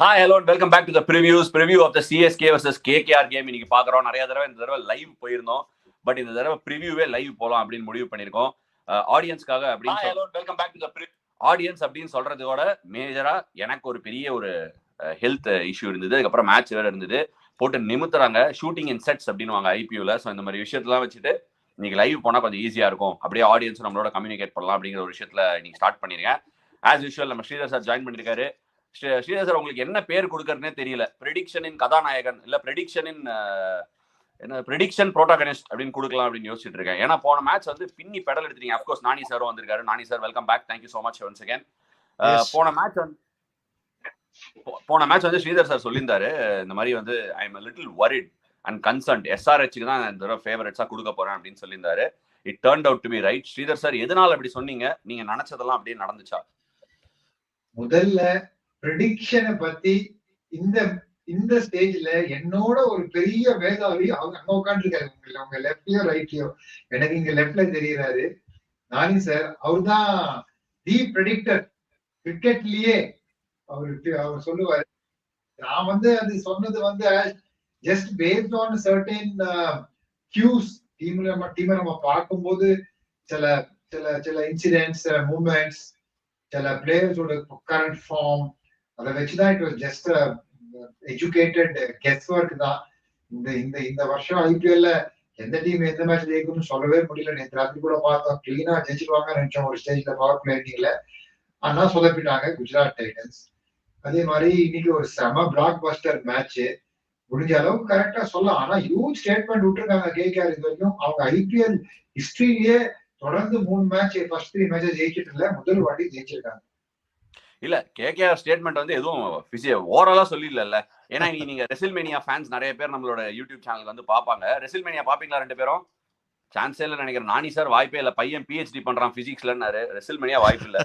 Hi, hello and welcome back to the preview of the CSK versus KKR game. இன்னைக்கு பார்க்குறோம். நிறைய தடவை இந்த தடவை லைவ் போயிருந்தோம். பட் இந்த தடவை ப்ரிவியூவே லைவ் போகலாம் அப்படின்னு முடிவு பண்ணியிருக்கோம். ஆடியன்ஸ்க்காக அப்படின்னு ஆடியன்ஸ் அப்படின்னு சொல்றதோட மேஜரா எனக்கு ஒரு பெரிய ஒரு ஹெல்த் இஷ்யூ இருந்தது. அதுக்கப்புறம் மேட்ச் வேற இருந்தது. போட்டு நிமித்துறாங்க. ஷூட்டிங் இன் செட்ஸ் அப்படின்னுவாங்க ஐபியூல. ஸோ இந்த மாதிரி விஷயத்தெல்லாம் வச்சுட்டு இன்னைக்கு லைவ் போனால் கொஞ்சம் ஈஸியாக இருக்கும். அப்படியே ஆடியன்ஸ் நம்மளோட கம்யூனிகேட் பண்ணலாம் அப்படிங்கிற ஒரு விஷயத்துல இன்னைக்கு ஸ்டார்ட் பண்ணிருக்கேன். ஆஸ் யூஷுவல் நம்ம ஸ்ரீதர் சார் ஜாயின் பண்ணியிருக்காரு. ஸ்ரீதர் சார், உங்களுக்கு என்ன பேர் கொடுக்கறதுனே தெரியல. ப்ரெடிக்ஷனின் கதாநாயகன் இல்ல ப்ரெடிக்ஷனின் ப்ரெடிக்ஷன் ப்ரோட்டாகனிஸ்ட் அப்படின்னு கொடுக்கலாம் அப்படின்னு யோசிச்சுட்டு இருக்கேன். ஏன்னா போன மேட்ச் வந்து பின்னி பெடல் எடுத்தீங்க. அஃப்கோர்ஸ் நானி சாரும் வந்திருக்காரு. Nani sir, welcome back. Thank you so much once again. போன மேட்ச் வந்து ஸ்ரீதர் சார் சொல்லியிருந்தாரு, இந்த மாதிரி வந்து I am little worried and concerned, எஸ்ஆர்ஹெச்சுக்கு தான் இந்த தடவை ஃபேவரட்ஸா கொடுக்க போறேன் அப்படின்னு சொல்லியிருந்தாரு. It turned out to be right. Sridhar sir, எதனால அப்படி சொன்னீங்க? நீங்க நினைச்சதெல்லாம் அப்படியே நடந்துச்சா? முதல்ல ப்ரெடிக்ஷனை பத்தி இந்த ஸ்டேஜ்ல என்னோட ஒரு பெரிய வேதாவி அவங்க அங்க உட்காந்துருக்காரு. உங்க லெப்ட்லயோ ரைட்லயோ, எனக்கு இங்க லெப்ட்ல தெரியுறாரு நானி சார். அவர் தான் தி ப்ரெடிக்டர் கிரிக்கெட்லயே. அவர் சொல்லுவாரு. நான் வந்து அது சொன்னது வந்து ஜஸ்ட் பேஸ்ட் ஆன் சர்டன் கியூஸ். டீம்ல நம்ம பார்க்கும்போது சில சில சில இன்சிடென்ட்ஸ், மூமெண்ட்ஸ், சில பிளேயர்ஸோட கரண்ட் ஃபார்ம், அதை வச்சுதான் it was just educated guess work தான். இந்த வருஷம் ஐபிஎல்ல எந்த டீம் எந்த மேட்ச் ஜெயிக்கும்னு சொல்லவே முடியல. நேற்று ராத்திரி கூட பார்த்தோம், கிளீனா ஜெயிச்சிருவாங்க நினைச்சோம் ஒரு ஸ்டேஜ்ல பவர் பிளேயிங்ல. ஆனா சொதப்பிட்டாங்க குஜராத் டைட்டன்ஸ். அதே மாதிரி இன்னைக்கு ஒரு செம பிளாக் பஸ்டர் மேட்ச். முடிஞ்ச அளவுக்கு கரெக்டா சொல்லலாம். ஆனா ஹியூஜ் ஸ்டேட்மெண்ட் விட்டுருக்காங்க கேகேஆர். இது வரைக்கும் அவங்க ஐபிஎல் ஹிஸ்டரியிலேயே தொடர்ந்து 3 மேட்ச், ஃபர்ஸ்ட் 3 மேட்சஸ் ஜெயிச்சிட்டு இல்ல, முதல் வாட்டி ஜெயிச்சிருக்காங்க. இல்ல, கேகேஆர் ஸ்டேட்மெண்ட் வந்து எதுவும் ஓவராலா சொல்லிடல. ஏன்னா நீங்க ரெசில்மேனியா ஃபேன்ஸ் நிறைய பேர் நம்மளோட யூடியூப் சேனலுக்கு வந்து பாப்பாங்க. ரெசில்மேனியா பாப்பீங்களா ரெண்டு பேரும்? சான்ஸே இல்ல நினைக்கிறேன். நானி சார் வாய்ப்பே இல்ல, பையன் பிஹெச்டி பண்றான் பிசிக்ஸ்லன்னாரு. ரெசில்மேனியா வாய்ப்பு இல்ல,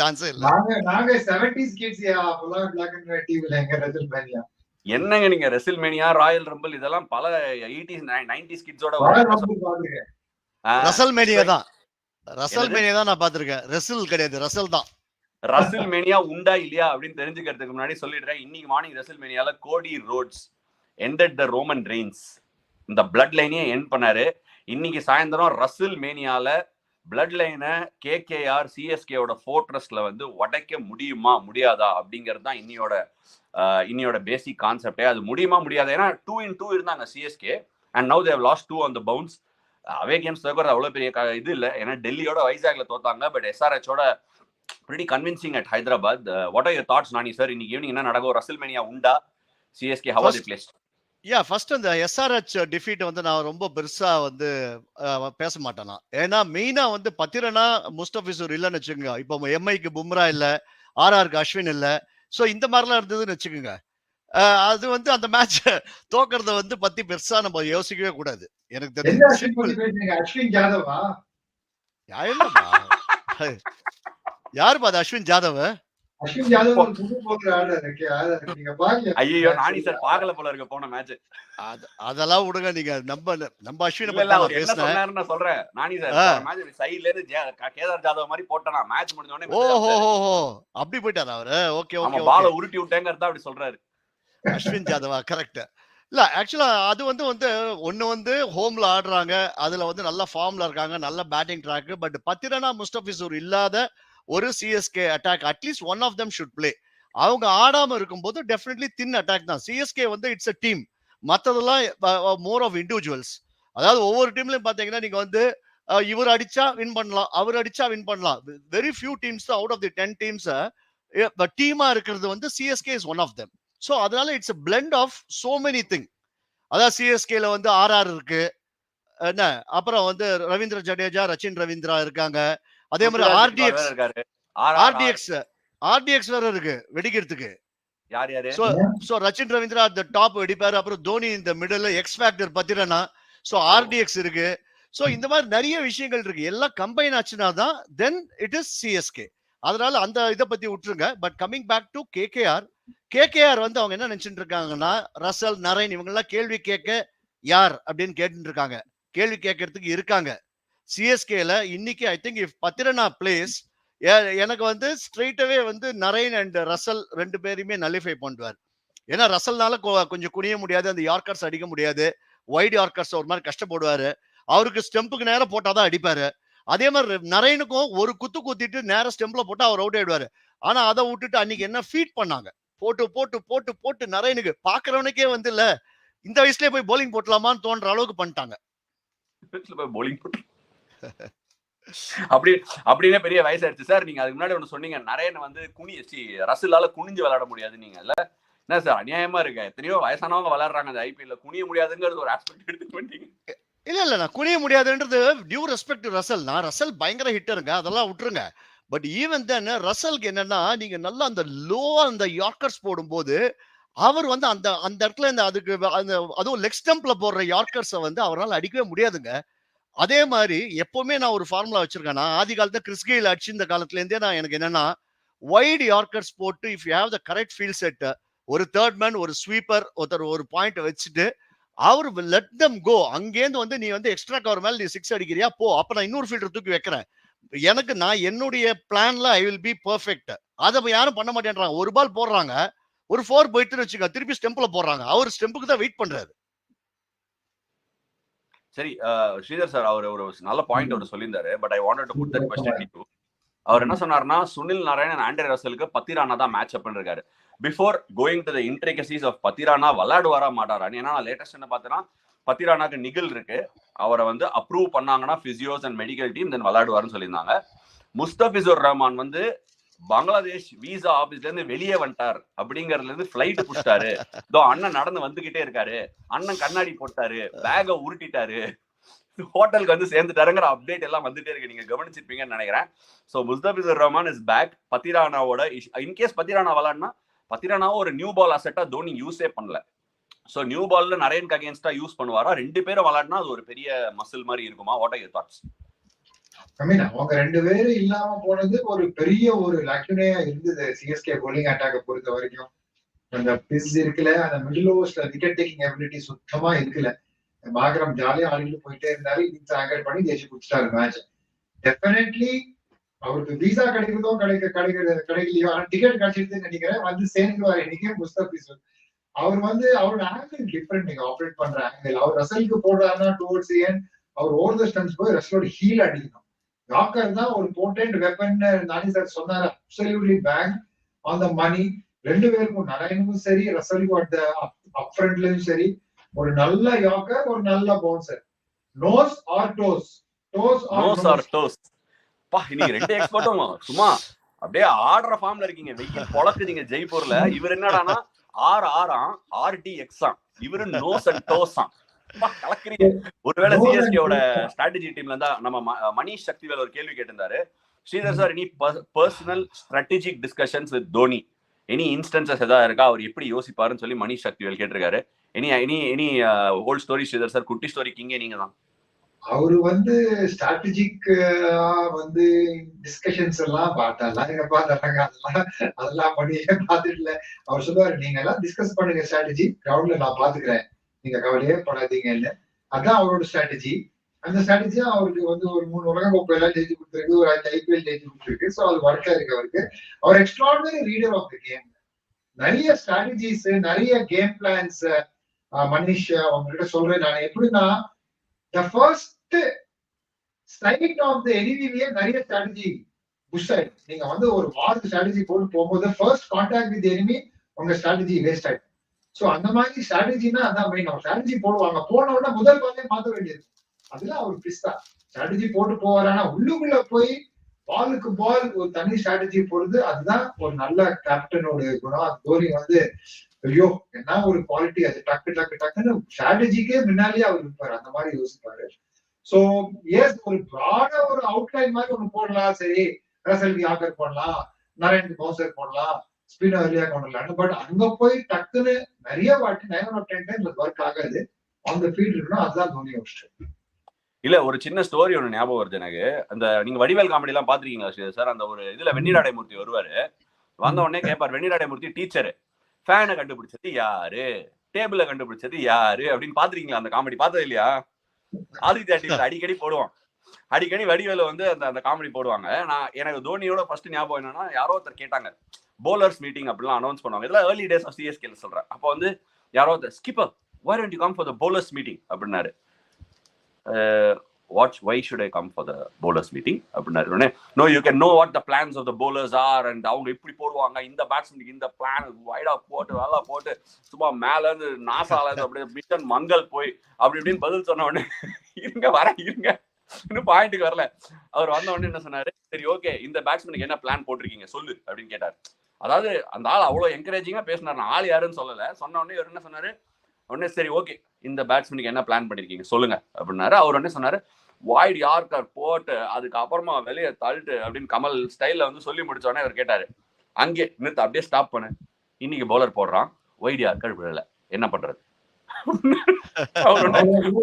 சான்ஸே இல்ல. நாங்க 70s கிட்ஸ் அப்பலாம் பிளாக் அண்ட் ஒயிட் டிவில எங்க ரெசில்மேனியா. என்னங்க நீங்க ரெசில்மேனியா, ராயல் ரம்பிள் இதெல்லாம் பல 80s 90s கிட்ஸோட ரெசில்மேனியா தான். ரெசில்மேனியா தான் நான் பாத்திருக்கேன். ரெசில் கிடையாது, ரெசில் தான். ரெசில்மேனியா உண்டா இல்லையா அப்படின்னு தெரிஞ்சுக்கிறதுக்கு முன்னாடி சொல்லிடுறேன். இன்னைக்கு மார்னிங் ரெசில்மேனியால Cody Rhodes ended the Roman Reigns. இந்த பிளட் லைனையே எண்ட் பண்ணாரு. இன்னைக்கு சாயந்தரம் ரெசில்மேனியால பிளட் லைனை கேகேஆர் சிஎஸ்கேவோட ஃபோர்ட்ரஸ்ல வந்து உடைக்க முடியுமா முடியாதா அப்படிங்கிறது தான் இன்னியோட பேசிக் கான்செப்டே. அது முடியுமா முடியாதா? ஏன்னா 2-2 இருந்தாங்க CSK and now they have lost 2 on the bounce. Away games தவிர அவ்வளவு பெரிய இது இல்லை. ஏன்னா டெல்லியோட வைசாக்ல தோத்தாங்க. பட் எஸ்ஆர்ஹெச்சோட pretty convincing at Hyderabad. What are your thoughts, Nani sir? இன்னைக்கு ஈவினிங் என்ன நடக்கும்? ரெசில்மேனியா உண்டா? CSK how are they placed? First அந்த எஸ்ஆர்ஹெச் டிஃபீட் வந்து நான் ரொம்ப பெருசா வந்து பேச மாட்டேனா. ஏன்னா மெயினா வந்து பத்திரனா முஸ்தபிசூர் இல்லைன்னு வச்சுக்கோங்க. இப்போ எம்ஐக்கு பும்ரா இல்ல, ஆர்ஆருக்கு அஸ்வின் இல்ல. சோ இந்த மாதிரிலாம் இருந்ததுன்னு வச்சுக்கோங்க. அது வந்து அந்த மேட்ச் தோக்கறத வந்து பத்தி பெருசா நம்ம யோசிக்கவே கூடாது. எனக்கு தெரிஞ்சு அஸ்வின் ஜாதவா யாரு பாது? அஸ்வின் ஜாதவ். அஸ்வின் ஜாதவ் ஒரு புது போக்குற ஆளு இருக்கு. நீங்க பாருங்க. ஐயோ, நானி சார் பார்க்கல போல இருக்கு போன மேட்ச். அதெல்லாம் விடுங்க. நீங்க நம்ம அஸ்வினை பத்தி நான் பேசுறேன். நான் சொல்றேன் நானி சார் மேட்ச் சைடுல இருந்து கேதார் ஜாதவ் மாதிரி போட்டனா மேட்ச் முடிஞ்ச உடனே. ஓஹோ அப்படி போயிட்டாரா அவரு? Okay okay. பால உருட்டி விட்டேங்கறத அப்படி சொல்றாரு அஸ்வின் ஜாதவா? கரெக்ட். இல்ல ஆக்சுவலா அது வந்து ஒன்னு வந்து ஹோம்ல ஆடுறாங்க. அதுல வந்து நல்ல ஃபார்ம்ல இருக்காங்க, நல்ல batting track. But Pathirana Mustafizur இல்லாத ஒரு CSK attack at least one of them should play. அவங்க ஆடாம இருக்கும்போது டெஃபினெட்லி தின் அட்டாக் தான். சிஎஸ்கே வந்து இட்ஸ் அ டீம். மற்றதெல்லாம் மோர் ஆஃப் இண்டிவிஜுவல்ஸ். அதாவது ஒவ்வொரு டீம்லயும் பாத்தீங்கன்னா நீங்க வந்து இவர் அடிச்சா வின் பண்ணலாம், அவர் அடிச்சா வின் பண்ணலாம். Very few teams out of the 10 teams டீமா இருக்கிறது வந்து CSK is one of them. So அதனால it's a blend of so many thing. அதாவது சிஎஸ்கேல வந்து ஆர்ஆர் இருக்கு, என்ன அப்புறம் வந்து ரவீந்திர ஜடேஜா, ரச்சின் ரவீந்திரா இருக்காங்க. அதே மாதிரி ஆர்டிஎக்ஸ் வேற இருக்கு வெடிக்கிறதுக்கு. யார் யாரு? சோ ரச்சின் ரவீந்திரா அந்த டாப் வெடிப்பாரு. அப்புறம் தோனி இந்த middle, X factor Pathirana. So RTX இருக்கு. சோ இந்த மாதிரி நிறைய விஷயங்கள் இருக்கு. எல்லாம் கம்பைன் ஆச்சுனா தான் தென் இட் இஸ் சிஎஸ்கே. அதனால அந்த இதை பத்தி விட்டுருங்க. But coming back to KKR வந்து அவங்க என்ன நினைச்சிட்டு இருக்காங்கன்னா, ரசல், நரேன் இவங்க எல்லாம் கேள்வி கேட்க யார் அப்படின்னு கேட்டு இருக்காங்க. கேள்வி கேட்கறதுக்கு இருக்காங்க. சிஎஸ்கேல இன்னைக்கு I think if Pathirana place எனக்கு வந்து ஸ்ட்ரெயிட்டாவே வந்து நரேன் அண்ட் ரசல் 2 பேரையுமே நல்லிஃபை பண்ணுவார். ஏன்னா ரசல்னால கொஞ்சம் குனிய முடியாது, அந்த யார்கர்ஸ் அடிக்க முடியாது, வைட் யார்கர்ஸ் ஒரு மாதிரி கஷ்டப்படுவாரு. அவருக்கு ஸ்டெம்புக்கு நேரம் போட்டாதான் அடிப்பாரு. அதே மாதிரி நரேனுக்கும் ஒரு குத்து குத்திட்டு நேரம் ஸ்டெம்ப்ல போட்டு அவர் அவுட் ஆயிடுவாரு. ஆனா அதை விட்டுட்டு அன்னைக்கு என்ன ஃபீட் பண்ணாங்க, போட்டு போட்டு போட்டு போட்டு நரேனுக்கு பாக்குறவனுக்கே வந்து இல்ல இந்த வயசுலயே போய் போலிங் போட்டலாமான்னு தோன்ற அளவுக்கு பண்ணிட்டாங்க. போலிங் போட்டு அப்படின்னே பெரிய வயசாயிருச்சு சார். நீங்க அதுக்கு முன்னாடி ஒண்ணு சொன்னீங்க, நரேன் வந்து ரசலால குனிஞ்சு விளையாட முடியாது. நீங்க இல்ல என்ன சார் அநியாயமா இருக்கு, எத்தனையோ வயசானவங்க விளையாடுறாங்க அந்த ஐபிஎல்ல, குனிய முடியாதுங்கிறது ஒரு ஆஸ்பெக்ட் எடுத்து பண்ணிட்டீங்க. இல்ல நான் குனிய முடியாதுன்றது டியூ ரெஸ்பெக்ட் டு ரசல். நான் ரசல் பயங்கர ஹிட்டருங்க, அதெல்லாம் விட்டுருங்க. பட் ஈவன் தென் ரசலுக்கு என்னன்னா, நீங்க நல்லா அந்த லோ அந்த யார்கர்ஸ் போடும்போது அவர் வந்து அந்த அந்த இடத்துல இந்த அதுக்கு அந்த அதுவும் லெக் ஸ்டம்ப்ல போடுற யார்கர்ஸை வந்து அவரால் அடிக்கவே முடியாதுங்க. அதே மாதிரி எப்பவுமே நான் ஒரு ஃபார்முலா வச்சிருக்கேன். நான் ஆதி காலத்துல கிறிஸ்கெயில் அடிச்சு இந்த காலத்துல இருந்தே நான் எனக்கு என்னன்னா வைட் யார்கர்ஸ் போட்டு if you have the correct field set, ஒரு தேர்ட் மேன் ஒரு ஸ்வீப்பர் ஒருத்தர் ஒரு பாயிண்ட் வச்சுட்டு அவர் லெட் தம் கோ. அங்கேருந்து வந்து நீ வந்து எக்ஸ்ட்ரா கவர் மேல நீ 6 அடிக்கிறியா போ, அப்ப நான் இன்னொரு ஃபீல்டர் தூக்கி வைக்கிறேன். எனக்கு நான் என்னுடைய பிளான்ல ஐ வில் பி பெர்ஃபெக்ட். அதை யாரும் பண்ண மாட்டேன்றாங்க. ஒரு பால் போடுறாங்க, ஒரு 4 போயிட்டு வச்சுக்க, திருப்பி ஸ்டெம்ப்ல போடுறாங்க. அவர் ஸ்டெம்புக்கு தான் வெயிட் பண்றாரு. சரி ஸ்ரீதர் சார் அவர் ஒரு நல்ல பாயிண்ட் அவர் சொல்லியிருந்தாரு. But I wanted to put that question to. அவர் என்ன சொன்னார்னா, சுனில் நாராயணன் ஆண்ட்ரே ரசலுக்கு பத்திரானா தான் மேட்ச் அப் பண்ணிருக்காரு. Before going to the intricacies of Pathirana விளையாடுவாரா மாட்டாரான்னு. ஏன்னா லேட்டஸ்ட் என்ன பார்த்தேன்னா, பத்திரானாக்கு நிகில் இருக்கு, அவரை வந்து அப்ரூவ் பண்ணாங்கன்னா பிசியோஸ் அண்ட் மெடிக்கல் டீம் தென் விளையாடுவாருன்னு சொல்லியிருந்தாங்க. முஸ்தபிசுர் ரஹ்மான் வந்து பங்களாதேஷ் விசா ஆபீஸ்ல இருந்து வெளியே வந்துட்டார் அப்படிங்கறதுல இருந்து பிளைட் புடிச்சிட்டாரு, இதோ அண்ணன் நடந்து வந்துகிட்டே இருக்காரு, அண்ணன் கண்ணாடி போட்டாரு, பேக உருட்டிட்டாரு, ஹோட்டலுக்கு வந்து சேர்ந்துட்டாருங்கிற அப்டேட் எல்லாம் வந்துட்டே இருக்கு. நீங்க கவனிச்சிருப்பீங்கன்னு நினைக்கிறேன். So Mustafizur Rahman is back. பத்திரானாவோட இன்கேஸ் பத்திரானா விளையாடுனா, பத்திரானாவும் ஒரு நியூ பால் அசெட்டா தோனி யூஸே பண்ணல. சோ நியூ பால்ல நரேனுக்கு அகேன்ஸ்டா யூஸ் பண்ணுவாரா? 2 பேரும் விளையாடினா அது ஒரு பெரிய மசில் மாதிரி இருக்குமா? What are your thoughts? அவங்க 2 பேரும் இல்லாம போனது ஒரு பெரிய ஒரு லக்ஷனையா இருந்தது சிஎஸ்கே போலிங் அட்டாக்க பொறுத்த வரைக்கும். அந்த பிஸ் இருக்குல்ல, அந்த மிடில் ஓவர்ஸ்ல விக்கெட் டேக்கிங் எபிலிட்டி சுத்தமா இருக்குல்ல. பாகரம் ஜாலியா ஆடிட்டு போயிட்டே இருந்தாரு, இன்னிங்ஸ் ஆங்கர் பண்ணி ஜெயிச்சு குடிச்சிட்டாரு மேட்ச். டெஃபினெட்லி அவருக்கு விசா கிடைக்கிறதோ கிடைக்கலையோ, ஆனா டிக்கெட் கிடைச்சிருதுன்னு நினைக்கிறேன், வந்து சேர்ந்துருவாரு இன்னைக்கு முஸ்தபிசுர். அவர் வந்து அவரோட ஆங்கிள் டிஃபரெண்ட், நீங்க ஆப்ரேட் பண்ற ஆங்கிள். அவர் ரசலுக்கு போடுறாருன்னா டுவர்ட்ஸ் ஏன் அவர் ஓவர் த ஸ்டம்ப்ஸ் போய் ரசலோட ஹீல் அடிக்கணும். யாக்கர் தான் ஒரு போர்டன்ட் வெப்பன் நானி சார் சொன்னாரு. அப்சல்யூட்லி பேங்க் ஆன் த மணி. 2 பேருக்கும் நரேனுக்கும் சரி ரசலுக்கும் அப் ஃப்ரண்ட்லயும் சரி ஒரு நல்ல யாக்கர், ஒரு நல்ல bouncer. Nose or toes, toes or toes. பா இன்னைக்கு 2 எக்ஸ்பர்ட்டும் சும்மா அப்படியே ஆடுற ஃபார்ம்ல இருக்கீங்க. வெயில் பொளக்குறீங்க ஜெய்ப்பூர்ல. இவர் என்னடானா RDX இவரு நோஸ் அண்ட் டோஸ் கலக்குறீங்க. ஒருவேளை சிஎஸ்கேவோட ஸ்ட்ராட்டஜி டீம்ல இருந்தா நம்ம மணிஷ் சக்திவேல் ஒரு கேள்வி கேட்டிருந்தாரு. Sridhar sir, any personal strategic discussions with Dhoni, any instances ஏதாவது இருக்கா, அவர் எப்படி யோசிப்பாருன்னு சொல்லி மணிஷ் சக்திவேல் கேட்டிருக்காரு. Any whole story Sridhar sir, குட்டி ஸ்டோரி கிங்கே நீங்க தான். அவரு வந்து ஸ்ட்ராட்டஜிக் வந்து டிஸ்கஷன்ஸ் எல்லாம் பார்த்தாலாம் எங்கப்பா அதெல்லாம் பண்ணியே பார்த்துட்டு இல்ல. அவர் சொல்லுவாரு, நீங்க எல்லாம் டிஸ்கஸ் பண்ணுங்க ஸ்ட்ராட்டஜி, கிரவுண்ட்ல நான் பாத்துக்கிறேன், நீங்க கவலையே படாதீங்கன்னு. அதான் அவரோட ஸ்ட்ராட்டஜி. அந்த ஸ்ட்ராட்டஜியா அவருக்கு வந்து ஒரு 3 உலக கோப்பை எல்லாம் ஜெயிச்சு கொடுத்துருக்கு, ஒரு 5 IPL ஜெயிச்சு கொடுத்துருக்கு. ஸோ அது ஒர்க்கா இருக்கு அவருக்கு. அவர் extraordinary reader of the game. நிறைய ஸ்ட்ராட்டஜிஸ், நிறைய கேம் பிளான்ஸ் மனிஷ் அவங்ககிட்ட சொல்றேன் நான். எப்படின்னா the first sight of the enemy நிறைய ஸ்ட்ராட்டஜி புஷ் ஆயிடும். நீங்க வந்து ஒரு வார்டு ஸ்ட்ராட்டஜி போட்டு போகும்போது ஃபர்ஸ்ட் கான்டாக்ட் வித் எனிமி உங்க ஸ்ட்ராட்டஜி வேஸ்ட் ஆயிடும். சோ அந்த மாதிரி ஸ்ட்ராட்டஜினா அதான் மெயின். அவங்க ஸ்ட்ராட்டஜி போடுவாங்க, போன உடனே முதல் பாலே மாத்த வேண்டியது. அதுல அவர் பிஸ்தா ஸ்ட்ராட்டஜி போட்டு போவார். ஆனா உள்ளுக்குள்ள போய் பாலுக்கு பால் ஒரு தனி ஸ்ட்ராட்டஜி போடுறது, அதுதான் ஒரு நல்ல கேப்டனோட குணம். தோனி வந்து ஐயோ என்ன ஒரு குவாலிட்டி, அது டக்கு டக்கு டக்குன்னு ஸ்ட்ராட்டஜிக்கே முன்னாலேயே அவர் இருப்பாரு, அந்த மாதிரி யோசிப்பாரு. சோ எஸ், ஒரு ப்ராட ஒரு அவுட்லைன் மாதிரி ஒண்ணு போடலாம். சரி, ரசலுக்கு யாக்கர் போடலாம், நரேனுக்கு பவுன்சர் போடலாம், ஸ்பின்னர் வெளியா கொண்டலாம். பட் அங்க போய் டக்குன்னு நிறைய வாட்டி 9 out of 10 times அது ஒர்க் ஆகாது. அந்த ஃபீல்ட் இருக்கணும், அதுதான் தோனி விஷயம். இல்ல ஒரு சின்ன ஸ்டோரி ஒண்ணு ஞாபகம் வருது எனக்கு. அந்த நீங்க வடிவேல் காமெடி எல்லாம் பாத்துருக்கீங்களா சார்? அந்த ஒரு இதுல வெண்ணிராடைமூர்த்தி வருவாரு. வந்த உடனே கேட்பாரு வெண்ணிராடைமூர்த்தி, டீச்சர் ஃபேனை கண்டுபிடிச்சது யாரு, டேபிள கண்டுபிடிச்சது யாரு அப்படின்னு பாத்துருக்கீங்களா? அந்த காமெடி பார்த்தது இல்லையா? ஆதித்யா டிவில அடிக்கடி போடுவான். அடிக்கடி வடிவேல வந்து அந்த காமெடி போடுவாங்க. எனக்கு தோனியோட ஃபர்ஸ்ட் ஞாபகம் என்னன்னா, யாரோ ஒருத்தர் கேட்டாங்க bowlers மீட்டிங் அப்படிலாம் அனௌன்ஸ் பண்ணுவாங்க. இதெல்லாம் ஏர்லி டேஸ் ஆஃப் சிஎஸ்கேல சொல்றேன். அப்போ வந்து யாரோ ஒருத்தர் skipper why don't you come for the bowlers meeting அப்படின்னாரு. why should I come for the bowlers meeting அப்படின்னாரு. No, you can know what the plans of the bowlers are and அவங்க இப்படி போடுவாங்க, இந்த பேட்ஸ்மேனுக்கு இந்த பிளான் வைடா போட்டு நல்லா போட்டு சும்மா மேல இருந்து நாசால இருந்து அப்படியே மிஷன் மங்கள் போய் அப்படி இப்படின்னு பதில் சொன்ன உடனே இருங்க இன்னும் பாயிண்ட்டுக்கு வரல. அவர் வந்த உடனே என்ன சொன்னாரு, சரி ஓகே இந்த பேட்ஸ்மேனுக்கு என்ன பிளான் போட்டிருக்கீங்க சொல்லு அப்படின்னு கேட்டார். அதாவது அந்த ஆள் அவ்வளவு என்கரேஜிங்கா பேசினார். நான் ஆள் யாருன்னு சொல்லல. சொன்ன உடனே இவர் என்ன சொன்னாரு, உடனே சரி ஓகே இந்த பேட்ஸ்மேனுக்கு என்ன பிளான் பண்ணிருக்கீங்க சொல்லுங்க அப்படின்னாரு. அவர் உடனே சொன்னாரு வைட் யார்கர் போட்டு அதுக்கப்புறமா வெளியே தள்ளிட்டு அப்படின்னு கமல் ஸ்டைல்ல வந்து சொல்லி முடிச்ச உடனே அவர் கேட்டாரு, அங்கே நிறுத்து அப்படியே ஸ்டாப் பண்ணு, இன்னைக்கு பவுலர் போடுறான் வைட் யார்கர் விழல என்ன பண்றது.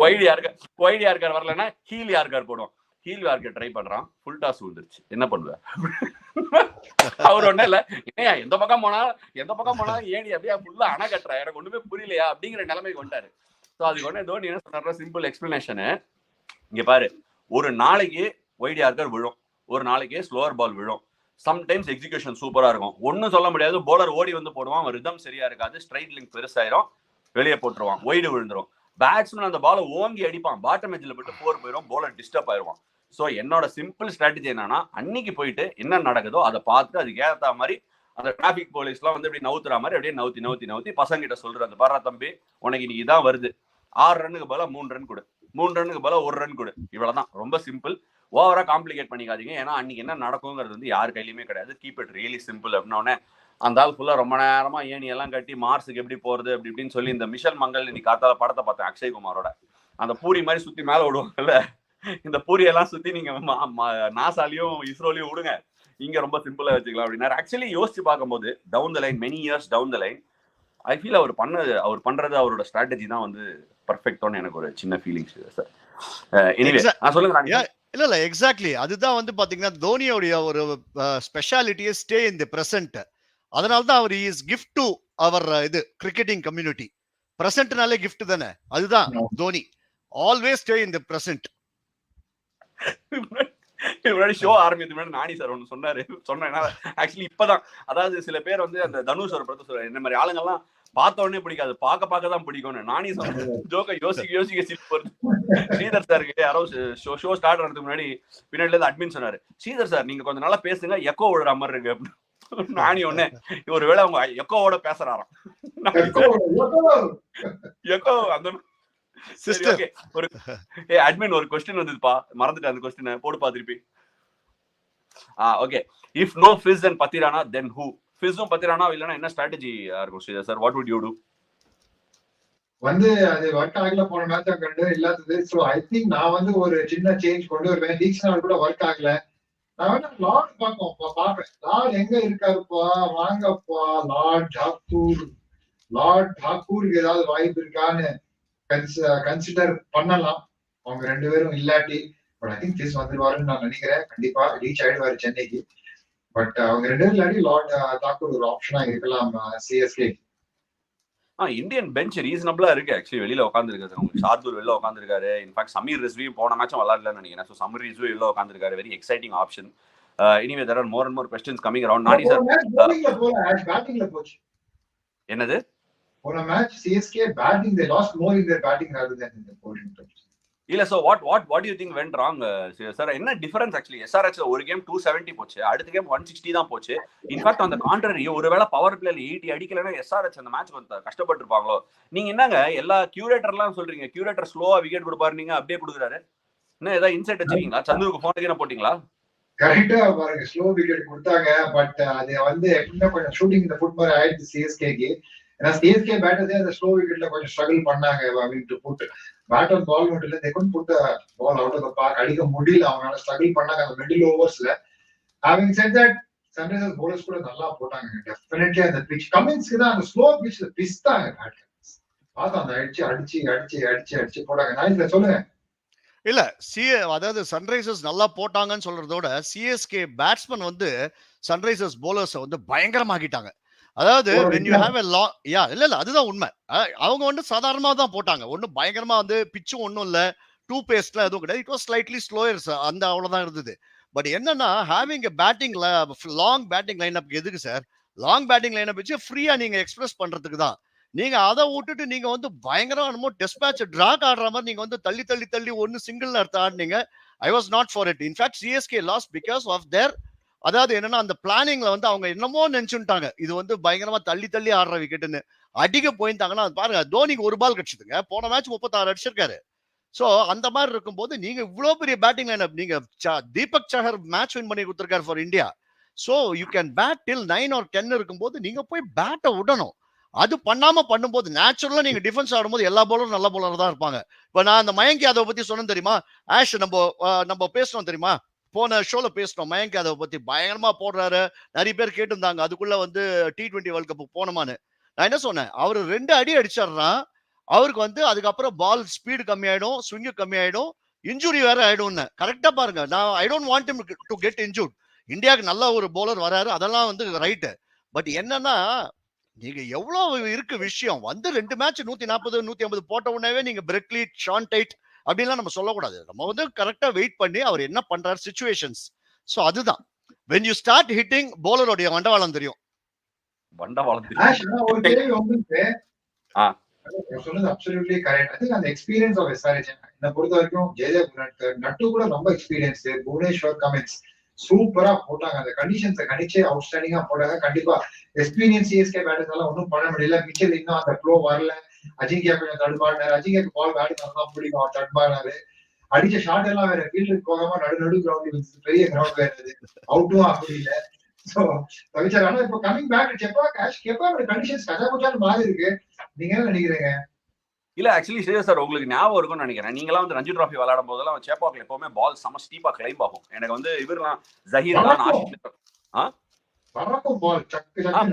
வைட் யார்கர் வரலன்னா ஹீல் யார்கர் போடுவோம், ஹீல் யார்கர் ட்ரை பண்றான் ஃபுல் டாஸ் விழுந்துருச்சு என்ன பண்ணுவேன். அவர் ஒன்னும் இல்ல ஏன் எந்த பக்கம் போனாலும் ஏன் அப்படியே ஃபுல்லா அணை கட்டுறா எனக்கு ஒண்ணுமே புரியலையா அப்படிங்கிற நிலைமைக்கு வந்துட்டாரு. ஸோ அதுக்கு உடனே தோனி என்ன சொன்னார், சிம்பிள் எக்ஸ்பிளனேஷனு, இங்க பாரு ஒரு நாளைக்கு வைட் யார்கர் விழும், ஒரு நாளைக்கு ஸ்லோவர் பால் விழும், சம்டைம்ஸ் எக்ஸிகியூஷன் சூப்பரா இருக்கும், ஒன்னும் சொல்ல முடியாது. போலர் ஓடி வந்து போடுவான், அவன் ரிதம் சரியா இருக்காது, ஸ்ட்ரைட் லிங்க் பெருசாயிரும், வெளியே போட்டுருவான், ஒய்டு விழுந்துரும். பேட்ஸ்மேன் அந்த பாலை ஓங்கி அடிப்பான், பாட்டம் எட்ஜில் போயிட்டு 4 போயிடும், போலர் டிஸ்டர்ப் ஆயிடுவான். ஸோ என்னோட சிம்பிள் ஸ்ட்ராட்டஜி என்னன்னா, அன்னைக்கு போயிட்டு என்ன நடக்குதோ அதை பார்த்து அதுக்கு ஏற்ற மாதிரி அந்த டிராபிக் போலீஸ்லாம் வந்து இப்படி நவுத்துற மாதிரி அப்படியே நவுத்தி பசங்க கிட்ட சொல்றது, அந்த பாரா தம்பி உனக்கு இன்னைக்கு இதான் வருது, 6 ரன்னுக்கு பதிலா 3 ரன் கொடு, 3 ரன்னுக்கு பதிலா 1 ரன் கொடு, இவ்வளவுதான். ரொம்ப சிம்பிள், ஓவரா காம்ப்ளிகேட் பண்ணிக்காதீங்க. ஏன்னா அன்னைக்கு என்ன நடக்குங்கிறது வந்து யார் கையிலுமே கிடையாது. கீப் இட் ரியலி சிம்பிள் அப்படின்னோடனே அந்த ஆள் ஃபுல்லா ரொம்ப நேரமா ஏணி எல்லாம் கட்டி மார்ஸுக்கு எப்படி போறது அப்படி இப்படின்னு சொல்லி இந்த மிஷன் மங்கள் இன்னைக்கு காத்தால படத்தை பார்த்தேன் அக்ஷய்குமாரோட, அந்த பூரி மாதிரி சுத்தி மேல விடுவாங்கல்ல, இந்த பூரியெல்லாம் சுத்தி நீங்க நாசாலையும் இஸ்ரோலையும் விடுங்க, இங்க ரொம்ப சிம்பிளா வச்சுக்கலாம் அப்படின்னா. ஆக்சுவலி யோசிச்சு பார்க்கும்போது down the line, many years down the line, I feel அவர் பண்றது அவரோட ஸ்ட்ராட்டஜி தான் வந்து பர்ஃபெக்டான எனக்கு ஒரு சின்ன ஃபீலிங்ஸ் சார். எனிவே சொல்லுங்க. இல்ல எக்ஸாக்ட்லி அதுதான் வந்து பாத்தீங்கன்னா தோனியோடைய ஒரு ஸ்பெஷாலிட்டியே ஸ்டே இன் தி பிரசன்ட். அதனால்தான் அவர் இஸ் கிஃப்ட் டு அவர் இது கிரிக்கெட்டிங் கம்யூனிட்டி. பிரசன்ட்னாலே கிஃப்ட் தானே, அதுதான் Dhoni, always stay in the present. Show ஆரம்பித்து முன்னாடி நானி சார் ஒன்று சொன்னேன். ஆக்சுவலி இப்பதான், அதாவது சில பேர் வந்து அந்த தனுஷ் ஒரு படத்தை சொல்ற இந்த மாதிரி ஆளுங்கெல்லாம் பார்த்த உடனே பிடிக்காது, பார்க்க தான் பிடிக்கும்னு. நானி சொன்ன ஜோக்க யோசிக்க சிரிப்பு வருது. ஸ்ரீதர் சாருக்கு யாரோ ஷோ ஸ்டார்ட் ஆகிறதுக்கு முன்னாடி பின்னாடில இருந்து அட்மின் சொன்னாரு, ஸ்ரீதர் சார் நீங்க கொஞ்சம் நல்லா பேசுங்க, எக்கோ விழுற மாதிரி இருக்கு அப்படின்னு. நானி ஒண்ணு ஒரு வேளை அவங்க எக்கோவோட பேசுறாராம், எக்கோ அந்த ஒரு அட்மின் ஒரு क्वेश्चन வந்ததுப்பா, மறந்துட்டேன் அந்த क्वेश्चन போடுப்பா திருப்பி. Okay, if no Fizz and Pathirana then who? ஃபிஸும் பத்திரானா இல்லனா என்ன ஸ்ட்ராட்டஜி இருக்கும் sir? What would you do? வந்து அது ஒர்க் ஆகல போன மேட்ச் கண்டு இல்லாதது. சோ ஐ திங்க் நான் வந்து ஒரு சின்ன சேஞ்ச் கொண்டு வருவேன். லீக்ஸ்னால கூட ஒர்க் ஆகல, நான் வந்து லார்ட் பாப்பேன். லார்ட் எங்க இருக்காருப்பா, வாங்கப்பா லார்ட் டாக்கூருக்கு ஏதாவது வாய்ப்பு இருக்கான்னு கன்சிடர் பண்ணலாம். அவங்க 2 பேரும் இல்லாட்டி பட் ஐ திங்க் ஃபிஸ் வந்துருவாருன்னு நான் நினைக்கிறேன். கண்டிப்பா ரீச் ஆயிடுவாரு சென்னைக்கு. பட் அவங்க 2 பேரும் இல்லாட்டி லார்ட் தாக்கூர் ஒரு ஆப்ஷனா இருக்கலாம் சிஎஸ்கே. இந்தியன் பெஞ்ச் ரீசனபிளா இருக்கு. ஆக்சுவலி வெளியில உட்காந்துருக்காரு, உங்களுக்கு ஷார்தூர் வெளில உட்காந்துருக்காரு. இன்ஃபேக்ட் சமீர் ரிஸ்வியும் போன மேட்சும் விளையாடலன்னு நினைக்கிறேன். ஸோ சமீர் ரிஸ்வி வெளில உட்காந்துருக்காரு, very exciting option. Anyway there are more and more questions coming around. Nani sir பேட்டிங்ல போச்சு. என்னது போன match CSK batting, they lost more in their batting rather than in the bowling. இல்ல so what do you think went wrong sir? என்ன difference? Actually SRH ஒரு game 270 போச்சு, அடுத்த game 160 தான் போச்சு. இன்ஃபேக்ட் அந்த கான்ட்ரரி ஒருவேளை பவர் பிளேல 80 அடிக்கலன்னா எஸ்ஆர்எச் அந்த மேட்ச் கொஞ்சம் கஷ்டப்பட்டு இருப்பாங்களோ. நீங்க என்னங்க எல்லா கியூரேட்டர்லாம் சொல்றீங்க, கியூரேட்டர் ஸ்லோவா விக்கெட் கொடுப்பாரு, நீங்க அப்படியே கொடுக்குறாரு. என்ன ஏதாவது இன்சைட் வச்சிருக்கீங்களா? சந்துருக்கு போன் போட்டீங்களா? கரெக்டா பாருங்க, ஸ்லோ விக்கெட் கொடுத்தாங்க. பட் அது வந்து எப்படின்னா கொஞ்சம் ஷூட்டிங் இந்த ஃபுட் மாதிரி ஆயிடுச்சு சிஎஸ்கேக்கு. ஏன்னா சிஎஸ்கே பேட்டர்ஸே அந்த ஸ்லோ விக்கெட்ல கொஞ்சம் ஸ்ட்ரகிள் பண்ணாங்க. பேட் அண்ட் பால் மட்டும் இல்ல, they couldn't put the ball out of the park. அடிக்க முடியல, அவங்களால ஸ்ட்ரகிள் பண்ணாங்க அந்த மிடில் ஓவர்ஸ்ல. having said that, Sunrisers bowlers கூட நல்லா போட்டாங்க. டெஃபினெட்லி அந்த பிட்ச் கமின்ஸ்க்கு தான் அந்த ஸ்லோ பிட்ச்ல பிஸ்தாங்க பேட்டர்ஸ். பார்த்தா அந்த அடிச்சு போட்டாங்க. நான் சொல்லுங்க இல்ல அதாவது சன்ரைசர்ஸ் நல்லா போட்டாங்கன்னு சொல்றதோட சிஎஸ்கே பேட்ஸ்மேன் வந்து சன்ரைசர்ஸ் பவுலர்ஸ் வந்து பயங்கரமாக்கிட்டாங்க. அதாவது when you have a long இல்ல அதுதான் உண்மை. அவங்க வந்து சாதாரணமா தான் போட்டாங்க, ஒன்னும் பயங்கரமா வந்து பிச்சும் ஒன்னும் இல்ல, டூ பேஸ்ட்லாம் எதுவும் கிடையாது. இட் வாஸ் ஸ்லைட்லி ஸ்லோயர் அந்த அவ்வளவுதான் இருந்தது. பட் என்னன்னா having batting long batting lineup எதுக்கு சார்? லாங் பேட்டிங் லைனப் வச்சு ஃப்ரீயா நீங்க எக்ஸ்பிரஸ் பண்றதுக்கு தான். நீங்க அதை விட்டுட்டு நீங்க வந்து பயங்கரமா டெஸ்பேட்ச் டிராக் ஆடுற மாதிரி நீங்க வந்து தள்ளி தள்ளி தள்ளி ஒன்னு சிங்கிள் அர்த்தம் ஆடினீங்க. I was not for it. In fact CSK loss because of their, அதாவது என்னன்னா அந்த பிளானிங்ல வந்து அவங்க என்னமோ நினைச்சுட்டாங்க இது வந்து பயங்கரமா தள்ளி தள்ளி ஆடுற விக்கெட்னு. அடிக்க போயிருந்தாங்கன்னா பாருங்க, தோனிக்கு ஒரு பால் கிடைச்சதுங்க, போன மேட்ச் 36 அடிச்சிருக்காரு. சோ அந்த மாதிரி இருக்கும்போது நீங்க இவ்வளவு பெரிய பேட்டிங் லைனப், நீங்க தீபக் சஹர் மேட்ச் வின் பண்ணி கொடுத்திருக்காரு for India. So you can bat till 9 or 10 இருக்கும்போது நீங்க போய் பேட்டை விடணும். அது பண்ணாம பண்ணும்போது நேச்சுரலா நீங்க டிஃபென்ஸ் ஆடும்போது எல்லா பவுலரும் நல்ல பவுலர் தான் இருப்பாங்க. இப்ப நான் அந்த மயங்க் யாதவ் பத்தி சொன்னேன் தெரியுமா? ஆஷ் நம்ம பேசணும் தெரியுமா? போன ஷோல பேசணும் மயங்க் யாதவ் பத்தி, பயங்கரமா போடுறாரு. நிறைய பேர் கேட்டிருந்தாங்க அதுக்குள்ள வந்து T20 வேர்ல்ட் கப் போனோமான்னு. நான் என்ன சொன்னேன், அவரு 2 அடி அடிச்சாருன்னா அவருக்கு வந்து அதுக்கப்புறம் பால் ஸ்பீடு கம்மியாயிடும், ஸ்விங்கு கம்மியாயிடும், இன்ஜுரி வேற ஆயிடும்னு. கரெக்டா பாருங்க, நான் I don't want him to get injured. இந்தியாவுக்கு நல்ல ஒரு பவுலர் வராரு, அதெல்லாம் வந்து ரைட்டு. பட் என்னன்னா நீங்க எவ்வளவு இருக்கு விஷயம் வந்து 2 மேட்ச் 140 150 போட்ட உடனே நீங்க பிரெக்லி ஷான் டைட் அப்படின்லாம் நம்ம சொல்லக்கூடாது. நம்ம வந்து கரெக்டா வெயிட் பண்ணி அவர் என்ன பண்றாரு சிச்சுவேஷன்ஸ். சோ அதுதான் when you start hitting bowler-ஓட வண்டவாளம் தெரியும். வண்டவாளம் தெரியும். ஒரு கேள்வி உங்களுக்கு சொன்னது அப்சல்யூட்லி கரெக்ட். ஐ திங்க் அந்த எக்ஸ்பீரியன்ஸ் ஆஃப் எஸ்ஆர்எச் என்ன பொறுத்த வரைக்கும் ஜெயதேவ் நட்டு கூட ரொம்ப எக்ஸ்பீரியன்ஸ். புவனேஸ்வர் கமின்ஸ் சூப்பரா போட்டாங்க, அந்த கண்டிஷன்ஸை கணிச்சு அவுட்ஸ்டாண்டிங்கா போட்டாங்க. கண்டிப்பா எக்ஸ்பீரியன்ஸ் சிஎஸ்கே பேட்டர்ஸ் ஒன்றும் பண்ண முடியல. மிச்சல் இன்னும் அந்த ஃப்ளோ வரல. அஜிங்கியா கொஞ்சம் தடுமாறினாரு. அஜிங்கியாக்கு பால் பேட் நல்லா பிடிக்கும், அவர் தடுமாறினாரு. அடிச்ச ஷாட் எல்லாம் வேற ஃபீல்டுக்கு போகாம நடு கிரவுண்ட், பெரிய கிரவுண்ட் வேற அவுட்டும் அப்படி இல்லை. சோ தவிச்சாரு. ஆனா இப்போ கமிங் பேக் செப்பாக் கண்டிஷன்ஸ் கஜாபுஜான்னு மாறி இருக்கு. நீங்க என்ன நினைக்கிறீங்க? இல்ல ஆக்சுவலி ஸ்ரீதர் சார் உங்களுக்கு ஞாபகம் இருக்கும்னு நினைக்கிறேன், நீங்களாம் வந்து ரஞ்சி டிராஃபி விளையாடும் போதெல்லாம் சேப்பாக்ல எப்பவுமே பால் செம ஸ்டீப்பா கிளைம் ஆகும். எனக்கு வந்து இவரெல்லாம் ஜஹீர்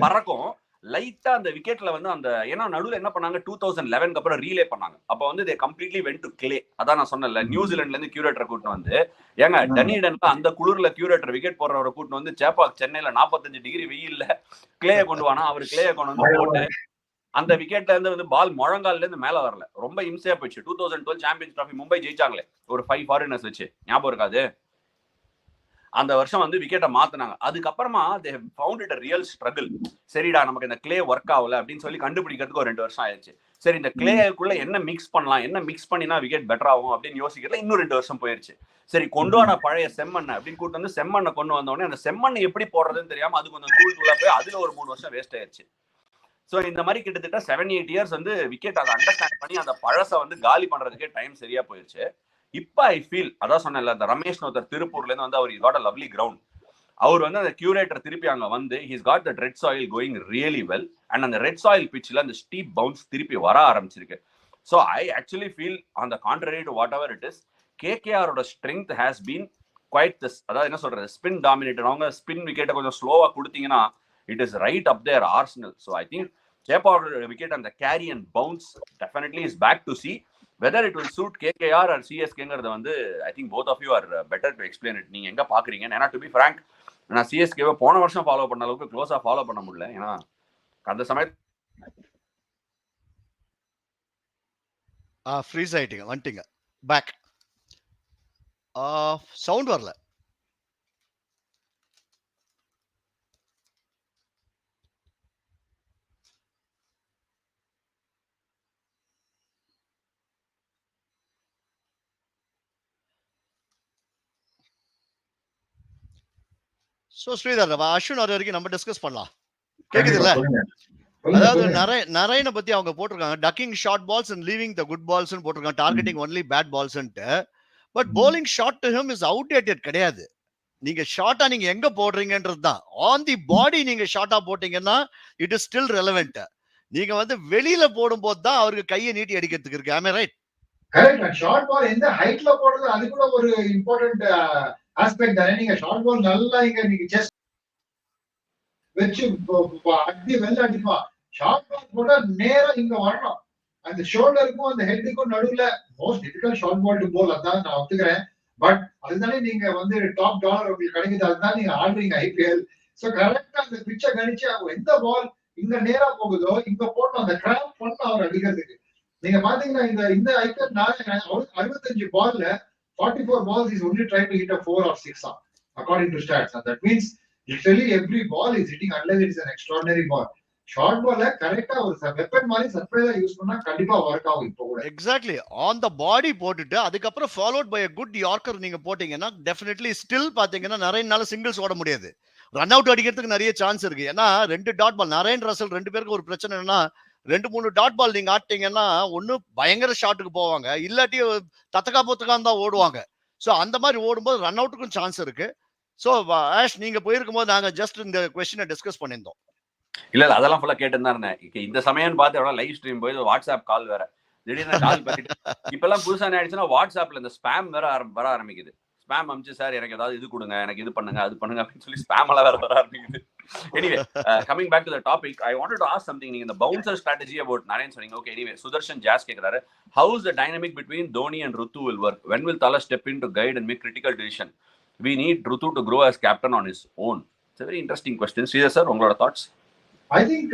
பறக்கும் லைட்டா அந்த விக்கெட்ல வந்து அந்த, ஏன்னா நடுவில் என்ன பண்ணாங்க 2011 அப்புறம் ரீலே பண்ணாங்க. அப்ப வந்து தே கம்ப்ளீட்லி வென்ட் டு கிளே. அதான் நான் சொன்னேன்ல, நியூசிலாந்துல இருந்து கியூரேட்டர் கூட்டிட்டு வந்து, ஏங்க டனிடன்ல அந்த குளிர்ல கியூரேட்டர் விக்கெட் போடுறவரை கூட்டிட்டு வந்து சேப்பாக் சென்னையில 45 டிகிரி வெயில்ல கிளேயை கொண்டு வானா, அவர் கிளேயை கொண்டு வந்து போட்டு அந்த விக்கெட்ல இருந்து வந்து பால் முழங்கால்ல இருந்து மேல வரல, ரொம்ப இம்சையா போயிடுச்சு. 2012 சாம்பியன்ஸ் டிராஃபி மும்பை ஜெயிச்சாங்களே ஒரு 5 ஃபாரினர்ஸ் வச்சு, ஞாபகம் இருக்காது? அந்த வருஷம் வந்து விக்கெட்டை மாத்தினாங்க. அதுக்கப்புறமா they found it a real struggle. சரிடா நமக்கு இந்த கிளே ஒர்க் ஆகல அப்படின்னு சொல்லி கண்டுபிடிக்கிறதுக்கு ஒரு 2 வருஷம் ஆயிடுச்சு. சரி இந்த கிளேக்குள்ள என்ன மிக்ஸ் பண்ணலாம், என்ன மிக்ஸ் பண்ணினா விக்கெட் பெட்டர் ஆகும் அப்படின்னு யோசிக்கிறதுல இன்னும் 2 வருஷம் போயிருச்சு. சரி கொண்டு வான பழைய செம்மண்ணை அப்படின்னு கூட்டு வந்து செம்மண்ணை கொண்டு வந்தோடனே அந்த செம்மண்ணை எப்படி போடுறதுன்னு தெரியாம அது கொஞ்சம் தூளா போய் அதுல ஒரு 3 வருஷம் வேஸ்ட் ஆயிருச்சு. ஸோ இந்த மாதிரி கிட்டத்தட்ட 7-8 இயர்ஸ் வந்து விக்கெட் அதை அண்டர்ஸ்டாண்ட் பண்ணி அந்த பழசை வந்து காலி பண்றதுக்கே டைம் சரியா போயிருச்சு. இப்ப ஐ ஃபீல், அதான் சொன்னேன்ல, அந்த ரமேஷ் ஒருத்தர் திருப்பூர்ல இருந்து வந்து அவர் காட் அ லவ்லி கிரவுண்ட். அவர் வந்து அந்த கியூரேட்டர் திருப்பி அங்க வந்து he's got the red soil going really well. And அந்த ரெட் சாயில் பிட்ச்ல அந்த ஸ்டீப் பவுன்ஸ் திருப்பி வர ஆரம்பிச்சிருக்கு. So I actually feel on the contrary to whatever it is, கேகேஆரோட strength has been quite this, அதாவது என்ன சொல்றது, ஸ்பின் டாமினேட்டட். அவங்க ஸ்பின் விக்கெட்டை கொஞ்சம் ஸ்லோவா கொடுத்தீங்கன்னா it is right up there arsenal. So I think Chepauk wicket and the carry and bounce definitely is back to see. Whether it will suit KKR or CSK-ங்கிறது வந்து I think both of you are better to explain it. நீங்க எங்க பாக்குறீங்க? ஏன்னா to be frank, நான் CSK-வை போன வருஷம் follow பண்ண அளவுக்கு க்ளோஸா ஃபாலோ பண்ண முடியல. ஏன்னா அந்த சமயத்துல ஃப்ரீஸ் ஆயிட்டீங்க, வந்துட்டீங்க பேக். சவுண்ட் வரல. சோ ஸ்ரீதர், அஸ்வின் வர வரைக்கும் நம்ம டிஸ்கஸ் பண்ணலாம். கேக்குது இல்ல? அதாவது நரேனை பத்தி அவங்க போட்டிருக்காங்க, ducking short balls and leaving the good balls போட்டிருக்காங்க, targeting only bad balls. But bowling short to him is outdated கிடையாது. நீங்க ஷார்ட்டா நீங்க எங்க போடுறீங்கன்றது தான். ஆன் தி பாடி நீங்க ஷார்ட்டா போட்டீங்கன்னா இட் இஸ் ஸ்டில் ரெலவென்ட். நீங்க வந்து வெளியில போடும்போது தான் அவருக்கு கையை நீட்டி அடிக்கிறதுக்கு இருக்கு. ஆமே ரைட்? கரெக்ட். ஷார்ட் பால் எந்த ஹைட்ல போடுறது அது கூட ஒரு இம்பார்ட்டன்ட் ஆஸ்பெக்ட் தானே. நீங்க ஷார்ட் பால் நல்லா இங்க நீங்க ஜஸ்ட் வச்சு அடி வெளில அடிப்பா. ஷார்ட் பால் போட்டா நேரா இங்க வரணும், அந்த ஷோல்டருக்கும் அந்த ஹெட்டுக்கும் நடுவுல. Most difficult short ball to bowl, அதான் நான் ஒத்துக்கிறேன். பட் அதுதானே நீங்க வந்து டாப் டாலர் உங்களுக்கு கிடைக்குது, அதுதான் நீங்க ஆடுறீங்க ஐபிஎல். சோ கரெக்டா அந்த பிச்சை கணிச்சு எந்த பால் இங்க நேரா போகுதோ இங்க போட்டோம், அந்த கிராப் பண்ண அவர் அடிக்கிறதுக்கு. நீங்க பாத்தீங்கன்னா இந்த ஐபிஎல் 65 பால்ல 44 balls is only trying to hit a 4 or 6 according to stats, and that means literally every ball is hitting unless it is an extraordinary ball. Short பால்ல கரெக்டா ஒரு வெப்பன் மாதிரி சர்ப்ரைஸா யூஸ் பண்ணா கண்டிப்பா ஒர்க் ஆகும். இப்போ கூட எக்ஸாக்ட்லி ஆன் த பாடி போட்டுட்டு அதுக்கப்புறம் followed by a good yorker நீங்க போட்டீங்கன்னா டெஃபினெட்லி ஸ்டில் பாத்தீங்கன்னா நிறைய நாள் சிங்கிள்ஸ் ஓட முடியாது, ரன் அவுட் அடிக்கிறதுக்கு நிறைய சான்ஸ் இருக்கு. ஏன்னா 2 டாட் பால் நரேன் ரசல் 2 பேருக்கு ஒரு பிரச்சனை என்னன்னா 2-3 டாட் பால் நீங்க ஆட்டீங்கன்னா ஒண்ணு பயங்கர ஷாட்டுக்கு போவாங்க, இல்லாட்டி தத்தக்கா பொத்தக்கான்னு தான் ஓடுவாங்க. ஸோ அந்த மாதிரி ஓடும்போது ரன் அவுட்டுக்கும் சான்ஸ் இருக்கு. ஸோ ஆஷ் நீங்க போயிருக்கும் போது நாங்க ஜஸ்ட் இந்த கொஸ்டினை டிஸ்கஸ் பண்ணியிருந்தோம். இல்ல அதெல்லாம் ஃபுல்லா கேட்டு தான் இருந்தேன். இந்த சமயம் பார்த்து லைவ் ஸ்ட்ரீம் போய் வாட்ஸ்அப் கால் வேற திடீர்னு கால் பண்ணிட்டு இப்பெல்லாம் புதுசா என்ன ஆயிடுச்சுன்னா வாட்ஸ்அப்ல இந்த ஸ்பேம் வேற வர ஆரம்பிக்குது. ஸ்பேம் அமிச்சு சார் எனக்கு ஏதாவது இது கொடுங்க, எனக்கு இது பண்ணுங்க அது பண்ணுங்க அப்படின்னு சொல்லி ஸ்பேம் எல்லாம் வேற வர ஆரம்பிக்குது. Anyway coming back to the topic, I wanted to ask something. நீங்க இந்த பவுன்சர் ஸ்ட்ராட்டஜி அபவுட் நிறைய சொன்னீங்க. ஓகே, எனிவே சுதர்ஷன் ஜாஸ் கேக்குறாரு, how is the dynamic between Dhoni and Rutu will work? When will Thala step in to guide and make critical decision? We need Rutu to grow as captain on his own. It's a very interesting question. Sridhar sir, உங்களோட thoughts? I think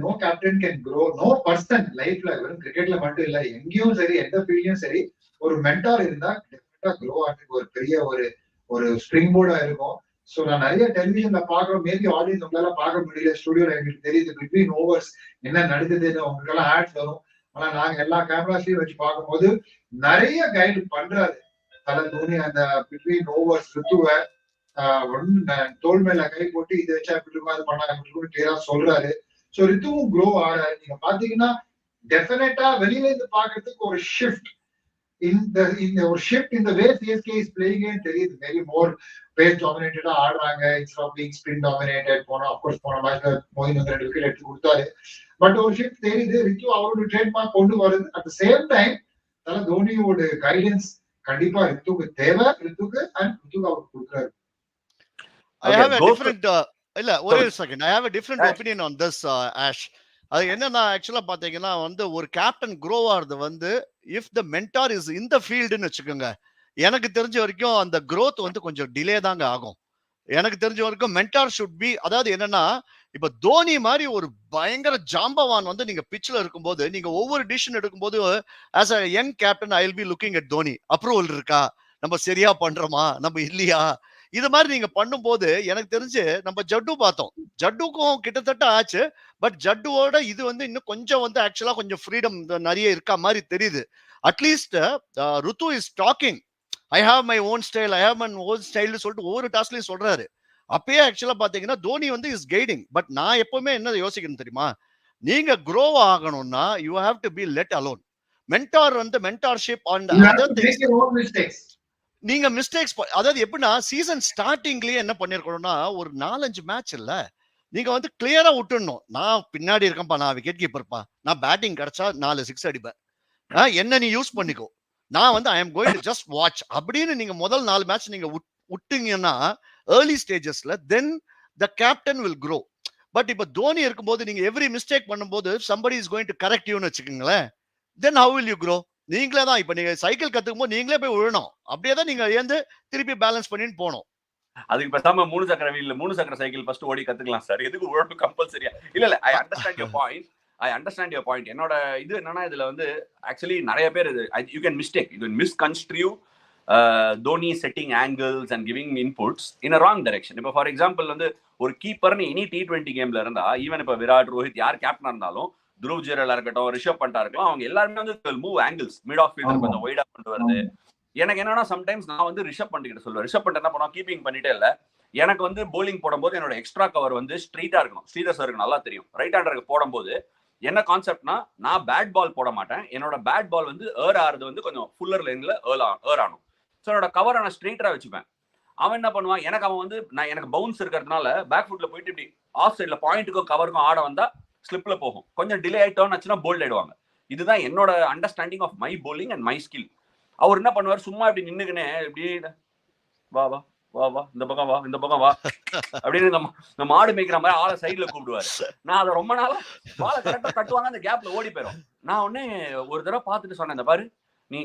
no captain can grow, no person லைஃப்ல வெறும் கிரிக்கெட்ல மட்டும் இல்ல, எங்கேயும் சரி எந்த ஃபீல்ட்லயும் சரி ஒரு மென்டார் இருந்தா டெஃபினட்டா க்ரோ ஆகிறதுக்கு ஒரு பெரிய ஒரு ஸ்ப்ரிங் போர்டா இருக்கும். சோ நான் நிறைய டெலிவிஷன்ல பாக்குறோம், மேபி ஆடியன்ஸ் உங்களால பார்க்க முடியல, ஸ்டுடியோல எங்களுக்கு தெரியுது பிட்வீன் ஓவர்ஸ் என்ன நடக்குதுன்னு உங்களுக்கு எல்லாம் ஆட்ஸ் வரும். ஆனா நாங்க எல்லா கேமராஸ்லயும் வச்சு பார்க்கும்போது நிறைய கைடு பண்றாரு தலை தோனி. அந்த பிட்வீன் ஓவர்ஸ் ருத்துவை தோல் மேல கை போட்டு இதை வச்சா இப்படி இருக்கும், அது பண்ணா கிளியரா சொல்றாரு. சோ ரித்துவும் க்ரோ ஆறாரு. நீங்க பாத்தீங்கன்னா டெஃபினட்டா வெளியில இருந்து பாக்குறதுக்கு ஒரு ஷிஃப்ட் ஒரு ஷிஃப்ட் இந்த வே சிஎஸ்கே இஸ் பிளேயிங் தெரியுது. மேபி மோர் பேஸ் டாமினேட்டடா ஆடுறாங்க instead of being spin dominated. போன மேட்ச்ல மோயின் 2 விக்கெட் எடுத்து கொடுத்தாரு. பட் ஒரு ஷிஃப்ட் தெரியுது. ரித்து அவரோட ட்ரேட்மார்க் கொண்டு வருது. அட் த சேம் டைம் தல தோனியோட கைடன்ஸ் கண்டிப்பா ரித்துக்கு தேவை. ரித்துக்கு அவர் கொடுக்குறாரு. I have a different இல்ல ஒரே second, I have a different opinion on this Ash. அது என்னன்னா ஆக்சுவலா பாத்தீங்கன்னா ஒரு கேப்டன் க்ரோ ஆகுறது if the mentor is in the fieldன்னு வச்சுக்கோங்க, எனக்கு தெரிஞ்ச வரைக்கும் அந்த growth கொஞ்சம் டிலே தாங்க ஆகும். எனக்கு தெரிஞ்ச வரைக்கும் மென்டார் ஷுட் பி, அதாவது என்னன்னா இப்ப தோனி மாதிரி ஒரு பயங்கர ஜாம்பவான் நீங்க பிட்ச்ல இருக்கும்போது நீங்க ஒவ்வொரு டிசிஷன் எடுக்கும்போது as a young captain I will be looking at Dhoni, approval இருக்கா, நம்ம சரியா பண்றோமா, நம்ம இல்லையா, இது மாதிரி நீங்க பண்ணும்போது எனக்கு தெரிஞ்சு நம்ம ஜட்டு பார்த்தோம், ஜட்டுக்கும் கிட்டத்தட்ட ஆச்சு. பட் ஜட்டுவோட இது இன்னும் கொஞ்சம் ஆக்சுவலா கொஞ்சம் ஃப்ரீடம் நிறைய இருக்கா மாதிரி தெரியுது. At least Rutu is talking, I have my own style, I have my own ஸ்டைல்னு சொல்லிட்டு ஒவ்வொரு டாஸ்க்லயும் சொல்றாரு. அப்பயே ஆக்சுவலா பாத்தீங்கன்னா தோனி இஸ் கைடிங். பட் நான் எப்பவுமே என்ன யோசிக்கணும் தெரியுமா, நீங்க க்ரோ ஆகணும்னா you have to be let alone. Mentor mentorship on other things. நீங்க மிஸ்டேக்ஸ், அதாவது எப்படின்னா சீசன் ஸ்டார்டிங்லயே என்ன பண்ணிருக்கணும்னா ஒரு 4-5 மேட்ச் இல்ல நீங்க கிளியரா விட்டுடணும். நான் பின்னாடி இருக்கேன்ப்பா, நான் விக்கெட் கீப்பர்ப்பா, நான் பேட்டிங் கிடைச்சா 4 6 அடிப்பேன், என்ன நீ யூஸ் பண்ணிக்கோ, நான் I am going to just watch அப்படின்னு நீங்க முதல் 4 மேட்ச் நீங்க விட்டீங்கன்னா ஏர்லி ஸ்டேஜஸ்ல then the captain will grow. But இப்ப தோனி இருக்கும்போது நீங்க எவ்ரி மிஸ்டேக் பண்ணும்போது somebody is going to correct youன்னு வச்சுக்கோங்களேன், then how will you grow? நீங்களே தான் இப்ப நீங்க சைக்கிள் கத்துக்கும் போது நீங்களே போய் விழணும், அப்படியே தான் நீங்க ஏந்து திருப்பி பேலன்ஸ் பண்ணிட்டு போகணும். அதுக்கு பேசாம 3 சக்கர வீல்ல 3 சக்கர சைக்கிள் ஃபர்ஸ்ட் ஓடி கத்துக்கலாம் சார், எதுக்கு உழப்பு கம்பல்சரியா? இல்ல ஐ அண்டர்ஸ்டாண்ட் யுவர் பாயிண்ட். என்னோட இது என்னன்னா இதுல ஆக்சுவலி நிறைய பேர் you can misconstrue Dhoni setting angles and giving inputs in a wrong direction. இப்போ ஃபார் எக்ஸாம்பிள் ஒரு கீப்பர்னு இனி T20 கேம்ல இருந்தா ஈவன் இப்ப விராட், ரோஹித் யார் கேப்டனா இருந்தாலும், துருவ் ஜுரேலா இருக்கட்டும், ரிஷப் பண்டா இருக்கலாம், அவங்க எல்லாருமே move angles mid of fielder கொஞ்சம் வைடா கொண்டு வருது. எனக்கு என்னன்னா சம்டைம்ஸ் நான் ரிஷப் பண்ட் கிட்ட சொல்லுவேன், ரிஷப் பண்ட் என்ன பண்ணுவோம் கீப்பிங் பண்ணிட்டே இல்ல, எனக்கு போலிங் போடும்போது என்னோட எக்ஸ்ட்ரா கவர் ஸ்ட்ரெயிட்டா இருக்கணும். ஸ்ரீதர் சருக்கு நல்லா தெரியும், ரைட் ஹேண்டருக்கு போடும்போது என்ன கான்செப்ட்னா நான் பேட் பால் போட மாட்டேன், என்னோட பேட் பால் ஏர் ஆறுது கொஞ்சம் ஃபுல்லர் லைன்ல ஏர் ஆனும். ஸோ என்னோட கவரை நான் ஸ்ட்ரெயிட்டா வச்சுப்பேன். அவன் என்ன பண்ணுவான், எனக்கு பவுன்ஸ் இருக்கிறதுனால பேக் ஃபுட்ல போயிட்டு இப்படி ஆஃப் சைட்ல பாயிண்ட்டுக்கும் கவருக்கும் ஆட வந்தா ஸ்லிப்ல போகும், கொஞ்சம் டிலே ஆயிட்டோன்னு ஆச்சுன்னா போல்ட் ஆயிடுவாங்க. இதுதான் என்னோட understanding of my bowling and my skill. அவர் என்ன பண்ணுவார், சும்மா இப்படி நின்னுக்குனே இப்படி வா வா வா வா இந்த பக்கம் வா இந்த பக்கம் வா அப்படின்னு நம்ம மாடு மேய்க்கிற மாதிரி ஆளை சைட்ல கூப்பிடுவாரு. நான் அதை ரொம்ப நாளா பாலை கரெக்டா தட்டுவாங்க, அந்த கேப்ல ஓடி போயிடும். நான் ஒரு தடவை பார்த்துட்டு சொன்னேன், இந்த பாரு நீ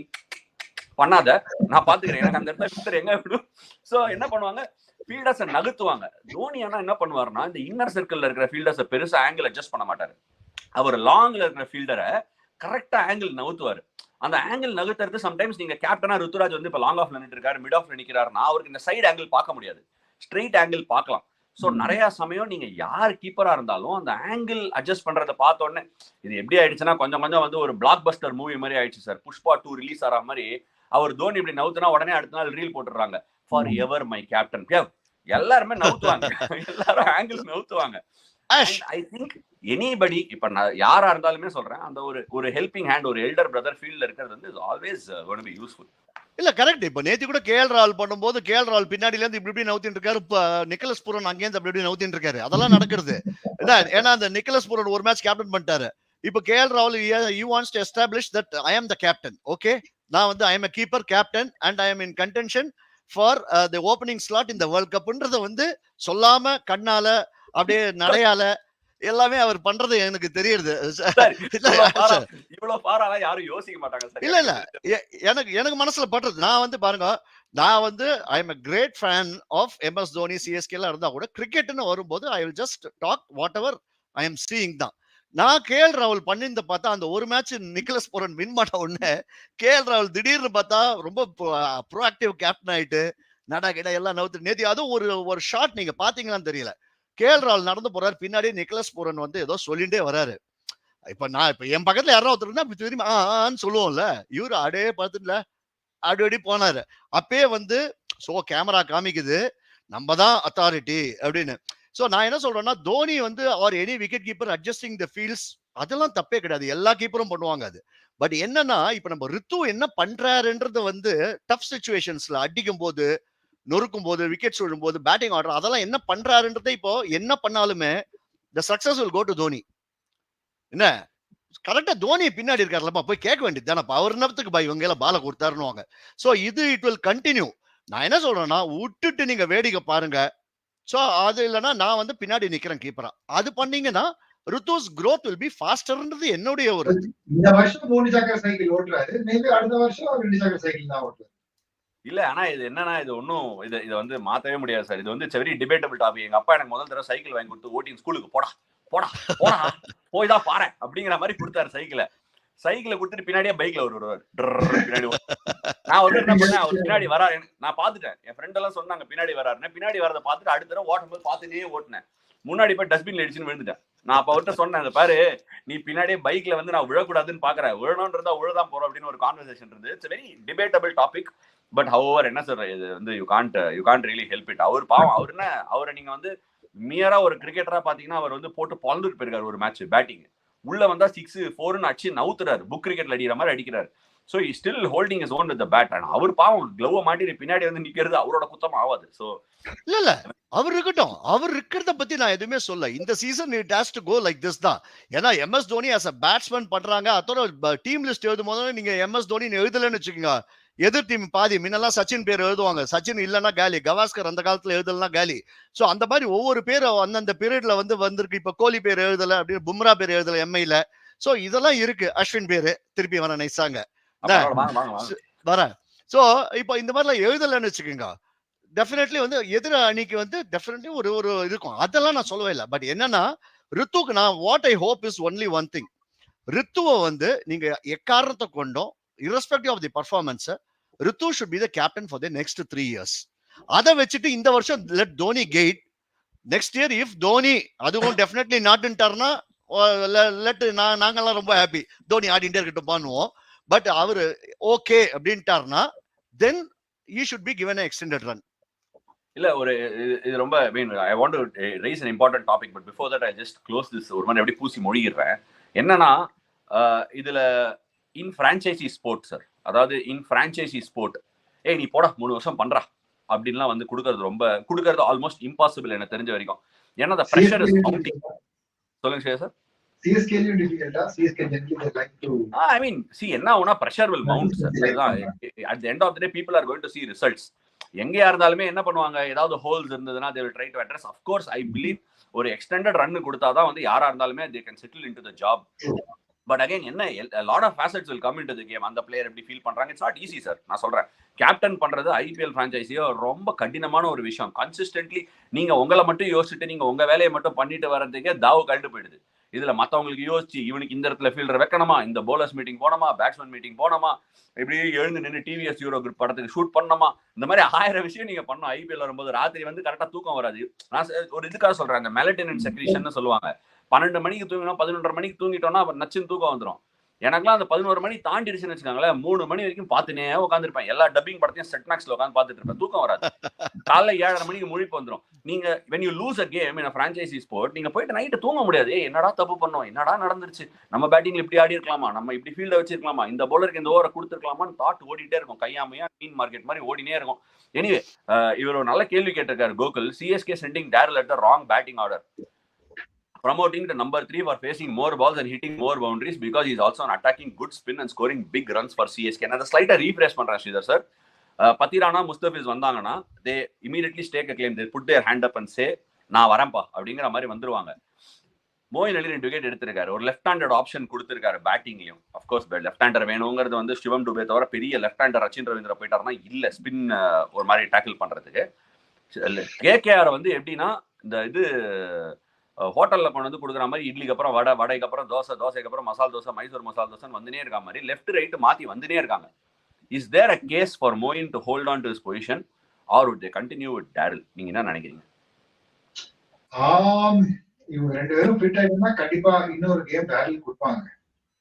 பண்ணாத, நான் பாத்துக்கிறேன், எனக்கு அந்த இடத்துல எங்க விடும். சோ என்ன பண்ணுவாங்க, ஃபீல்டர்ஸை நகர்த்துவாங்க. தோனி என்ன பண்ணுவாருன்னா இந்த இன்னர் சர்க்கிள்ல இருக்கிற ஃபீல்டர்ஸை பெருசா ஆங்கிள் அட்ஜஸ்ட் பண்ண மாட்டாரு. அவர் லாங்ல இருக்கிற ஃபீல்டரை கரெக்டா ஆங்கிள் நவுத்துவாரு. அந்த ஆங்கிள் நகர்த்துறது சம்டைம்ஸ் நீங்க கேப்டனா ருத்துராஜ் வந்து இப்ப லாங் ஆஃப்ல நின்னுட்டு இருக்காரு, மிட் ஆஃப்ல நிக்கிறாருன்னா அவருக்கு இந்த சைடு ஆங்கிள் பார்க்க முடியாது, ஸ்ட்ரெயிட் ஆங்கிள் பார்க்கலாம். சோ நிறைய சமயம் நீங்க யார் கீப்பரா இருந்தாலும் அந்த ஆங்கிள் அட்ஜஸ்ட் பண்றதை பார்த்த உடனே இது எப்படி ஆயிடுச்சுன்னா கொஞ்சம் கொஞ்சம் வந்து ஒரு பிளாக் பஸ்டர் மூவி மாதிரி ஆயிடுச்சு சார். புஷ்பா 2 ரிலீஸ் ஆகிற மாதிரி அவர் தோனி இப்படி நவுத்துனா உடனே அடுத்த நாள் ரீல் போட்டுறாங்க, ஃபார் எவர் மை கேப்டன். எல்லாருமே நவுத்துவாங்க, எல்லாரும் ஆங்கிள் நவுத்துவாங்க. ஐ திங்க் எனிபடி இப்ப நான் யாரா இருந்தாலுமே சொல்றேன், அந்த ஒரு ஹெல்பிங் ஹேண்ட், ஒரு எல்டர் பிரதர் ஃபீல்ட்ல இருக்கிறது வந்து is always going to be useful. இல்ல கரெக்ட். இப்ப நேத்து கூட கேஎல் ராகுல் பண்ணும்போது கேஎல் ராகுல் பின்னாடில இருந்து இப்படி நவுத்திட்டு இருக்காரு, இப்ப நிக்கலஸ் பூரன் அங்கேருந்து அப்படி நவுத்திட்டு இருக்காரு. அதெல்லாம் நடக்கிறது என்ன, ஏன்னா அந்த நிக்கலஸ் பூரன் ஒரு மேட்ச் கேப்டன் பண்ணிட்டாரு. இப்ப கேஎல் ராகுல் you wants to establish that I am the captain. Okay, நான் வந்து I am a keeper captain and I am in contention for the opening slot in the world கப்ன்றத வந்து சொல்லாம கண்ணால அப்படியே நடையால எல்லாமே அவர் பண்றது எனக்கு தெரியுது. இவ்வளவு பாரால யாரும் யோசிக்க மாட்டாங்க. இல்ல இல்ல எனக்கு மனசுல படுறது, நான் வந்து பாருங்க, நான் வந்து I am a great fan of MS Dhoni சிஎஸ்கேல இருந்தா கூட கிரிக்கெட்னு வரும்போது ஐ will just talk whatever I am seeing தான். நான் கேஎல் ராகுல் பண்ணிருந்த பார்த்தா அந்த ஒரு மேட்ச் நிக்கலஸ் பூரன் வின் பண்ண உடனே கேஎல் ராகுல் திடீர்னு பார்த்தா ரொம்ப ப்ரோஆக்டிவ் கேப்டன் ஆயிட்டு நடா கிட்ட எல்லாம் நவுத்து நேத்தி அதுவும் ஒரு ஷாட் நீங்க பாத்தீங்களான்னு தெரியல, கேஎல் ராகுல் நடந்து போறாரு, பின்னாடி நிக்கலஸ் பூரன் வந்து ஏதோ சொல்லிட்டே வராரு. இப்ப என் பக்கத்துல யாரோ ஒருத்தர் இருந்தா திரும்பி ஆன்னு சொல்லுவோம்ல, இவரு அடே பார்த்துட்டுல அடி போனாரு. அப்பயே வந்து சோ கேமரா காமிக்குது நம்ம தான் அத்தாரிட்டி அப்படின்னு. சோ நான் என்ன சொல்றேன்னா, தோனி வந்து or any wicket keeper adjusting the fields அதெல்லாம் தப்பே கிடையாது, எல்லா கீப்பரும் பண்ணுவாங்க அது. பட் என்னன்னா இப்ப நம்ம ரித்து என்ன பண்றாருன்றது வந்து டஃப் சிச்சுவேஷன்ஸ்ல அடிக்கும் போது, நொறுக்கும் போது, விக்கெட் விழும் போது, பேட்டிங் ஆர்டர் அதெல்லாம் என்ன பண்றாருன்றதை இப்போ என்ன பண்ணாலுமே the success will go to Dhoni. என்ன கரெக்டா தோனி பின்னாடி இருக்காருலப்பா, போய் கேட்க வேண்டியது தானப்பா, அவர் நேரத்துக்கு பை இவங்க எல்லாம் பால கொடுத்தாருன்னு. சோ இது இட் வில் கண்டினியூ. நான் என்ன சொல்றேன்னா, விட்டுட்டு நீங்க வேடிக்கை பாருங்க. சோ அது இல்லைன்னா நான் வந்து பின்னாடி நிக்கிறேன் கீப்பரா, அது பண்ணீங்கன்னா ருத்துஸ் growth will be fasterன்றது என்னுடைய ஒரு. இந்த வருஷம் 3 சக்கர சைக்கிள் ஓட்டுறாரு, மேபி அடுத்த வருஷம் 2 சக்கர சைக்கிள் தான் ஓட்டுறாரு. இல்ல ஆனா இது என்னன்னா, இது ஒன்னும் இதை வந்து மாத்தவே முடியாது சார். இது வந்து வெரி டிபேட்டபிள் டாபிக். எங்க அப்பா எனக்கு முதல் தடவை சைக்கிள் வாங்கி கொடுத்து ஓட்டி ஸ்கூலுக்கு போடா போடா போடா போய் தான் பாரு அப்படிங்கிற மாதிரி கொடுத்தாரு சைக்கிளை கொடுத்துட்டு பின்னாடியே பைக்ல வருவார் பின்னாடி. நான் வந்து என்ன பண்ணேன், அவர் பின்னாடி வராரு, நான் பாத்துட்டேன், என் ஃப்ரெண்ட் எல்லாம் சொன்னாங்க பின்னாடி வராருன்னு. பின்னாடி வரதை பார்த்துட்டு அடுத்த தடவை ஓட்டும் போது பார்த்துட்டே ஓட்டினேன், முன்னாடி போய் டஸ்ட்பின்ல அடிச்சுன்னு விழுந்துட்டேன். நான் அப்ப அவர்கிட்ட சொன்னேன், அந்த பாரு நீ பின்னாடியே பைக்ல வந்து நான் விழக்கூடாதுன்னு பாக்குறேன், விழணும்ன்றதா விழதான் போறோம் அப்படின்னு ஒரு கான்வர்சேஷன் இருந்து. It's very debatable topic. But our என்ன சார், இது வந்து you can't really help it. அவர் பாவம், அவர் என்ன, அவரை நீங்க வந்து மியரா ஒரு கிரிக்கெட்டரா பாத்தீங்கன்னா அவர் வந்து போட்டு பொழந்துட்டு போயிருக்காரு ஒரு மேட்ச் பேட்டிங், உள்ள வந்தா 6-4 அடிச்சு நவுத்துறாரு, புக் கிரிக்கெட்ல அடிக்கிற மாதிரி அடிக்கிறாரு. So he still holding his own with the bat. And அவர் பாவம் க்ளோவ மாட்டி பின்னாடி வந்து நிக்கிறது அவரோட குத்தம் ஆகாது. சோ இல்ல அவர் இருக்கட்டும், அவர் இருக்கிறத பத்தி நான் எதுவுமே சொல்ல. இந்த season it has to go like this தான். ஏன்னா MS Dhoni as a batsman பண்றாங்க, அதோட டீம் லிஸ்ட் எழுதும் போது நீங்க MS தோனி எழுதலன்னு வச்சுக்கோங்க, எதிர் டீம் பாதி முன்னெல்லாம் சச்சின் பேர் எழுதுவாங்க, சச்சின் இல்லைன்னா காலி, கவாஸ்கர் அந்த காலத்துல எழுதலன்னா காலி. சோ அந்த மாதிரி ஒவ்வொரு பேரும் அந்தந்த பீரியட்ல வந்து வந்திருக்கு. இப்ப கோலி பேர் எழுதல அப்படின்னு, பும்ரா பேர் எழுதல எம்ஐல. சோ இதெல்லாம் இருக்கு. அஸ்வின் பேரு திருப்பி வர நைஸாங்க வர. சோ இப்போ இந்த மாதிரிலாம் எழுதலன்னு வச்சுக்கோங்க, டெஃபினெட்லி வந்து எதிர அணிக்கு வந்து டெஃபினெட்லி ஒரு இருக்கும். அதெல்லாம் நான் சொல்லவே இல்லை. பட் என்னன்னா ரித்துக்கு நான் what I hope is only one thing, ரித்துவை வந்து நீங்க எக்காரணத்தை கொண்டோம் irrespective of the performance, Ritu should be the captain for the next 3 years. அதை வச்சுட்டு இந்த வருஷம் let Dhoni guide. Next year if Dhoni அதுவும் definitely not ன்ட்டார்னா let நாங்கெல்லாம் ரொம்ப ஹாப்பி, தோனி ஆடிட்டே இருக்கட்டும் பண்ணுவோம். பட் அவர் ஓகே அப்படின்ட்டார்னா then he should be given an extended run. இல்ல ஒரு இது ரொம்ப I want to raise an important topic, but before that I just close this. ஒரு மாதிரி எப்படி பூசி மொழிகிறேன் என்னன்னா, இதுல இன் பிரான்ச்சைசி ஸ்போர்ட் சார், அதாவது இன் பிரான்ச்சைசி ஸ்போர்ட் நீ போடா 3 வருஷம் பண்றா அப்படின்லாம் வந்து கொடுக்கறது ஆல்மோஸ்ட் இம்பாசிபிள் எனக்கு தெரிஞ்ச வரைக்கும். ஏன்னா the pressure is mounting. சொல்லுங்க sir. CSK difficult-ஆ? CSK generally they like to I mean see என்ன ஆகும்னா pressure will mount sir. At the end of the day people are going to see results. எங்கயா இருந்தாலுமே என்ன பண்ணுவாங்க, ஏதாவது ஹோல்ஸ் இருந்ததுன்னா they will try to address. Of course I believe ஒரு extended run கொடுத்தாதான் வந்து யாரா இருந்தாலுமே they can settle into the job. But again என்ன, a lot of facets will come into the game. அந்த பிளேயர் எப்படி ஃபீல் பண்றாங்க, இட்ஸ் நாட் ஈஸி சார். நான் சொல்றேன், கேப்டன் பண்றது IPL பிரான்ச்சைஸியோ ரொம்ப கடினமான ஒரு விஷயம். கன்சிஸ்டன்ட்லி நீங்க உங்களை மட்டும் யோசிச்சுட்டு நீங்க உங்க வேலையை மட்டும் பண்ணிட்டு வர்றதுக்கே தாவு கண்டு போயிடுது. இதுல மத்தவங்களுக்கு யோசிச்சு இவனுக்கு இந்த இடத்துல ஃபீல்டர் வைக்கணுமா, இந்த போலர்ஸ் மீட்டிங் போனோமா, பேட்ஸ்மேன் மீட்டிங் போனோமா, இப்படி எழுந்து நின்று டிவிஎஸ் யூரோ குரூப் படத்துக்கு ஷூட் பண்ணணுமா, இந்த மாதிரி 1000 விஷயம் நீங்க பண்ணணும். ஐபிஎல் வரும்போது ராத்திரி வந்து கரெக்டா தூக்கம் வராது. நான் ஒரு இதுக்காக சொல்றேன், அந்த மெலட்டோனின் செக்ரீஷன் சொல்லுவாங்க. 12 மணிக்கு தூங்கினோம், 11:30 மணிக்கு தூங்கிட்டோம்னா அப்புறம் நச்சுன்னு தூக்கம் வந்துடும். எனக்குலாம் அந்த 11 மணி தாண்டிடுச்சுன்னு வச்சுக்காங்களேன், 3 மணி வரைக்கும் பார்த்துனே உட்காந்துருப்பேன். எல்லா டப்பிங் படத்தையும் செட் மேக்ஸ்ல உட்காந்து பார்த்துட்டு இருப்பேன். தூக்கம் வராது. காலைல 7:30 மணிக்கு முழிப்பு வந்துடும். நீங்க when you lose a game in a franchisee sport, நீங்க போயிட்டு நைட்டு தூங்க முடியாது. என்னடா தப்பு பண்ணோம், என்னடா நடந்துருச்சு, நம்ம பேட்டிங்ல இப்படி ஆடி இருக்கலாமா, நம்ம இப்படி ஃபீல்ட வச்சிருக்கலாமா, இந்த பவுலருக்கு இந்த ஓவரை கொடுத்துருக்கலாமான்னு தாட் ஓடிட்டே இருக்கும். கையாமையா மீன் மார்க்கெட் மாதிரி ஓடினே இருக்கும். எனிவே இவர் ஒரு நல்ல கேள்வி கேட்டிருக்காரு Gokul. CSK sending Daryl at the wrong batting order, promoting the number 3 for facing more balls and hitting more boundaries because he is also an attacking good spin and scoring big runs for CSK. And the slight refresh பண்றேன் Sridhar sir. Pathirana Mustafiz வந்தாங்கன்னா they immediately stake a claim, they put their hand up and say நான் வரேன்ப்பா அப்படிங்கிற மாதிரி வந்துருவாங்க. மோயின் அலி 2 wicket எடுத்திருக்காரு. ஒரு left handed option கொடுத்திருக்காரு பேட்டிங்லயும். அஃப்கோர்ஸ் லெஃப்ட் ஹேண்டர் வேணுங்கிறது வந்து சிவம் டுபே தவிர பெரிய லெஃப்ட் ஹேண்டர் ரச்சின் ரவீந்திரா போயிட்டாருன்னா இல்ல ஸ்பின் ஒரு மாதிரி டேக்கிள் பண்றதுக்கு. கேகேஆர் வந்து எப்படின்னா இந்த இது ஹோட்டல்ல கொண்டு வந்து கொடுக்குற மாதிரி இட்லிக்கு அப்புறம் வடை, வடைக்கு அப்புறம் தோசை, தோசைக்கு அப்புறம் மசால் தோசை, மைசூர் மசால் தோசை வந்துனே இருக்க மாதிரி லெஃப்ட் ரைட் மாத்தி வந்துனே இருக்காங்க. Is there a case for Moeen to hold on to his position or would they continue with Daryl? நீங்க என்ன நினைக்கிறீங்க? இவங்க 2 பேரும் ஃபிட் ஆயிட்டா கண்டிப்பா இன்னொரு கேம் டேரல் கொடுப்பாங்க.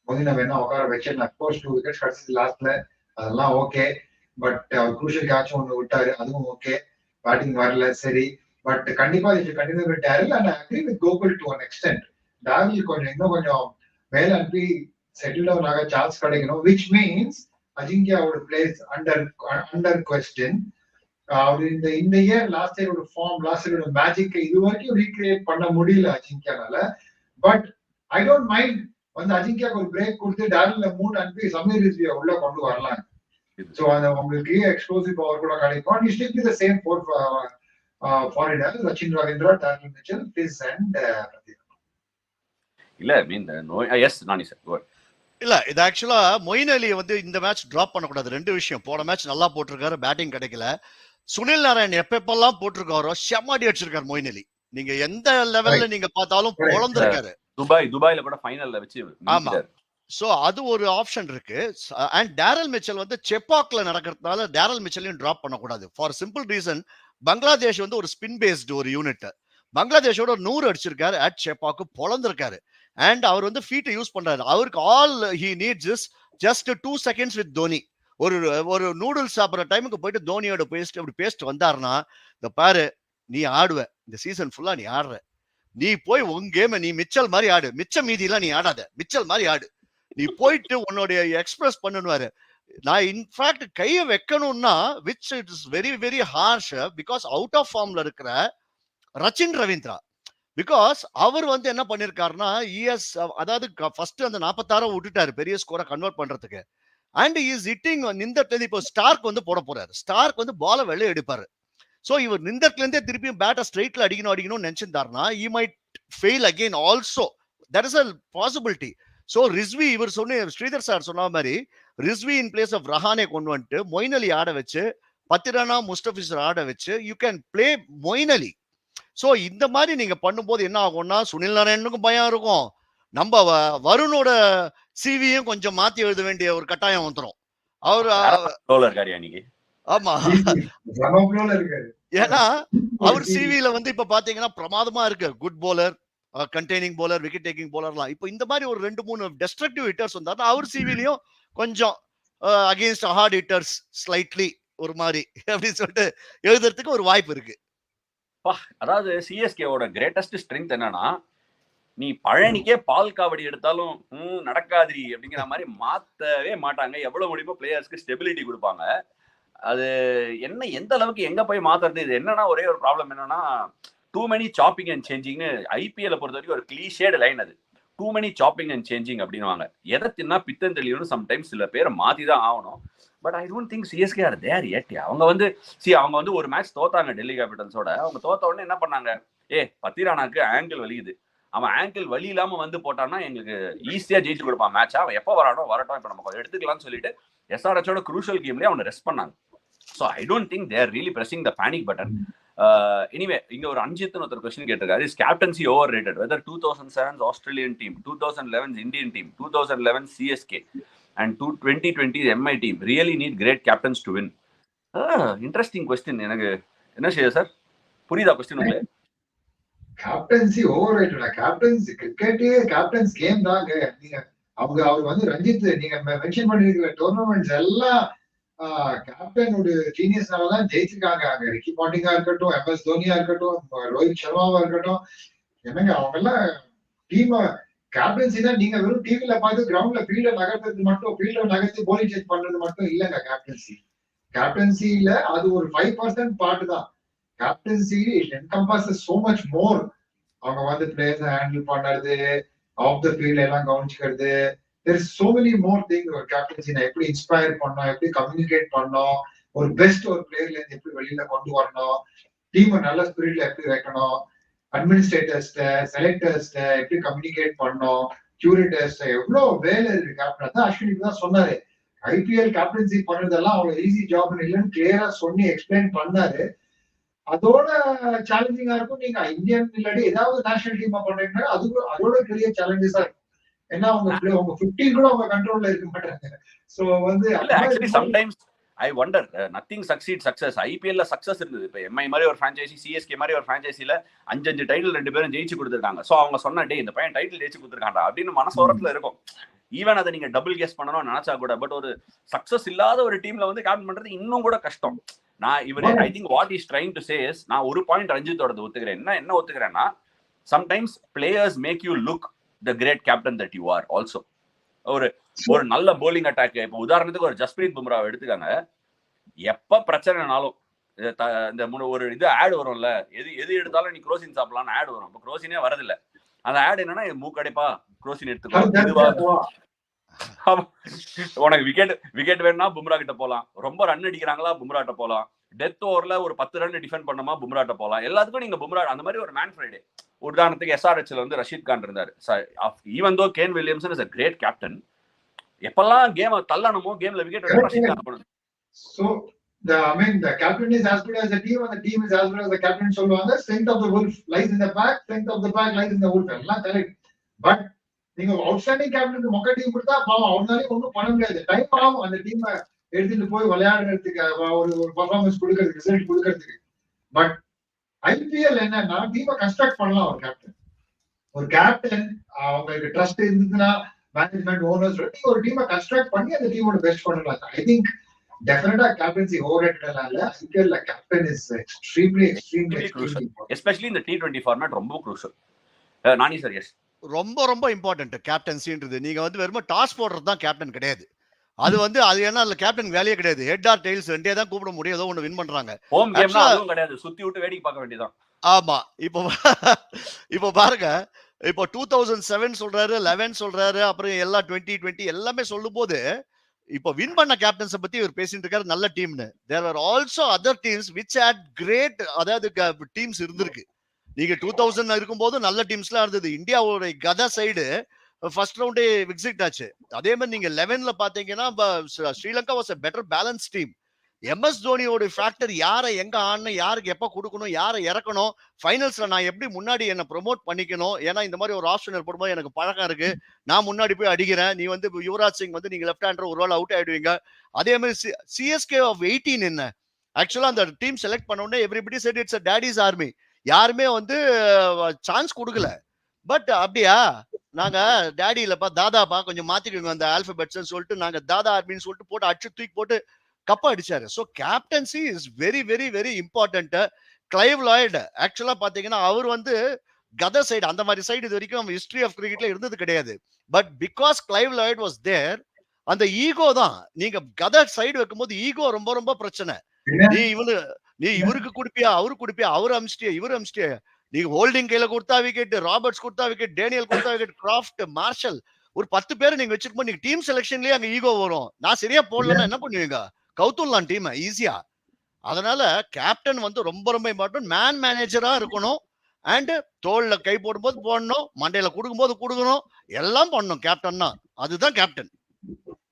மோயினை வேணா உட்கார வச்சிடலாம். அஃப்கோர்ஸ் 2 விக்கெட்ஸ் கிடைச்சது லாஸ்ட்ல, அதெல்லாம் ஓகே. பட் அவர் குரூஷியல் கேட்ச் ஒன்று விட்டாரு, அதுவும் ஓகே. பேட்டிங் வரல, சரி. பட் கண்டிப்பா இது continue with Daryl. And I agree with Gokul to an extent. Daryl கொஞ்சம் இன்னும் கொஞ்சம் மேல அனுப்பி செட்டில் டவுன் ஆக சான்ஸ் கிடைக்கணும். which means அஜிங்கியாவோட பிளேஸ் அண்டர் கொஸ்டின். அவர் இந்த இயர் லாஸ்ட் இயரோட ஃபார்ம், லாஸ்ட் இயரோட மேஜிக் இது வரைக்கும் ரீக்ரியேட் பண்ண முடியல அஜிங்கியானால. பட் ஐ டோன்ட் மைண்ட் வந்து அஜிங்கியாவுக்கு ஒரு பிரேக் கொடுத்து டேரல்ல 3 அனுப்பி சமீர் ரிஸ்வியை உள்ள கொண்டு வரலாம். ஸோ அந்த உங்களுக்கு எக்ஸ்ப்ளோசிவ் பவர் கூட கிடைக்கும். You stick with the same foreigners, Sachin Ravindra, Darren Mitchell, Fizz and இல்ல மீன் எஸ் நானி சார் கோ. இல்ல இது ஆக்சுவலா மொயின் அலி வந்து இந்த மேட்ச் டிராப் பண்ணக்கூடாது. 2 விஷயம். போன மேட்ச் நல்லா போட்டிருக்காரு, பேட்டிங் கிடைக்கல. சுனில் நாராயண் எப்பெல்லாம் போட்டிருக்காரோ செம்மாடி அடிச்சிருக்காரு மொயின் அலி. நீங்க எந்த லெவல்ல நீங்க பார்த்தாலும் பொழந்திருக்காரு. துபாயில கூட ஃபைனல்ல வச்சு. ஆமா. சோ அது ஒரு ஆப்ஷன் இருக்கு. அண்ட் டேரல் மிச்சல் வந்து செப்பாக்ல நடக்கிறதுனால டேரல் மிச்சலையும் டிராப் பண்ணக்கூடாது. ஃபார் சிம்பிள் ரீசன், பங்களாதேஷ் வந்து ஒரு ஸ்பின் பேஸ்டு ஒரு யூனிட். பங்களாதேஷோட 100 அடிச்சிருக்காரு அட் செப்பாக்கு, பொழந்திருக்காரு. அண்ட் அவர் வந்து ஃபீட்டை யூஸ் பண்றாரு. அவருக்கு all he needs is just 2 seconds with Dhoni. ஒரு நூடுல்ஸ் சாப்பிட்ற டைமுக்கு போயிட்டு தோனியோட பேஸ்ட் அப்படி பேஸ்ட் வந்தாருன்னா, இந்த பாரு நீ ஆடுவ, இந்த சீசன் ஃபுல்லா நீ ஆடுற, நீ போய் உன் கேம நீ மிச்சல் மாதிரி ஆடு, மிச்ச மீதியெல்லாம் நீ ஆடாத, மிச்சல் மாதிரி ஆடு, நீ போயிட்டு உன்னுடைய எக்ஸ்பிரஸ் பண்ணுவாரு. நான் இன்ஃபேக்ட் கையை வைக்கணும்னா which it is very very harsh because out of ஃபார்ம்ல இருக்கிற ரச்சின் ரவீந்திரா. பிகாஸ் அவர் வந்து என்ன பண்ணிருக்காருன்னா அதாவது ஃபர்ஸ்ட் அந்த 46 விட்டுட்டாரு பெரிய ஸ்கோரை கன்வெர்ட் பண்றதுக்கு. அண்ட் இஸ் ஹிட்டிங் இந்த இப்போ ஸ்டார்க் வந்து போட போறாரு. ஸ்டார்க் வந்து பால வெளியே எடுப்பாரு. சோ இவர் நிந்தத்துல இருந்தே திருப்பியும் பேட்டை ஸ்ட்ரைட்ல அடிக்கணும்னு நினைச்சிருந்தாருன்னா he might fail again also. That is a possibility. So Rizvi இவர் ஸ்ரீதர் சார் சொன்ன மாதிரி Rizvi in place of Rahane கொண்டு வந்துட்டு மொயின் அலி ஆட வச்சு, பத்திரானா முஸ்தபிசர் ஆட வச்சு you can play Moeen Ali. So இந்த மாதிரி நீங்க பண்ணும்போது என்ன ஆகும்னா சுனில் நாராயணுக்கும் பயம் இருக்கும், நம்ம வருணோட சிவியும் கொஞ்சம் மாத்தி எழுத வேண்டிய ஒரு கட்டாயம் வந்துடும். அவர் ஆமா, ஏன்னா அவர் சிவில வந்து இப்ப பாத்தீங்கன்னா பிரமாதமா இருக்கு. Good bowler, containing bowler, wicket taking போலர்லாம். இப்போ இந்த மாதிரி ஒரு 2-3 டெஸ்ட்ரக்டிவ் ஹிட்டர்ஸ் வந்தா அவர் சிவிலையும் கொஞ்சம் அகேன்ஸ்ட் ஹார்ட் ஹிட்டர்ஸ் ஸ்லைட்லி ஒரு மாதிரி அப்படின்னு சொல்லிட்டு எழுதுறதுக்கு ஒரு வாய்ப்பு இருக்கு. அதாவது சிஎஸ்கேவோட கிரேட்டஸ்ட் ஸ்ட்ரென்த் என்னன்னா, நீ பழனிக்கே பால் காவடி எடுத்தாலும் நடக்காதிரி அப்படிங்கிற மாதிரி மாத்தவே மாட்டாங்க. எவ்வளவு முடியுமோ பிளேயர்ஸ்க்கு ஸ்டெபிலிட்டி கொடுப்பாங்க. அது என்ன எந்த அளவுக்கு எங்க போய் மாத்துறது? இது என்னன்னா ஒரே ஒரு ப்ராப்ளம் என்னன்னா, டூ மெனி சாப்பிங் அண்ட் சேஞ்சிங்னு ஐபிஎல் பொறுத்த வரைக்கும் ஒரு கிளீஷேடு லைன் அது. Too many chopping and changing அப்படின்வாங்க. எதை தின்னா பித்தம் தெளிவுன்னு சம்டைம்ஸ் சில பேரை மாத்தி தான் ஆகணும். But I don't think CSK are there yet. அவங்க வந்து ஒரு மேட்ச் தோத்தாங்க டெல்லி கேபிட்டல்ஸோட. அவங்க தோத்த உடனே என்ன பண்ணாங்க, பத்திரானாக்கு ஆங்கிள் வலியுது, அவன் ஆங்கிள் வலி இல்லாம வந்து போட்டான்னா எங்களுக்கு ஈஸியா ஜெயிச்சு கொடுப்பான் மேட்ச், அவன் எப்போ வரட்டும் இப்ப நம்ம எடுத்துக்கலாம்னு சொல்லிட்டு எஸ்ஆர்எச்சோட குரூஷியல் கேம்லயே அவனை ரெஸ்ட் பண்ணாங்க. So I don't think they're really pressing the panic button. Anyway இங்க ஒரு அஞ்சித்னு ஒருத்தர் கொஸ்டின் கேட்டிருக்காரு, is captaincy overrated whether 2007 Australian team, 2011 Indian team, 2011 CSK and 2020 MI team really need great captains to win? Interesting question. எனக்கு என்ன செய்ய sir, புரியுதா question உங்களுக்கு? கேப்டன்சி ஓவர் ரேட்டடா? கேப்டன்சி கிரிக்கெட்டே கேப்டன்ஸ் கேம் தாங்க. நீங்க அவர் வந்து ரஞ்சித் நீங்க மென்ஷன் பண்ணிருக்கிற டோர்னமெண்ட்ஸ் எல்லாம் கேப்டனோட ஜீனியஸ்னாலதான் ஜெயிச்சிருக்காங்க. அங்க ரிக்கி பாண்டிங்கா இருக்கட்டும், MS தோனியா இருக்கட்டும், ரோஹித் சர்மாவா இருக்கட்டும், என்னங்க அவங்க எல்லாம் டீம் கேப்டன்சினா நீங்க வெறும் டிவில பார்த்து கிரவுண்ட்ல ஃபீல்ட நகர்த்துறது மட்டும், ஃபீல்ட நகர்த்தி போலிங் சேஞ்ச் பண்றது மட்டும் இல்லங்க கேப்டன்சி. கேப்டன்சில அது ஒரு 5% பார்ட் தான். Captaincy encompasses so much more. அவங்க வந்து பிளேயர்ஸ் ஹேண்டில் பண்றது, ஆஃப் த ஃபீல்ட் எல்லாம் கவனிச்சுக்கிறது, there is so many more things. ஒரு கேப்டன்சி நான் எப்படி இன்ஸ்பயர் பண்ணோம், எப்படி கம்யூனிகேட் பண்ணோம், ஒரு பெஸ்ட் ஒரு பிளேயர்ல இருந்து எப்படி வெளியில கொண்டு வரணும், டீம் நல்ல ஸ்பிரிட்ல எப்படி வைக்கணும், அட்மினிஸ்ட்ரேட்டர்ஸ்ட செலக்டர்ஸ்ட எப்படி கம்யூனிகேட் பண்ணோம், கியூரேட்டர்ஸ்ட எவ்வளவு வேலை இருக்கு கேப்டன். தான் அஸ்வின் தான் சொன்னாரு, ஐபிஎல் கேப்டன்சி பண்றதெல்லாம் அவ்வளவு ஈஸி ஜாப் இல்லைன்னு கிளியரா சொல்லி எக்ஸ்பிளைன் பண்ணாரு. அதோட சேலஞ்சிங்கா இருக்கும். நீங்க இந்தியன் இல்லாட்டி ஏதாவது நேஷனல் டீமா பண்றீங்கன்னா அதோட பெரிய சேலஞ்சஸா இருக்கும். ஏன்னா உங்க 15 கூட உங்க கண்ட்ரோல்ல இருக்க மாட்டாங்க. சோ வந்து actually sometimes I wonder nothing succeed success. ஐபிஎல்ல சக்சஸ் இருந்தது. இப்ப எம்ஐ மாதிரி ஒரு பிரான்ச்சைசி, சிஎஸ்கே மாதிரி ஒரு பிரான்ச்சைசில 5 டைட்டில் 2 பேரும் ஜெயிச்சு கொடுத்துருக்காங்க. சோ அவங்க சொன்ன டே இந்த பையன் டைட்டில் ஜெயிச்சு கொடுத்துருக்காண்டா அப்படின்னு மனசோரத்துல இருக்கும். ஈவன் அதை நீங்க டபுள் கெஸ் பண்ணணும்னு நினைச்சா கூட. பட் ஒரு சக்சஸ் இல்லாத ஒரு டீம்ல வந்து கேப்டன் பண்றது இன்னும் கூட கஷ்டம். நான் இவரு I think what is trying to say is, நான் ஒரு பாயிண்ட் ரஞ்சித்தோட ஒத்துக்கிறேன். என்ன ஒத்துக்கிறேன்னா, sometimes players make you look the great captain that you are also. ஒரு நல்ல bowling attack, இப்போ உதாரணத்துக்கு ஒரு ஜஸ்பிரீத் பும்ராவை எடுத்துக்காங்க. எப்ப பிரச்சனைனாலும் இந்த ஒரு இது ஆட் வரும்ல, எது எடுத்தாலும் நீ குரோசின் சாப்பிடலாம்னு ஆட் வரும். இப்போ குரோசினே வரதில்லை. அந்த ஆட் என்னன்னா, மூக்கடைப்பா குரோசின் எடுத்துக்கோ, உனக்கு விக்கெட் வேணும்னா பும்ரா கிட்ட போலாம், ரொம்ப ரன் அடிக்கிறாங்களா பும்ராட்ட போலாம், டெத் ஓவர்ல ஒரு 10 ரன் டிஃபெண்ட் பண்ணமா பும்ராட்ட போலாம், எல்லாத்துக்கும் நீங்க பும்ரா. அந்த மாதிரி ஒரு மேன் ஃப்ரைடே. உதாரணத்துக்கு SRHல வந்து ரஷீத் கான் இருந்தாரு. Even though Kane Williamson is a great captain, எப்பெல்லாம் கேம் தள்ளணுமோ கேம்ல விக்கெட் எடுக்க ரஷீத் கான் போடுது. So the captain is as good as the team and the team is as good as the captain சொல்லுவாங்க. Strength of the wolf lies in the pack, strength of the pack lies in the wolf. எல்லாம் correct. But நீங்க outstanding கேப்டனுக்கு மொக்க team கொடுத்தா பாவம் அவனாலே ஒன்றும் பண்ண முடியாது. டைம் ஆகும் அந்த டீமை எடுத்துட்டு போய் விளையாடுறதுக்கு, ஒரு பர்ஃபார்மன்ஸ் கொடுக்கறதுக்கு, ரிசல்ட் கொடுக்கறதுக்கு. பட் ஐபிஎல் என்னன்னா டீமை கன்ஸ்ட்ரக்ட் பண்ணலாம். ஒரு கேப்டன் அவங்களுக்கு ட்ரஸ்ட் இருந்ததுன்னா மேனேஜ்மெண்ட் ஓனர்ஸ் ஒரு டீமை கன்ஸ்ட்ரக்ட் பண்ணி அந்த டீமோட பெஸ்ட் பண்ணலாம். ஐ திங்க் டெஃபினட்டா கேப்டன்சி ஓவர்ரேட்டட் இல்ல. ஐபிஎல்ல கேப்டன் இஸ் எக்ஸ்ட்ரீம்லி எஸ்பெஷலி இந்த T20 ஃபார்மேட் ரொம்ப க்ரூஷியல். நானி சார் எஸ், ரொம்ப ரொம்ப இம்பார்ட்டன்ட் கேப்டன்சின்றது. நீங்க வந்து வெறும் டாஸ் போடுறது தான் கேப்டன் கிடையாது. அது வந்து அது ஏன்னா அதுல கேப்டன் வேலையே கிடையாது. ஹெட் ஆர் டெயில்ஸ் ரெண்டே தான் கூப்பிட முடியும். ஏதோ ஒண்ணு வின் பண்றாங்க. ஹோம் கேம்னா அதுவும் கிடையாது, சுத்தி விட்டு வேடிக்கை பார்க்க வேண்டியதான். ஆமா. இப்போ பாருங்க, இப்போ 2007 சொல்றாரு, 11 சொல்றாரு, அப்புறம் எல்லாம் 2020 எல்லாமே சொல்லும் போது இப்போ வின் பண்ண கேப்டன்ஸை பத்தி இவர் பேசிட்டு இருக்காரு, நல்ல டீம்னு. There are also other teams which had great, அதாவது டீம்ஸ் இருந்திருக்கு. நீங்க 2000 இருக்கும்போது நல்ல டீம்ஸ்லாம் இருந்தது. இந்தியாவோட கதை சைடு ஃபர்ஸ்ட் ரவுண்டே விக்ஸிட் ஆச்சு. அதே மாதிரி நீங்க 11ல பாத்தீங்கன்னா Sri Lanka was a better balanced team. MS தோனியோட ஃபேக்டர் யாரை எங்க ஆடணும், யாருக்கு எப்ப கொடுக்கணும், யாரை இறக்கணும், ஃபைனல்ஸ்ல நான் எப்படி முன்னாடி என்ன ப்ரொமோட் பண்ணிக்கணும். ஏன்னா இந்த மாதிரி ஒரு ஆப்ஷன் போடும்போது எனக்கு பழக்கம் இருக்கு, நான் முன்னாடி போய் அடிக்கிறேன், நீ வந்து யுவராஜ் சிங் வந்து நீங்க லெஃப்ட் ஹேண்டர் ஒரு வேளை அவுட் ஆயிடுவீங்க. அதே மாதிரி CSK of 18 என்ன ஆக்சுவலா அந்த டீம் செலக்ட் பண்ண உடனே everybody said it's a daddy's army. யாருமே வந்து சான்ஸ் கொடுக்கல. பட் அப்படியா, நாங்க டேடி இல்லப்பா தாதாப்பா, கொஞ்சம் மாத்திக்கோங்க அந்த ஆல்பபெட்ஸ் சொல்லிட்டு நாங்க தாதா ஆர்மின்னு சொல்லிட்டு போட்டு அடிச்சு தூக்கி போட்டு கப்ப அடிச்சாரு. So captaincy is very very very important. Clive Lloyd ஆக்சுவலா பாத்தீங்கன்னா அவர் வந்து கதை சைடு, அந்த மாதிரி சைடு இது வரைக்கும் ஹிஸ்டரி ஆஃப் கிரிக்கெட்ல இருந்தது கிடையாது. But because Clive Lloyd was there, அந்த ஈகோ தான். நீங்க கதை சைடு வைக்கும்போது ஈகோ ரொம்ப ரொம்ப பிரச்சனை. நீ இவருக்கு கொடுப்பியா, அவருக்கு கொடுப்பியா, அவரு அமிச்சிட்டியா, இவரு அமிச்சிட்டியா, நீங்க ஹோல்டிங் கையில கொடுத்தா விக்கெட், ராபர்ட்ஸ் கொடுத்தா விக்கெட், டேனியல் கொடுத்தா விக்கெட், கிராஃப்ட், மார்ஷல், ஒரு 10 பேர் நீங்க வச்சிருக்கும் நீங்க டீம் செலக்ஷன்லயே அங்க ஈகோ வரும். நான் சரியா போடலன்னா என்ன பண்ணுவீங்க, கவுத்துடலாம் டீம் ஈஸியா. அதனால கேப்டன் வந்து ரொம்ப ரொம்ப இம்பார்ட்டன்ட். மேன் மேனேஜரா இருக்கணும். அண்ட் தோல்ல கை போடும்போது போடணும், மண்டையில கொடுக்கும்போது கொடுக்கணும், எல்லாம் பண்ணணும் கேப்டன்னா. அதுதான் கேப்டன்.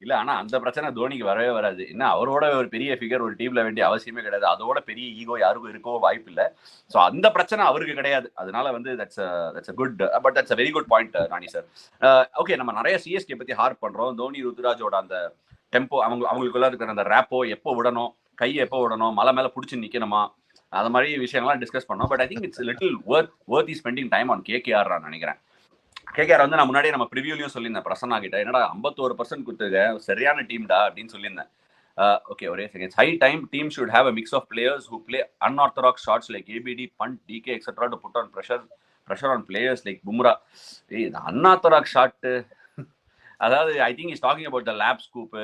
இல்ல ஆனா அந்த பிரச்சனை தோனிக்கு வரவே வராது. என்ன அவரோட ஒரு பெரிய ஃபிகர் ஒரு டீம்ல வேண்டிய அவசியமே கிடையாது. அதோட பெரிய ஈகோ யாருக்கும் இருக்கோ வாய்ப்பு இல்ல. சோ அந்த பிரச்சனை அவருக்கு கிடையாது. அதனால வந்து that's a good but that's a very good point Rani sir. Okay, நம்ம நிறைய சிஎஸ்கே பத்தி ஹார்ப் பண்றோம். தோனி ருத்துராஜோட அந்த டெம்போ அவங்களுக்குள்ள இருக்கிற அந்த ரேப்போ எப்போ விடணும், கையை எப்போ விடணும், மலை மேல புடிச்சு நிக்கணுமா, அந்த மாதிரி விஷயங்கள்லாம் டிஸ்கஸ் பண்ணோம். But I think it's little worth spending time on KKR நான் நினைக்கிறேன். KKR வந்து நான் முன்னாடியே நம்ம ப்ரிவியூலையும் சொல்லியிருந்தேன் பிரசன்னா கிட்ட, என்னடா 51% கொடுத்துருக்க சரியான டீம்டா அப்படின்னு சொல்லியிருந்தேன். ஓகே, ஒரே second. High time team should have a mix of players who play unorthodox shots like ABD, punt, DK, etc. to put on pressure on players like Bumrah. இந்த unorthodox shot, அதாவது I think is talking about the lap scoop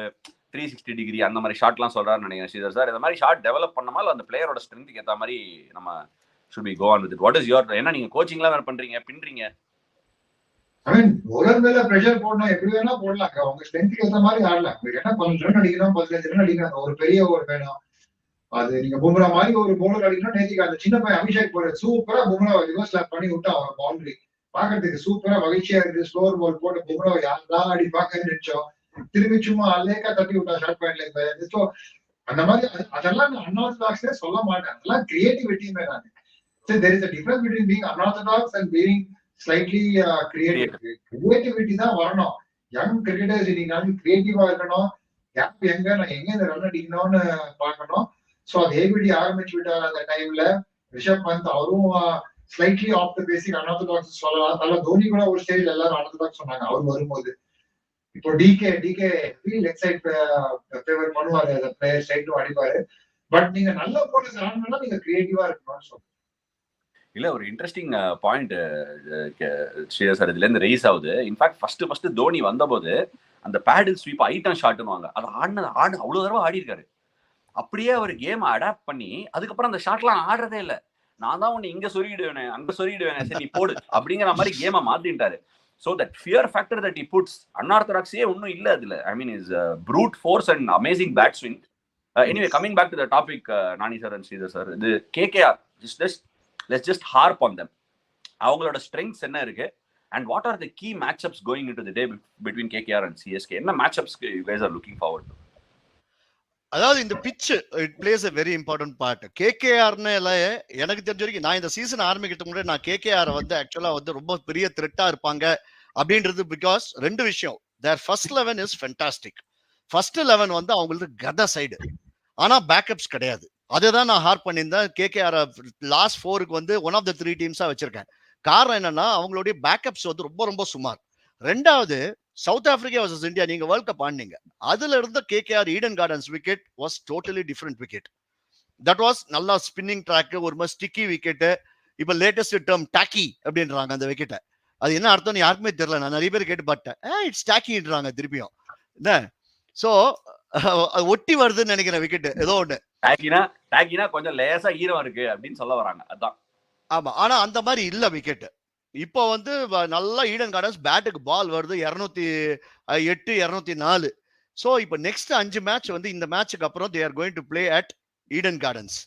360 degree அந்த மாதிரி ஷாட்லாம் சொல்றாருன்னு நினைக்கிறேன் Sridhar sir. இந்த மாதிரி shot develop பண்ணாமல் அந்த பிளேயரோட ஸ்ட்ரென்த்துக்கு ஏற்ற மாதிரி நம்ம should be go on with it. What is your, என்ன நீங்க கோச்சிங்லாம் வேற பண்றீங்க, பின்றீங்க? ஐ மீன் bowler மேல பிரஷர் போடணும், எப்படி வேணா போடலாம். அவங்க ஸ்ட்ரென்த்துக்கு ஏற்ற மாதிரி ஆடலாம். என்ன 12 ரன் அடிக்கணும், 15 ரன் அடிக்கணும், ஒரு பெரிய ஓவர் வேணும். அது நீங்க பும்ரா மாதிரி ஒரு பவுலர் அடிக்கணும். நேற்றுக்கு அந்த சின்ன பையன் அபிஷேக் போற சூப்பரா பும்ரா ரிவர்ஸ் ஸ்லாப் பண்ணி விட்டு அவன் பவுண்டரி பாக்குறதுக்கு சூப்பரா மகிழ்ச்சியா இருக்கு. ஸ்லோர் பால் போட்டு பும்ரா யாரெல்லாம் அடி பார்க்க நினைச்சோம், திரும்பி சும்மா அலேக்கா தட்டி விட்டா ஷார்ட் பாயிண்ட்ல. ஸோ அந்த மாதிரி அதெல்லாம் நான் அன்ஆர்த்தடாக்ஸே சொல்ல மாட்டேன். அதெல்லாம் கிரியேட்டிவிட்டியுமே நான். So there is a difference between being unorthodox and being slightly creative. Creativity தான் வரணும். யங் கிரிக்கெட்டர்ஸ் இன்னைக்கு கிரியேட்டிவா இருக்கணும். கேப் எங்க நான் எங்க இந்த ரன் அடிக்கணும்னு பார்க்கணும். ஸோ அது ஏபிடி ஆரம்பிச்சு விட்டார் அந்த டைம்ல. ரிஷப் பந்த் அவரும் slightly off the basic unorthodox சொல்லலாம். நல்ல தோனி கூட ஒரு ஸ்டேஜ் எல்லாரும் அன்ஆர்த்தடாக்ஸ் சொன்னாங்க அவர் வரும்போது. இப்போ டிகே லெக் சைட் ஃபேவர் பண்ணுவாரு, அந்த பிளேயர் சைடும் அடிப்பாரு. பட் நீங்க நல்ல போலீஸ் ஆடணும்னா நீங்க கிரியேட்டிவா இருக்கணும்னு சொல்லுங்க. இல்ல ஒரு இன்ட்ரெஸ்டிங் பாயிண்ட் ஸ்ரீதர் சார் இதுல இருந்து ரைஸ் ஆகுது. இன்ஃபேக்ட் ஃபர்ஸ்ட் தோனி வந்தபோது அந்த பேடில் ஸ்வீப் ஐட்டம் ஷாட்னுவாங்க, அதை ஆடு அவ்வளவு தடவை ஆடி இருக்காரு. அப்படியே அவர் கேம் அடாப்ட் பண்ணி அதுக்கப்புறம் அந்த ஷாட்லாம் ஆடுறதே இல்லை. நான் தான் உன்னை இங்க சொருகிடுவேனே அங்க சொருகிடுவேனே, சரி நீ போடு அப்படிங்கிற மாதிரி கேமை மாத்திட்டாரு. So that fear factor that he puts, unorthodoxயே ஒன்னும் இல்ல அதுல. I mean is brute force and amazing bat swing. Anyway, coming back to the topic, Nani sir and Sridhar sir, the KKR, let's just harp on them. அவங்களோட ஸ்ட்ரெங்த்ஸ் என்ன இருக்கு and what are the key matchups going into the day between KKR and CSK? என்ன matchups you guys are looking forward to? அதாவது இந்த pitch it plays a very important part. KKRன்னு எனக்கு தெரிஞ்ச வரைக்கும் நான் இந்த சீசன் ஆரம்பிக்கிறதுக்கு முன்னாடி நான் KKR வந்து ஆக்சுவலா வந்து ரொம்ப பெரிய த்ரெட்டா இருப்பாங்க அப்படின்றது பிகாஸ் ரெண்டு விஷயம். their first 11 is fantastic. first 11 வந்து அவங்களுக்கு கத சைடு, ஆனா பேக்கப்ஸ் கிடையாது. அதுதான் நான் ஹார்ப் பண்ணியிருந்தேன். KKR லாஸ்ட் 4க்கு வந்து ஒன் ஆஃப் த 3 டீம்ஸா வச்சிருக்கேன். காரணம் என்னன்னா அவங்களுடைய பேக்கப்ஸ் வந்து ரொம்ப ரொம்ப சுமார். ரெண்டாவது, சவுத் ஆப்பிரிக்கா வர்சஸ் இந்தியா நீங்க வேர்ல்ட் கப் ஆடினீங்க, அதுல இருந்த KKR Eden gardens wicket was totally different wicket. That was நல்லா ஸ்பின்னிங் ட்ராக், ஒரு மாதிரி ஸ்டிக்கி விக்கெட். இப்ப லேட்டஸ்ட் டேர்ம் டாக்கி அப்படின்றாங்க அந்த விக்கெட்டை. அது என்ன அர்த்தம் யாருக்குமே தெரியல, நான் நிறைய பேர் கேட்டு பார்த்தேன். இட்ஸ் டாக்கின்றாங்க திருப்பியும். என்ன சோ ஒட்டி வருதுன்னு நினைக்கிறேன் விக்கெட் ஏதோ ஒண்ணு. டாக்கினா கொஞ்சம் லேசா ஈரம் இருக்கு அப்படின்னு சொல்ல வராங்க, அதான். ஆமா, ஆனா அந்த மாதிரி இல்ல விக்கெட். இப்போ வந்து நல்லா ஈடன் கார்டன்ஸ் பேட்டுக்கு பால் வருது 208 204. ஸோ இப்போ நெக்ஸ்ட் 5 மேட்ச் வந்து இந்த மேட்சுக்கு அப்புறம் தே are going to play at Eden gardens.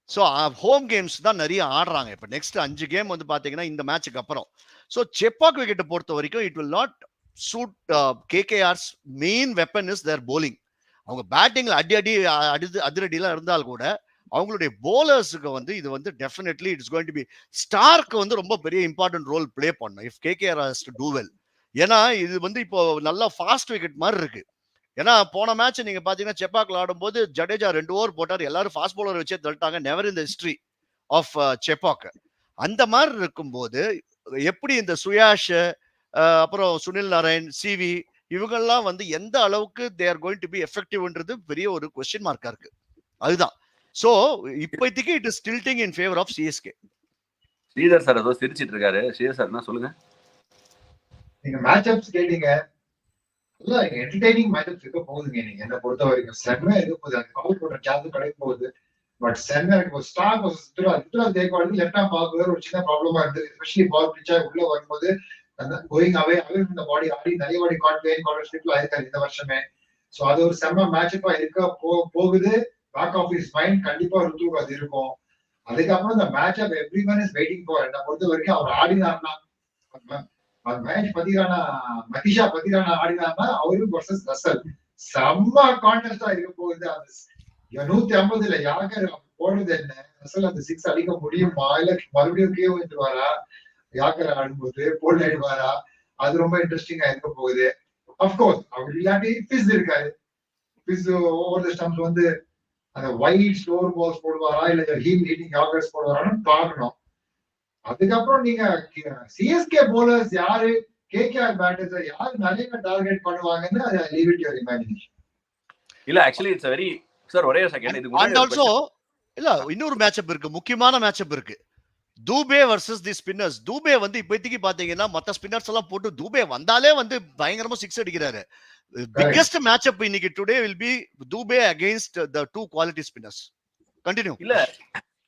So home games தான் நிறைய ஆடுறாங்க. இப்போ நெக்ஸ்ட் 5 கேம் வந்து பாத்தீங்கன்னா இந்த மேட்சுக்கு அப்புறம். ஸோ செப்பாக் விக்கெட்டை பொறுத்த வரைக்கும் it will not suit KKR's main weapon is their bowling. அவங்க பேட்டிங்ல அதிரடிலாம் இருந்தால் கூட அவங்களுடைய போலர்ஸுக்கு வந்து இது வந்து definitely it's going to be Starc வந்து ரொம்ப பெரிய இம்பார்ட்டன்ட் ரோல் பிளே பண்ணும் if KKR has to do well. ஏன்னா இது வந்து இப்போ நல்லா ஃபாஸ்ட் விக்கெட் மாதிரி இருக்கு. ஏன்னா போன மேட்ச் நீங்க பாத்தீங்கன்னா செப்பாக்ல ஆடும்போது ஜடேஜா 2 ஓவர் போட்டார், எல்லாரும் ஃபாஸ்ட் பவுலர் வச்சே தள்ளிட்டாங்க. Never in the history of Chepauk. அந்த மாதிரி இருக்கும்போது எப்படி இந்த சுயாஷ் அப்புறம் சுனில் நாராயண், சிவி இவங்கெல்லாம் வந்து எந்த அளவுக்கு they are going to be எஃபெக்டிவ்ன்றது பெரிய ஒரு கொஸ்டின் மார்க்கா இருக்கு. அதுதான். சோ இப்போதைக்கு it is tilting in favour of CSK. Sridhar sir ஏதோ சிரிச்சிட்டு இருக்காரு. ஸ்ரீதர் சார் என்ன சொல்லுங்க. நீங்க மேட்ச் அப்ஸ் கேட்டீங்க, இல்ல என்டர்டெய்னிங் மேட்ச் அப்ஸ் இருக்க போகுதுங்க. நீங்க என்ன பொறுத்த வரைக்கும் செம்மையா இருக்க போகுது. அந்த கால் போடுற சான்ஸ் கிடைக்க போகுது. பட் செம்மையா இருக்கு. ஸ்டார் ருத்ராஜ் தேக்வாடுக்கு லெஃப்ட் ஹேண்ட் பாக்குறது ஒரு சின்ன ப்ராப்ளமா இருந்தது. எஸ்பெஷலி பால் பிச்சா உள்ள வரும்போது அந்த கோயிங் அவே இந்த பாடி ஆடி நிறைய வாடி கான்ட்ரேட்ல ஆயிருக்காரு இந்த வருஷமே. சோ அது ஒரு செம்ம மேட்ச் அப்பா இருக்க போகுது. பேக் ஆஃப் ஹிஸ் மைண்ட் கண்டிப்பா ருத்துக்கு அது இருக்கும். அதுக்கப்புறம் இந்த match up everyone is waiting for. என்ன பொறுத்த வரைக்கும் அவர் ஆடினார்னா அந்த மேட்ச் மதிஷா பத்திரானா ஆடினார்னா அவரு வர்சஸ் ரசல் செம்ம கான்டெஸ்டா இருக்க போகுது. அந்த 150 யாகர் போடுறது என்ன, அசல் அந்த 6 அடிக்க முடியுமா, இல்ல மறுபடியும் கீழே வந்துருவாரா யாகர் ஆடும்போது, போல்ட் ஆயிடுவாரா, அது ரொம்ப இன்ட்ரெஸ்டிங்கா இருக்க போகுது. அப்கோர்ஸ் அவர் இல்லாட்டி பிஸ் இருக்காரு. பிஸ் ஓவர் தி ஸ்டம்ப்ஸ் வந்து அந்த வைட் ஸ்லோர் பால்ஸ் போடுவாரா, இல்ல ஹீல் ஹீட்டிங் யாகர்ஸ் போடுவாரான்னு பார்க்கணும். அதுக்கப்புறம் நீங்க சிஎஸ்கே போலர்ஸ் யாரு, கேகேஆர் பேட்டர்ஸ் யாரு நிறைய டார்கெட் பண்ணுவாங்கன்னு அதை லீவ் இட் யுவர் இமேஜினேஷன். இல்ல ஆக்சுவலி இட்ஸ் வெரி சார் ஒரே செகண்ட் இதுக்கு அண்ட் ஆல்சோ இல்ல இன்னொரு மேட்சப் இருக்கு, முக்கியமான மேட்சப் இருக்கு. Dube versus the spinners. Dube வந்து இப்போதைக்கு பாத்தீங்கன்னா மத்த ஸ்பின்னர்ஸ் எல்லாம் போட்டு தூபே வந்தாலே வந்து பயங்கரமா 6 அடிக்கிறாரு. பிக்கெஸ்ட் மேட்சப் இன்னைக்கு today will be Dube against the two quality spinners. Continue. இல்ல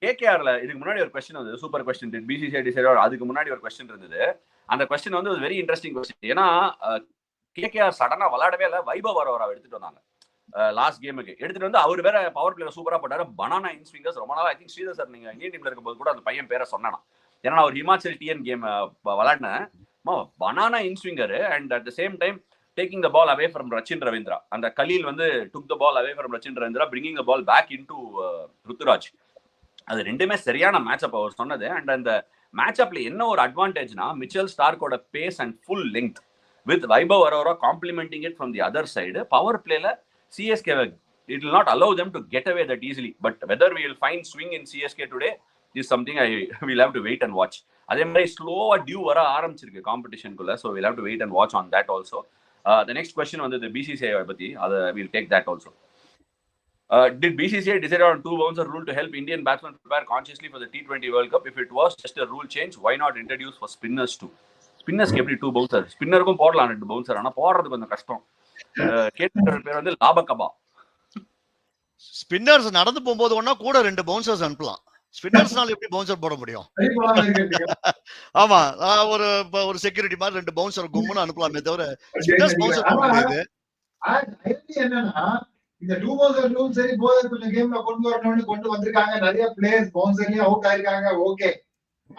கேகேஆர்ல இதுக்கு முன்னாடி ஒரு क्वेश्चन வந்து சூப்பர் क्वेश्चन பிசிசிஐ டிசைடர், அதுக்கு முன்னாடி ஒரு क्वेश्चन இருந்தது. அந்த क्वेश्चन வந்து ஒரு வெரி இன்ட்ரெஸ்டிங் क्वेश्चन. ஏன்னா கேகேஆர் சடனா விளையாடவே இல்ல, வைபவ் வரவரா எடுத்துட்டு வந்தாங்க லாஸ்ட் கேமுக்கு. எடுத்துட்டு வந்து அவர் வேற பவர் பிளேல சூப்பரா போட்டாரு. பனானா இன்ஸ்விங்கர்ஸ் ரொம்ப நாளா ஐ திங்க் ஸ்ரீதர் சார் நீங்க இந்தியன் டீம்ல இருக்கும்போது கூட அந்த பையன் பேரை சொன்னானா. ஏன்னா ஒரு ஹிமாச்சல் டிஎன் கேம் விளையாடினேன். Banana inswinger and at the same time taking the ball away from Rachin Ravindra. அந்த கலீல் வந்து took the ball away from Rachin Ravindra, bringing the ball back into Ruturaj. அது ரெண்டுமே சரியான மேட்சப் அவர் சொன்னது. அண்ட் அந்த மேட்சப்ல என்ன ஒரு அட்வான்டேஜ்னா மிச்சல் ஸ்டார்க்கோட pace and full length with Vaibhav Arora complementing it from the other side. Power பிளேல CSK it will not allow them to get away that easily, but whether we will find swing in CSK today is something I will have to wait and watch. அதே மாதிரி ஸ்லோவா due வர ஆரம்பிச்சிருக்கு காம்படிஷனுக்குள்ள, so we'll have to wait and watch on that also. The next question வந்து the BCCI பத்தி, அதை we'll take that also. Did BCCI decide on 2 bouncer rule to help Indian batsmen prepare consciously for the T20 World Cup? If it was just a rule change, why not introduce for spinners too? ஸ்பின்னர்ஸ்க்கு எப்படி 2 bouncer? ஸ்பின்னருக்கும் போடலாம் 2 bouncer, ஆனா போடுறது கொஞ்சம் கஷ்டம். கேட்கிற பேர் வந்து லாபகபா. Spinners நடந்து போகும்போது ஒன்னா கூட 2 பவுன்சர்ஸ் அனுப்பலாம். ஸ்பின்னர்ஸ்னால எப்படி பவுன்சர் போட முடியும்? ஆமா, ஒரு செக்யூரிட்டி மாதிரி 2 பவுன்சர் கும்முன்னு அனுப்பலாமே தவிர ஸ்பின்னர்ஸ் பவுன்சர் போட முடியாது. என்னன்னா இந்த 2 பவுன்சர் ரூல் சரி போதர் கொஞ்சம் கேம்ல கொண்டு வரணும்னு கொண்டு வந்திருக்காங்க. நிறைய பிளேயர்ஸ் பவுன்சர்லயும் அவுட் ஆயிருக்காங்க, ஓகே.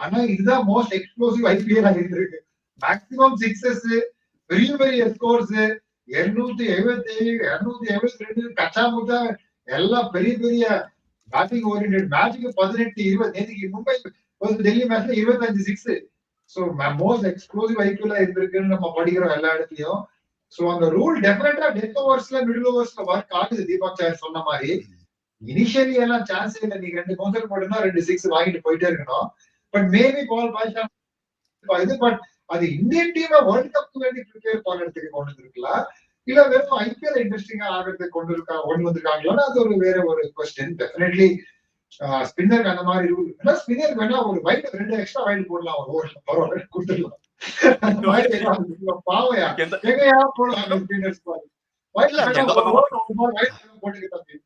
ஆனா இதுதான் மோஸ்ட் எக்ஸ்ப்ளோசிவ் ஐபிஎல் ஆகிருக்கு. மேக்ஸிமம் சிக்ஸஸ், பெரிய பெரிய ஸ்கோர்ஸ், 277 272 கச்சா முச்சா எல்லாம் பெரிய பெரிய பேட்டிங் ஓரியன்டட் மேட்சுக்கு 18 20. நேற்றுக்கு மும்பை டெல்லி மேட்ச்ல 25 6. சோ மோஸ்ட் எக்ஸ்ப்ளோசிவ் ஐபிஎல் இருந்திருக்குன்னு நம்ம படிக்கிறோம் எல்லா இடத்துலயும். சோ அந்த ரூல் டெஃபினட்டா டெத் ஓவர்ஸ்ல மிடில் ஓவர்ஸ்ல ஒர்க் ஆகுது. தீபக் சார் சொன்ன மாதிரி இனிஷியலி எல்லாம் சான்ஸ் இல்லை. நீங்க 2 பவுன்சர் போட்டுனா 2 6 வாங்கிட்டு போயிட்டே இருக்கணும். பட் மேபி பால் பாய்ச்சா இது, பட் அது இந்தியன் டீமை வேர்ல்ட் கப் வேண்டி ப்ரிப்பேர் பண்றதுக்கு கொண்டு வந்திருக்கலாம், இல்ல வெறும் ஐபிஎல் இன்ட்ரெஸ்டிங்கா ஆகிறதுக்கு கொண்டு வந்திருக்காங்களா, அது ஒரு வேற ஒரு கொஸ்டின். டெஃபினெட்லி ஸ்பின்னருக்கு அந்த மாதிரி ரூல் இல்ல. ஸ்பின்னருக்கு வேணா ஒரு வைட் 2 எக்ஸ்ட்ரா வைட் போடலாம், ஒரு ஓவர்ல பரவாயில்ல கொடுத்துடலாம். பாவையா எங்கயா போடலாம் ஸ்பின்னர்ஸ் போட்டுக்கிட்டாங்க.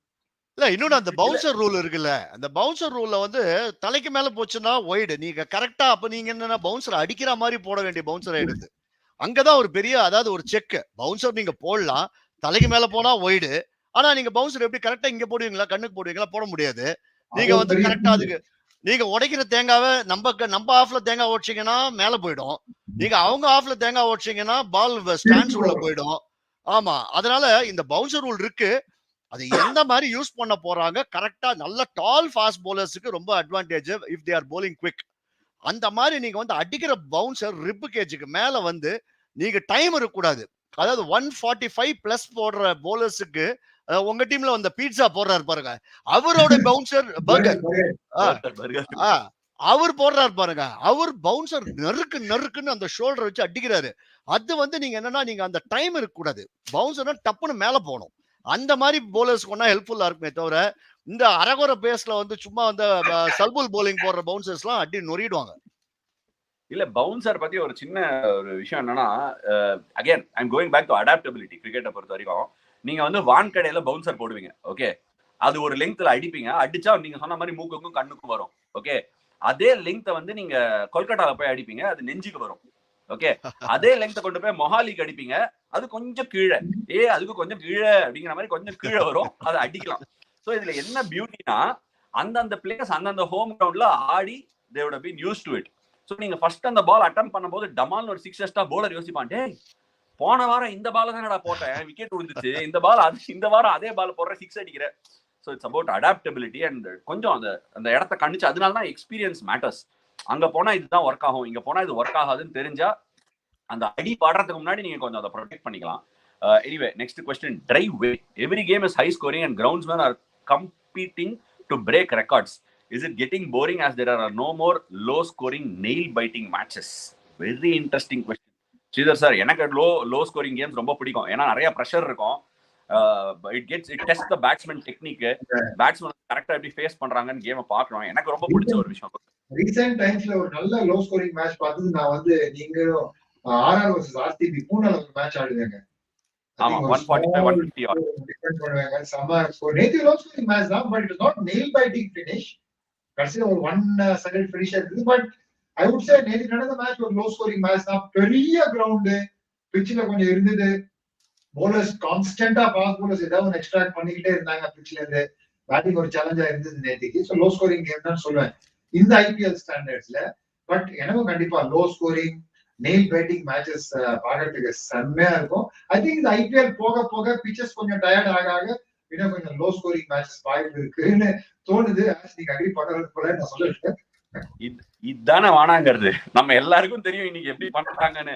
இல்ல இன்னொன்னு அந்த பவுன்சர் ரூல் இருக்குல்ல, அந்த பவுன்சர் ரூல்ல வந்து தலைக்கு மேல போச்சுன்னா ஒய்டு. நீங்க கரெக்டா அப்ப நீங்க என்னன்னா பவுன்சர் அடிக்கிற மாதிரி போட வேண்டிய பவுன்சர் ஆயிடுது. அங்கதான் ஒரு பெரிய, அதாவது ஒரு செக். பவுன்சர் நீங்க போடலாம், தலைக்கு மேல போனா ஒய்டு. ஆனா நீங்க பவுன்சர் எப்படி கரெக்டா இங்க போடுவீங்களா, கண்ணுக்கு போடுவீங்களா? போட முடியாது. நீங்க வந்து கரெக்டா அதுக்கு நீங்க உடைக்கிற தேங்காவை நம்ம ஆஃப்ல தேங்காய் ஓடிச்சீங்கன்னா மேல போயிடும். நீங்க அவங்க ஆஃப்ல தேங்காய் ஓடிச்சீங்கன்னா பால் ஸ்டாண்ட்ஸ் உள்ள போயிடும். ஆமா, அதனால இந்த பவுன்சர் ரூல் இருக்கு. அதை எந்த மாதிரி யூஸ் பண்ண போறாங்க, கரெக்டா நல்ல டால் ஃபாஸ்ட் போலர்ஸுக்கு ரொம்ப advantage if they are bowling quick. அந்த மாதிரி நீங்க வந்து அடிக்கிற பவுன்சர் ரிப்பு கேஜுக்கு மேல வந்து நீங்க டைம் இருக்கக்கூடாது. அதாவது 145 பிளஸ் போடுற போலர்ஸுக்கு உங்க டீம்ல வந்த பீட்சா போடுறாரு பாருங்க, அவரோட பவுன்சர் பர்கர் அவர் போடுறாரு பாருங்க, அவர் பவுன்சர் நறுக்குன்னு அந்த ஷோல்டர் வச்சு அடிக்கிறாரு. அது வந்து நீங்க என்னன்னா நீங்க அந்த டைம் இருக்கக்கூடாது. பவுன்சர்னா டப்புன்னு மேல போகணும். அந்த மாதிரி போலர்ஸ் கொண்டா ஹெல்ப்ஃபுல்லா இருக்குமே தவிர இந்த அரகுற பேஸ்ல வந்து சும்மா வந்து சல்புல் போலிங் போடுற பவுன்சர்ஸ் எல்லாம் அடி நொறிடுவாங்க. இல்ல பவுன்சர் பத்தி ஒரு சின்ன ஒரு விஷயம் என்னன்னா, again I am going back to adaptability. கிரிக்கெட்டை பொறுத்த வரைக்கும் நீங்க வந்து வான்கடையில பவுன்சர் போடுவீங்க, ஓகே. அது ஒரு லெங்க்ல அடிப்பீங்க, அடிச்சா நீங்க சொன்ன மாதிரி மூக்குக்கும் கண்ணுக்கும் வரும், ஓகே. அதே லெங்க்த்தை வந்து நீங்க கொல்கட்டால போய் அடிப்பீங்க, அது நெஞ்சுக்கு வரும், ஓகே. அதே லெங்க்த்தை கொண்டு போய் மொஹாலிக்கு அடிப்பீங்க, அது கொஞ்சம் கீழே, அதுக்கு கொஞ்சம் கீழே அப்படிங்கிற மாதிரி கொஞ்சம் கீழே வரும், அதை அடிக்கலாம். ஸோ இதுல என்ன பியூட்டினா அந்தந்த பிளேயர்ஸ் அந்தந்த ஹோம் கிரவுண்ட்ல ஆடி they would have been used to it. So நீங்க ஃபர்ஸ்ட் அந்த பால் அட்டம் பண்ணும்போது டமால்னு ஒரு 6 போலர் யோசிப்பான், டேய் போன வாரம் இந்த பால தானடா போட்டேன், விக்கெட் விழுந்துச்சு, இந்த பால் இந்த வாரம் அதே பால் போடுற 6 அடிக்கிற. So it's about adaptability and கொஞ்சம் அந்த இடத்த கணிச்சு. அதனால தான் எக்ஸ்பீரியன்ஸ் மேட்டர்ஸ். அங்க போனா இதுதான் ஒர்க் ஆகும், இங்க போனா இது ஒர்க் ஆகாதுன்னு தெரிஞ்சா அந்த அடி பாடுறதுக்கு முன்னாடி நீங்க கொஞ்சம் அதை ப்ரொடெக்ட் பண்ணிக்கலாம். Anyway next question. Driveway every game is high scoring and groundsmen are competing to break records. Is it getting boring as there are no more low scoring nail biting matches? Very interesting question. Sridhar sir, எனக்கு low scoring games ரொம்ப பிடிக்கும். ஏன்னா நிறைய pressure இருக்கும். It test the batsman technique. Batsman கரெக்டா எப்படி face பண்றாங்கன்னு கேமை பார்க்கணும். எனக்கு ரொம்ப பிடிச்ச ஒரு விஷயம். ரீசென்ட் டைம்ஸ்ல ஒரு நல்ல லோ ஸ்கோரிங் மேட்ச் பார்த்தது நான் வந்து நீங்களும் ஆர்ஆர் vs ஆர்சிபி பூனால ஒரு மேட்ச் ஆடுவாங்க. ஆமா 145 150 ஆர் டிஃபெண்ட் பண்ணுவாங்க. சம ஸ்கோர். நேத்து லோ ஸ்கோரிங் மேட்ச் தான், but it is not nail biting finish. கடைசில ஒரு 1-sided ஃபினிஷ் ஆயிடுது. பட் ஐ வுட் சே நேத்து நடந்த மேட்ச் ஒரு லோ ஸ்கோரிங் மேட்ச் தான். பெரிய கிரவுண்ட், பிட்ச்ல கொஞ்சம் இருந்தது. போலர்ஸ் கான்ஸ்டன்டா ஃபாஸ்ட் போலர்ஸ் ஏதாவது எக்ஸ்ட்ராக்ட் பண்ணிக்கிட்டே இருந்தாங்க பிட்ச்ல இருந்து. பேட்டிங் ஒரு சேலஞ்சா இருந்தது நேத்துக்கு. ஸோ லோ ஸ்கோரிங் கேம் தான் சொல்லுவேன் இந்த ஐபிஎல் ஸ்டாண்டர்ட்ஸ்ல. பட் எனக்கும் கண்டிப்பா low scoring nail biting matches பாக்குறதுக்கு செம்மையா இருக்கும். ஐ திங்க் இந்த ஐபிஎல் போக போக பிச்சர்ஸ் கொஞ்சம் டயர்ட் ஆக இன்னும் கொஞ்சம் லோ ஸ்கோரிங் மேட்சஸ் வாய்ப்பு இருக்குன்னு தோணுது. நீங்க அக்ரி பண்றது போல நான் சொல்லிட்டேன். இதுதானே வானாங்கிறது. நம்ம எல்லாருக்கும் தெரியும் இன்னைக்கு எப்படி பண்றாங்கன்னு.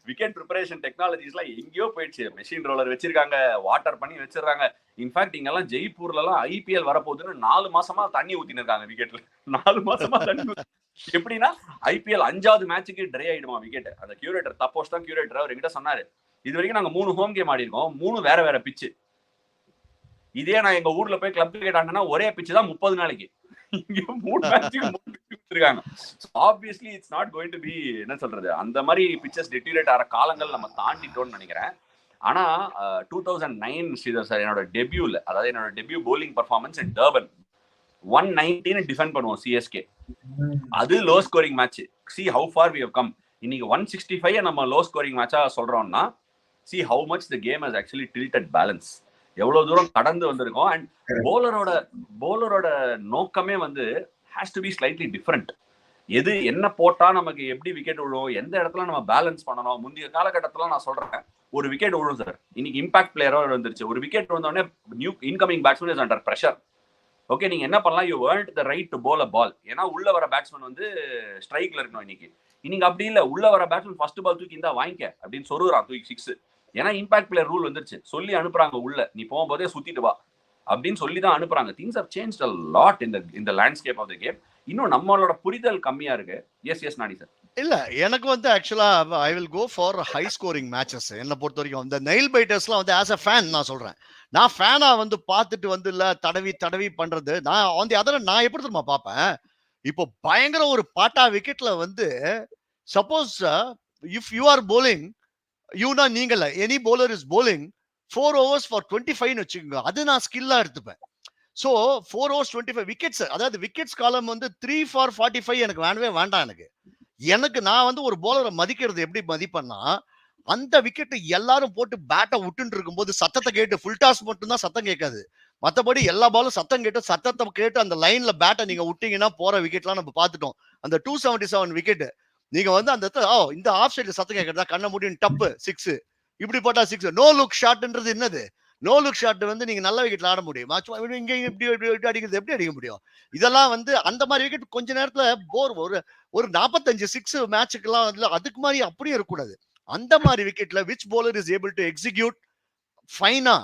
விக்கெட் ப்ரிப்பரேஷன் டெக்னாலஜிஸ் எல்லாம் எங்கேயோ போயிடுச்சு. மெஷின் ரோலர் வச்சிருக்காங்க, வாட்டர் பண்ணி வச்சிருக்காங்க. இன்ஃபேக்ட் இங்க எல்லாம் ஜெய்ப்பூர்ல எல்லாம் ஐபிஎல் வரப்போகுதுன்னு 4 மாசமா தண்ணி ஊத்தின்னு இருக்காங்க விக்கெட்ல. 4 மாசமா தண்ணி. எப்படின்னா ஐபிஎல் 5வது மேட்சுக்கு ட்ரை ஆயிடுமா விக்கெட். அந்த கியூரேட்டர் தப்போஸ் தான் கியூரேட்டர் அவர் என்கிட்ட சொன்னாரு, இது வரைக்கும் நாங்க 3 ஹோம் கேம் ஆடி இருக்கோம், 3 வேற வேற பிச்சு. இதே நான் எங்க ஊர்ல போய் கிளப் கிரிக்கெட் ஆடினா ஒரே பிச்சு தான் 30 நாளைக்கு. இங்க 3 மேட்சுக்கு 3 பிச்சு இருக்காங்க. Obviously it's not going to be, என்ன சொல்றது, அந்த மாதிரி பிச்சஸ் டிட்டீரியேட் ஆகிற காலங்கள் நம்ம தாண்டிட்டோம்னு நினைக்கிறேன். ஆனா 2009 ஸ்ரீதர் சார் என்னோட டெபியூல, அதாவது என்னோட debut bowling performance in Durban 119 defend பண்ணுவோம் சிஎஸ்கே. அது low scoring match. see how far we have come. இன்னைக்கு 165 நம்ம லோ ஸ்கோரிங் மேட்சா சொல்றோம்னா see how much the game has actually tilted balance. எவ்வளவு தூரம் கடந்து வந்திருக்கோம். அண்ட் போலரோட நோக்கமே வந்து has to be slightly different. எது என்ன போட்டா நமக்கு எப்படி விக்கெட் விழும், எந்த இடத்துல நம்ம பேலன்ஸ் பண்ணணும். முந்தைய காலகட்டத்துல நான் சொல்றேன் ஒரு விக்கெட் விழும் சார். இன்னைக்கு இம்பாக்ட் பிளேயரோ வந்துருச்சு. ஒரு விக்கெட் விழுந்தோடனே new incoming batsman is under pressure. Okay, நீங்க என்ன பண்ணலாம், you earned the right to bowl a ball. ஏன்னா உள்ள வர பேட்ஸ்மேன் வந்து ஸ்ட்ரைக்ல இருக்கணும். இன்னைக்கு அப்படி இல்ல, உள்ள வர பேட்ஸ்மேன் ஃபர்ஸ்ட் பால் தூக்கி இந்தா வாங்கிக்க அப்படின்னு சொல்லுறான், தூக்கி 6. ஏன்னா இம்பாக்ட் பிளேயர் ரூல் வந்துருச்சு. சொல்லி அனுப்புறாங்க, உள்ள நீ போகும்போதே சுத்திட்டு வா அப்படின்னு சொல்லி தான் அனுப்புறாங்க. Things have changed a lot in the landscape of the game. இன்னும் நம்மளோட புரிதல் கம்மியா இருக்கு. எஸ் நாடி சார். இல்ல, எனக்கு வந்து ஆக்சுவலா I will go for high scoring matches. என்ன பொறுத்த வரைக்கும் இந்த நெயில் பைட்டர்ஸ்லாம் வந்து ஆஸ் அ ஃபேன் நான் சொல்றேன். நான் ஃபேனா வந்து பார்த்துட்டு வந்து இல்ல தடவி பண்றது. நான் அந்த அதர் நான் எப்படி தெரியுமா பார்ப்பேன், இப்போ பயங்கர ஒரு பாட்டா விக்கெட்ல வந்து suppose if you are bowling யூனா நீங்கல்ல any bowler is bowling 4 overs for 25 வச்சுக்கோங்க, அது நான் ஸ்கில்லா எடுத்துப்பேன். ஸோ 4 overs 25 விக்கெட்ஸ், அதாவது விக்கெட்ஸ் காலம் வந்து 3 for 45 எனக்கு வேண்டவே வேண்டாம். எனக்கு நான் வந்து ஒரு போலரை மதிக்கிறது எப்படி மதிப்பேன்னா, அந்த விக்கெட் எல்லாரும் போட்டு பேட்டை விட்டுட்டு இருக்கும்போது சத்தத்தை கேட்டு, ஃபுல் டாஸ் மட்டும் தான் சத்தம் கேட்காது, மற்றபடி எல்லா பாலும் சத்தம் கேட்டு, சத்தத்தை கேட்டு அந்த லைன்ல பேட்டை நீங்க விட்டீங்கன்னா போற விக்கெட்லாம் நம்ம பார்த்துட்டோம். அந்த 277 விக்கெட் நீங்க வந்து அந்த இந்த ஆஃப் சைட்ல சத்தம் கேட்கறதா, கண்ண முடியும் டப்பு 6 இப்படி போட்டா 6. நோ லுக் ஷாட்ன்றது என்னது? நோ லுக் ஷாட் வந்து நீங்க நல்ல விக்கெட்ல ஆட முடியும். இங்க இப்படி அடிக்கிறது எப்படி அடிக்க முடியும்? இதெல்லாம் வந்து அந்த மாதிரி விக்கெட் கொஞ்ச நேரத்துல போர். ஒரு 45 6 மேட்சுக்கெல்லாம் அதுக்கு மாதிரி அப்படியே இருக்கக்கூடாது. அந்த மாதிரி விக்கெட்ல which bowler is able to execute ஃபைனா,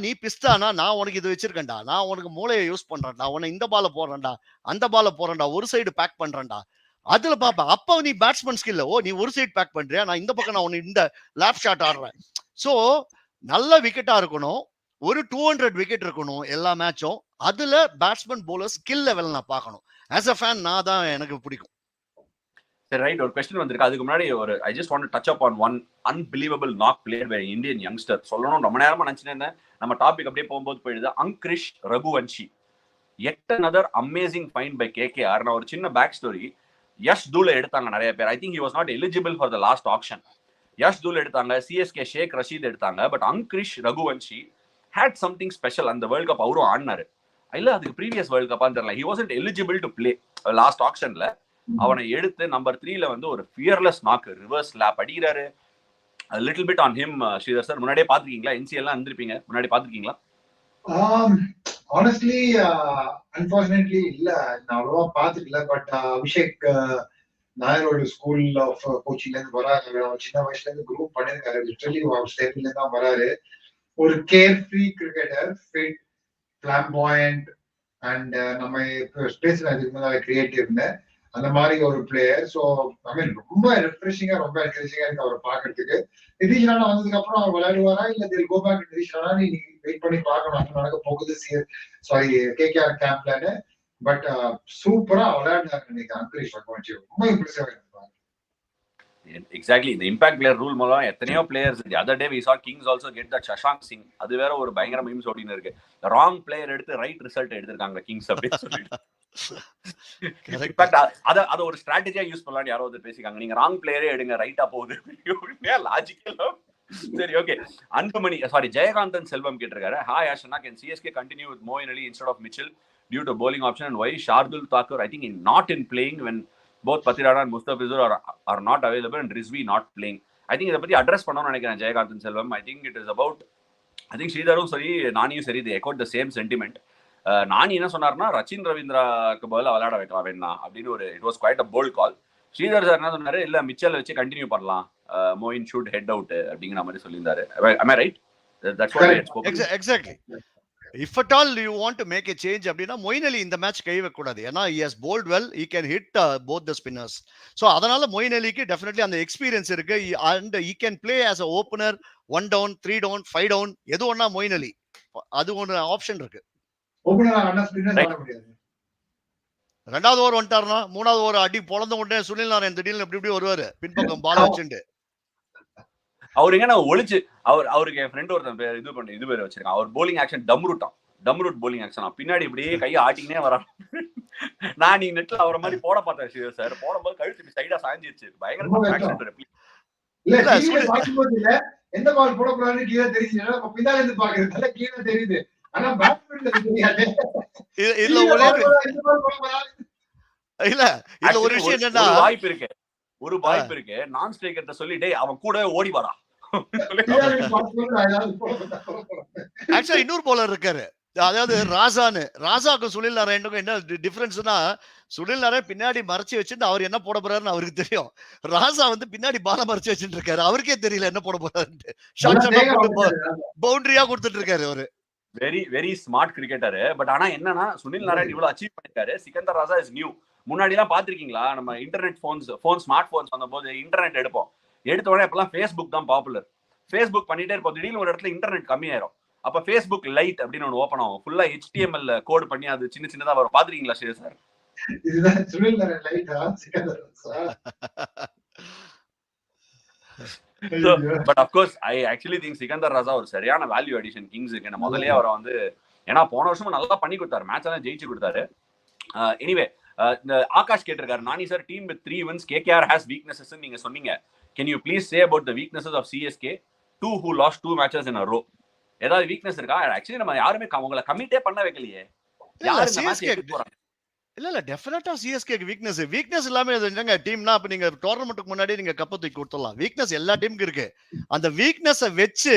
நீ பிஸ்தானா, நான் உனக்கு இது வச்சிருக்கேன்டா, நான் உனக்கு மூளையை யூஸ் பண்றேன்டா, உன்னை இந்த பால போடுறேன்டா, அந்த பால போறேன்டா, ஒரு சைடு பேக் பண்றேன்டா, அதுல பாப்பேன். அப்ப நீ பேட்ஸ்மேன் ஸ்கில், நீ ஒரு சைடு பேக் பண்றியா, நான் இந்த பக்கம் நான் உன்னை இந்த லேப் ஷாட் ஆடுறேன். சோ நல்ல விக்கெட்டா இருக்கணும், ஒரு 200 விக்கெட் இருக்கணும் எல்லா மேட்சும். அதுல பேட்ஸ்மேன் போலர் ஸ்கில் லெவல் நான் பார்க்கணும். ஆஸ் அ ஃபேன் நான் தான் எனக்கு பிடிக்கும். சரி, ரைட். ஒரு क्वेश्चन வந்திருக்கு. அதுக்கு முன்னாடி I just want to touch up on one unbelievable knock player by Indian youngster. சொல்லணும் ரொம்ப நேரமா நினைச்சிட்டு இருந்தேன். நம்ம டாபிக் அப்படியே போகும்போது போயிடுது. Angkrish Raghuvanshi, yet another amazing find by KKR. நான் ஒரு சின்ன பேக் ஸ்டோரி. யஷ் தூல எடுத்தாங்க நிறைய பேர். I think he was not eligible for the last auction. Yash Dhull எடுத்தாங்க, சிஎஸ்கே ஷேக் ரஷீத் எடுத்தாங்க. But Angkrish Raghuvanshi had something special. அந்த வேர்ல்ட் கப் அவரும் ஆடினாரு. இல்ல அதுக்கு ப்ரீவியஸ் வேர்ல்ட் கப்பான்னு தெரியல. he wasn't eligible to play last ஆக்ஷன்ல. அவனை எடுத்து நம்பர் 3ல வந்து ஒரு ஃபியர்லெஸ் நாக் ரிவர்ஸ் லேப் அடிக்கிறாரு. Little bit on him Sridhar sir. முன்னாடியே பாத்துருக்கீங்களா? NCL எல்லாம் இருந்திருப்பீங்க, முன்னாடி பாத்துருக்கீங்களா? ஆனஸ்ட்லி அன்பார்ச்சுனேட்லி இல்ல, நான் அவ்வளவா பாத்துக்கல. பட் அபிஷேக் நாயரோட ஸ்கூல் ஆஃப் கோச்சிங்ல இருந்து வராரு. சின்ன வயசுல இருந்து குரூப் பண்ணிருக்காரு. லிட்டரலி அவர் ஸ்டேட்ல தான் வராரு. ஒரு carefree cricketer, fit, flamboyant and நம்ம பேசுறேன் அதுக்கு முன்னாடி கிரியேட்டிவ்னு அந்த மாதிரி ஒரு பிளேயர். ஸோ ஐ மீன் ரொம்ப ரெஃப்ரெஷிங்கா, ரொம்ப என்கரேஜிங்கா இருக்கு அவரை பாக்குறதுக்கு. நிதிஷ் ராணா வந்ததுக்கு அப்புறம் அவர் விளையாடுவாரா இல்ல தில் கோ பேக் நிதிஷ் ராணா, நீங்க வெயிட் பண்ணி பார்க்கணும் நடக்க போகுது சாரி KKR கேம்ப்லன்னு. பட் சூப்பரா விளையாடுறாரு இன்னைக்கு அங்கிரீஷ் ரகுவன்ஷி, ரொம்ப இம்ப்ரெசிவா இருந்தாங்க. எக்ஸாக்ட்லி, இந்த இம்பாக்ட் பிளேயர் ரூல் மூலம் எத்தனையோ players other day we saw Kings also get that Shashank Singh. அது வேற ஒரு பயங்கர மீம்ஸ் ஓடின்னு இருக்கு. ராங் பிளேயர் எடுத்து ரைட் ரிசல்ட் எடுத்திருக்காங்க கிங்ஸ் அப்படின்னு சொல்லிட்டு. அத ஒரு ஸ்ட்ராட்டஜியா யூஸ் பண்ணலாம்னு யாரோ வந்து பேசிக்காங்க. நீங்க ராங் பிளேயரே எடுங்க, ரைட்டா போகுது. லாஜிக்கலா. சரி, ஓகே. அன்புமணி சாரி ஜெயகாந்தன் செல்வம் கேட்டிருக்காரு. ஹாய் ஆஷனா, can CSK continue with Moeen Ali instead of Mitchell due to bowling option and why Shardul Thakur I think not in playing when both Pathirana and Mustafizur are not available and Rizvi not playing. I think இத பத்தி address பண்ணனும்னு நினைக்கிறேன் ஜெயகாந்தன் செல்வம். I think it is about ஸ்ரீதரும் சரி நானியும் சரி they echoed the same sentiment. நானி என்ன சொன்னார்னா ரச்சின் ரவீந்திராக்கு பதிலா விளையாட வைக்கலாம் வேணா அப்படின்னு ஒரு it was quite a bold call. Sridhar sir என்ன சொன்னாரு, இல்ல மிச்சல் வச்சு கண்டினியூ பண்ணலாம், மோயின் ஷூட் ஹெட் அவுட் அப்படிங்கிற மாதிரி சொல்லியிருந்தாரு. Am I right? That's what I had spoken. Exactly. If at all you want to make a change அப்படின்னா மொயின் அலி இந்த மேட்ச் கை வைக்க கூடாது. ஏன்னா he has bowled well, he can hit both the spinners. So அதனால மொயின் அலிக்கு டெஃபினெட்லி அந்த experience இருக்கு and he can play as a opener 1 down 3 down 5 down எது ஒண்ணா மொயின் அலி அது ஒரு ஆப்ஷன் இருக்கு. ரெண்டாவது ஓவர் வந்துட்டாருன்னா மூணாவது ஓவர் அடி பொழந்த உடனே சுனில் நாராயண் திடீர்னு எப்படி வருவாரு பின்பக்கம் பால் வச்சுட்டு. அவரு எங்க ஒழிச்சு அவருக்கு என் ஃப்ரெண்ட் ஒருத்தன் இது பேர் வச்சிருக்கான். அவர் போலிங் ஆக்ஷன் டம்ரூட் போலிங் ஆக்ஷன். பின்னாடி இப்படியே கையை ஆட்டிக்கினே வரான். நான் நீங்க நெட்ல அவரை மாதிரி போட பார்த்தேன் சார். போடும்போது கழுத்து சைடா சாஞ்சிருச்சு. பயங்கர எந்த பால் போடக்கூடாதுன்னு கீழே தெரியுது, பின்னால இருந்து பாக்குறது கீழே தெரியுது. ஆனா இல்ல ஒரு விஷயம் என்னன்னா ஒரு வாய்ப்பு இருக்கு நான் ஸ்ட்ரைக்கர்ட்ட சொல்லிட்டே அவன் கூட ஓடி வாடா. ஆக்சுவலா இன்னொரு பவுலர் இருக்காரு, அதாவது ராசாக்கும் சுனில் நாராயணுக்கும் என்ன டிஃபரன்ஸ்னா சுனில் நாராயண் பின்னாடி மறைச்சு வச்சுட்டு அவர் என்ன போட போறாருன்னு அவருக்கு தெரியும். ராசா வந்து பின்னாடி பால மறைச்சு வச்சுட்டு இருக்காரு, அவருக்கே தெரியல என்ன போட போறாருன்னு. பவுண்டரியா கொடுத்துட்டு இருக்காரு அவரு. Very very smart cricketer. But ஆனா என்னன்னா சுனில் நாராயண் இவ்வளவு அச்சீவ் பண்ணிருக்காரு. சிக்கந்தர் ராசா இஸ் நியூ. முன்னாடி எல்லாம் பாத்திருக்கீங்களா, நம்ம இன்டர்நெட் போன் ஸ்மார்ட் போன்ஸ் வந்த போது இன்டர்நெட் எடுத்த உடனே இப்பெல்லாம் ஃபேஸ்புக் தான் பாப்புலர். ஃபேஸ்புக் பண்ணிட்டே இருப்போம், திடீர்னு ஒரு இடத்துல இன்டர்நெட் கம்மியாயிரும். அப்ப ஃபேஸ்புக் லைட் அப்படின்னு ஒன்று ஓப்பன் ஆகும், ஃபுல்லா HTML கோட் பண்ணி அது சின்ன சின்னதா வரும். பாத்துருக்கீங்களா ஸ்ரீ சார்? இதுதான் சுனில் நாராயண் லைட்டா Sikandar Raza? But of course I actually think Sikandar Raza ஒரு சரியான வேல்யூ அடிஷன் கிங்ஸுக்கு. என்ன முதல்லயே அவரை வந்து ஏன்னா போன வருஷமும் நல்லா பண்ணி கொடுத்தாரு, மேட்ச் எல்லாம் ஜெயிச்சு கொடுத்தாரு. எனிவே இந்த ஆகாஷ் கேட்டிருக்காரு, Nani sir team with 3 wins KKR has weaknesses நீங்க சொன்னீங்க. Can you please say about the weaknesses of CSK 2 who lost 2 matches in a row? ஏதாவது வீக்னஸ் இருக்கா? ஆக்சுவலி நம்ம யாருமே உங்களை கமிட்டே பண்ண வைக்கலையே. யாரு இந்த மேட்ச் எடுத்து போறாங்க? இல்ல டெஃபினட்டா CSK வீக்னஸ் இல்லாம என்னங்க டீம்னா அப்ப நீங்க டோர்னமெண்ட்டுக்கு முன்னாடி நீங்க கப்பை தூக்கி கொடுத்துடலாம். வீக்னஸ் எல்லா டீமுக்கு இருக்கு. அந்த வீக்னஸை வச்சு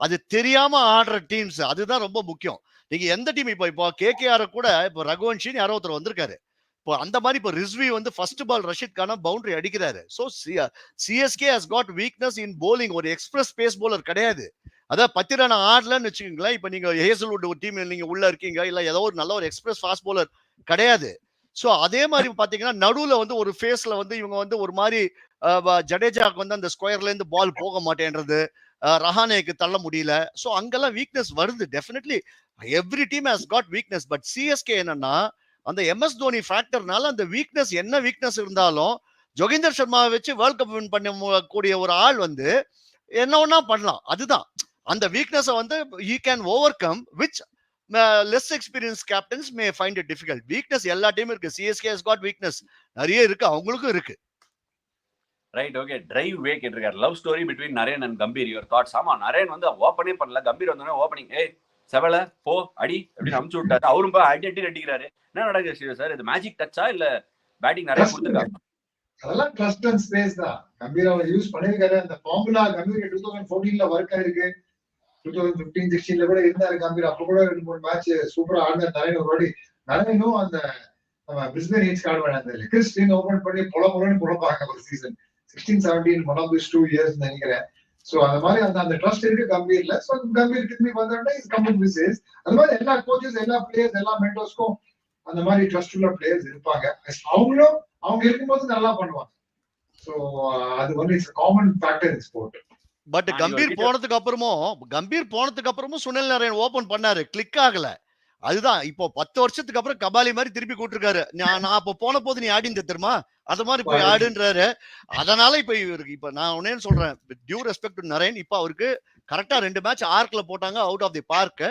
அது தெரியாம ஆடுற டீம்ஸ் அதுதான் ரொம்ப முக்கியம். நீங்க எந்த டீம் இப்போ KKR கூட இப்போ ரகுவன்ஷின்னு யாரோ ஒருத்தர் வந்திருக்காரு. இப்போ அந்த மாதிரி இப்போ ரிஸ்வி வந்து ஃபர்ஸ்ட் பால் ரஷித் கான பவுண்டரி அடிக்கிறாரு. So CSK has got weakness in bowling. ஒரு எக்ஸ்பிரஸ் பேஸ் பவுலர் கிடையாது. அதான் பத்திரான ஆடலன்னு வச்சுக்கோங்களேன். இப்போ நீங்க ஹேசல்வுட் ஒரு டீம் நீங்க உள்ள இருக்கீங்க, இல்ல ஏதோ ஒரு நல்ல ஒரு எக்ஸ்பிரஸ் ஃபாஸ்ட் பவுலர் கிடையாது. ஸோ அதே மாதிரி பாத்தீங்கன்னா நடுவுல வந்து ஒரு ஃபேஸ்ல வந்து இவங்க வந்து ஒரு மாதிரி ஜடேஜாக்கு வந்து அந்த ஸ்கொயர்ல இருந்து பால் போக மாட்டேன்றது, ரஹானேக்கு தள்ள முடியல. ஸோ அங்கெல்லாம் வீக்னஸ் வருது. Definitely every team has got weakness. But CSK என்னன்னா அந்த MS தோனி ஃபேக்டர்னால அந்த வீக்னஸ் என்ன வீக்னஸ் இருந்தாலும் ஜோகிந்தர் சர்மாவை வச்சு வேர்ல்ட் கப் வின் பண்ண கூடிய ஒரு ஆள் வந்து என்ன ஒன்னா பண்ணலாம். அதுதான் அந்த வீக்னஸை வந்து he can overcome which less experienced captains may find it difficult. weakness எல்லா டீமும் இருக்கு. CSK has got weakness நிறைய இருக்கு, அவங்களுக்கும் இருக்கு. Right, okay. டிரைவ் வே கேட்டிருக்காரு, love story between Naren and Gambhir, your thoughts? ஆமா, நரேன் வந்து ஓப்பனே பண்ணல, கம்பீர் வந்தோடனே ஓப்பனிங் செவல போ அடி அப்படின்னு அமுச்சு விட்டாரு. அவரும் ஐடென்டி அடிக்கிறாரு. என்ன நடக்குது சார்? இது மேஜிக் டச்சா இல்ல பேட்டிங் நிறைய கொடுத்துருக்காங்க? அதெல்லாம் ட்ரஸ்ட் அண்ட் ஸ்பேஸ் தான். கம்பீர் அவர் யூஸ் பண்ணிருக்காரு. அந்த ஃபார்முலா கம்பீர் 2014ல ஒர்க் ஆயிருக்கு. 2015-16ல கூட இருந்தாரு கம்பீர். அப்ப கூட 2-3 மேட்ச் சூப்பரா ஆடினார். நிறைய ஒரு வாட்டி நிறையனும் அந்த பிரிஸ்பேன் ஹீட்ஸ் கார்டு விளையாடுறது கிறிஸ்டின் ஓபன் பண்ணி பொலன்னு பொழப்பாங்க ஒரு season 16-17 one of this 2 years நினைக்கிறேன். சோ அந்த மாதிரி அந்த ட்ரஸ்ட் இருக்கு கம்பீர்ல. சோ கம்பீர் திரும்பி வந்தோடனே இஸ் கம்மிங் விசேஸ். அது மாதிரி எல்லா கோச்சஸ் எல்லா பிளேயர்ஸ் எல்லா மென்டர்ஸ்க்கும் அந்த மாதிரி ட்ரஸ்ட் உள்ள பிளேயர்ஸ் இருப்பாங்க. அவங்களும் அவங்க இருக்கும்போது நல்லா பண்ணுவாங்க. சோ அது வந்து it's common factor in sport. But Gambhir போனதுக்கு அப்புறமும் சுனில் நாராயண் ஓபன் பண்ணாரு, கிளிக் ஆகல. அதுதான் இப்போ 10 வருஷத்துக்கு அப்புறம் கபாலி மாதிரி திருப்பி கூட்டிருக்காரு. நான் அப்ப போன போது நீ ஆடிந்து தெரியுமா, அது மாதிரி போய் ஆடுன்றாரு. அதனால இப்ப இவருக்கு இப்ப நான் ஒன்னே சொல்றேன், டியூ ரெஸ்பெக்ட் டு நரேன், இப்ப அவருக்கு கரெக்டா 2 மேட்ச் ஆர்க்ல போட்டாங்க அவுட் ஆஃப் தி பார்க்.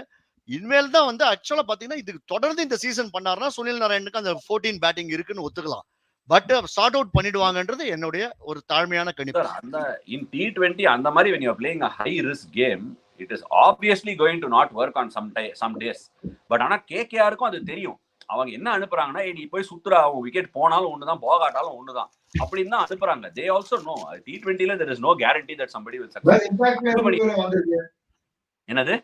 இனிமேல் தான் வந்து ஆக்சுவலா பாத்தீங்கன்னா இது தொடர்ந்து இந்த சீசன் பண்ணாருன்னா சுனில் நாராயணுக்கு அந்த 14 பேட்டிங் இருக்குன்னு ஒத்துக்கலாம். பட் சார்ட் அவுட் பண்ணிடுவாங்கன்றது என்னுடைய ஒரு தாழ்மையான கணிப்பு. அந்த இன் T20 அந்த மாதிரி when you are playing a high risk game, it is obviously going to not work on some days. But ஆனா KKRக்கும் அது தெரியும். அவங்க என்ன அனுப்புறாங்கன்னா, நீ போய் சுத்துறா, அவங்க விக்கெட் போனாலும் ஒண்ணுதான் போகாட்டாலும் ஒண்ணுதான் அப்படின்னு தான் அனுப்புறாங்க. they also know T20ல there is no guarantee that somebody will succeed. என்னது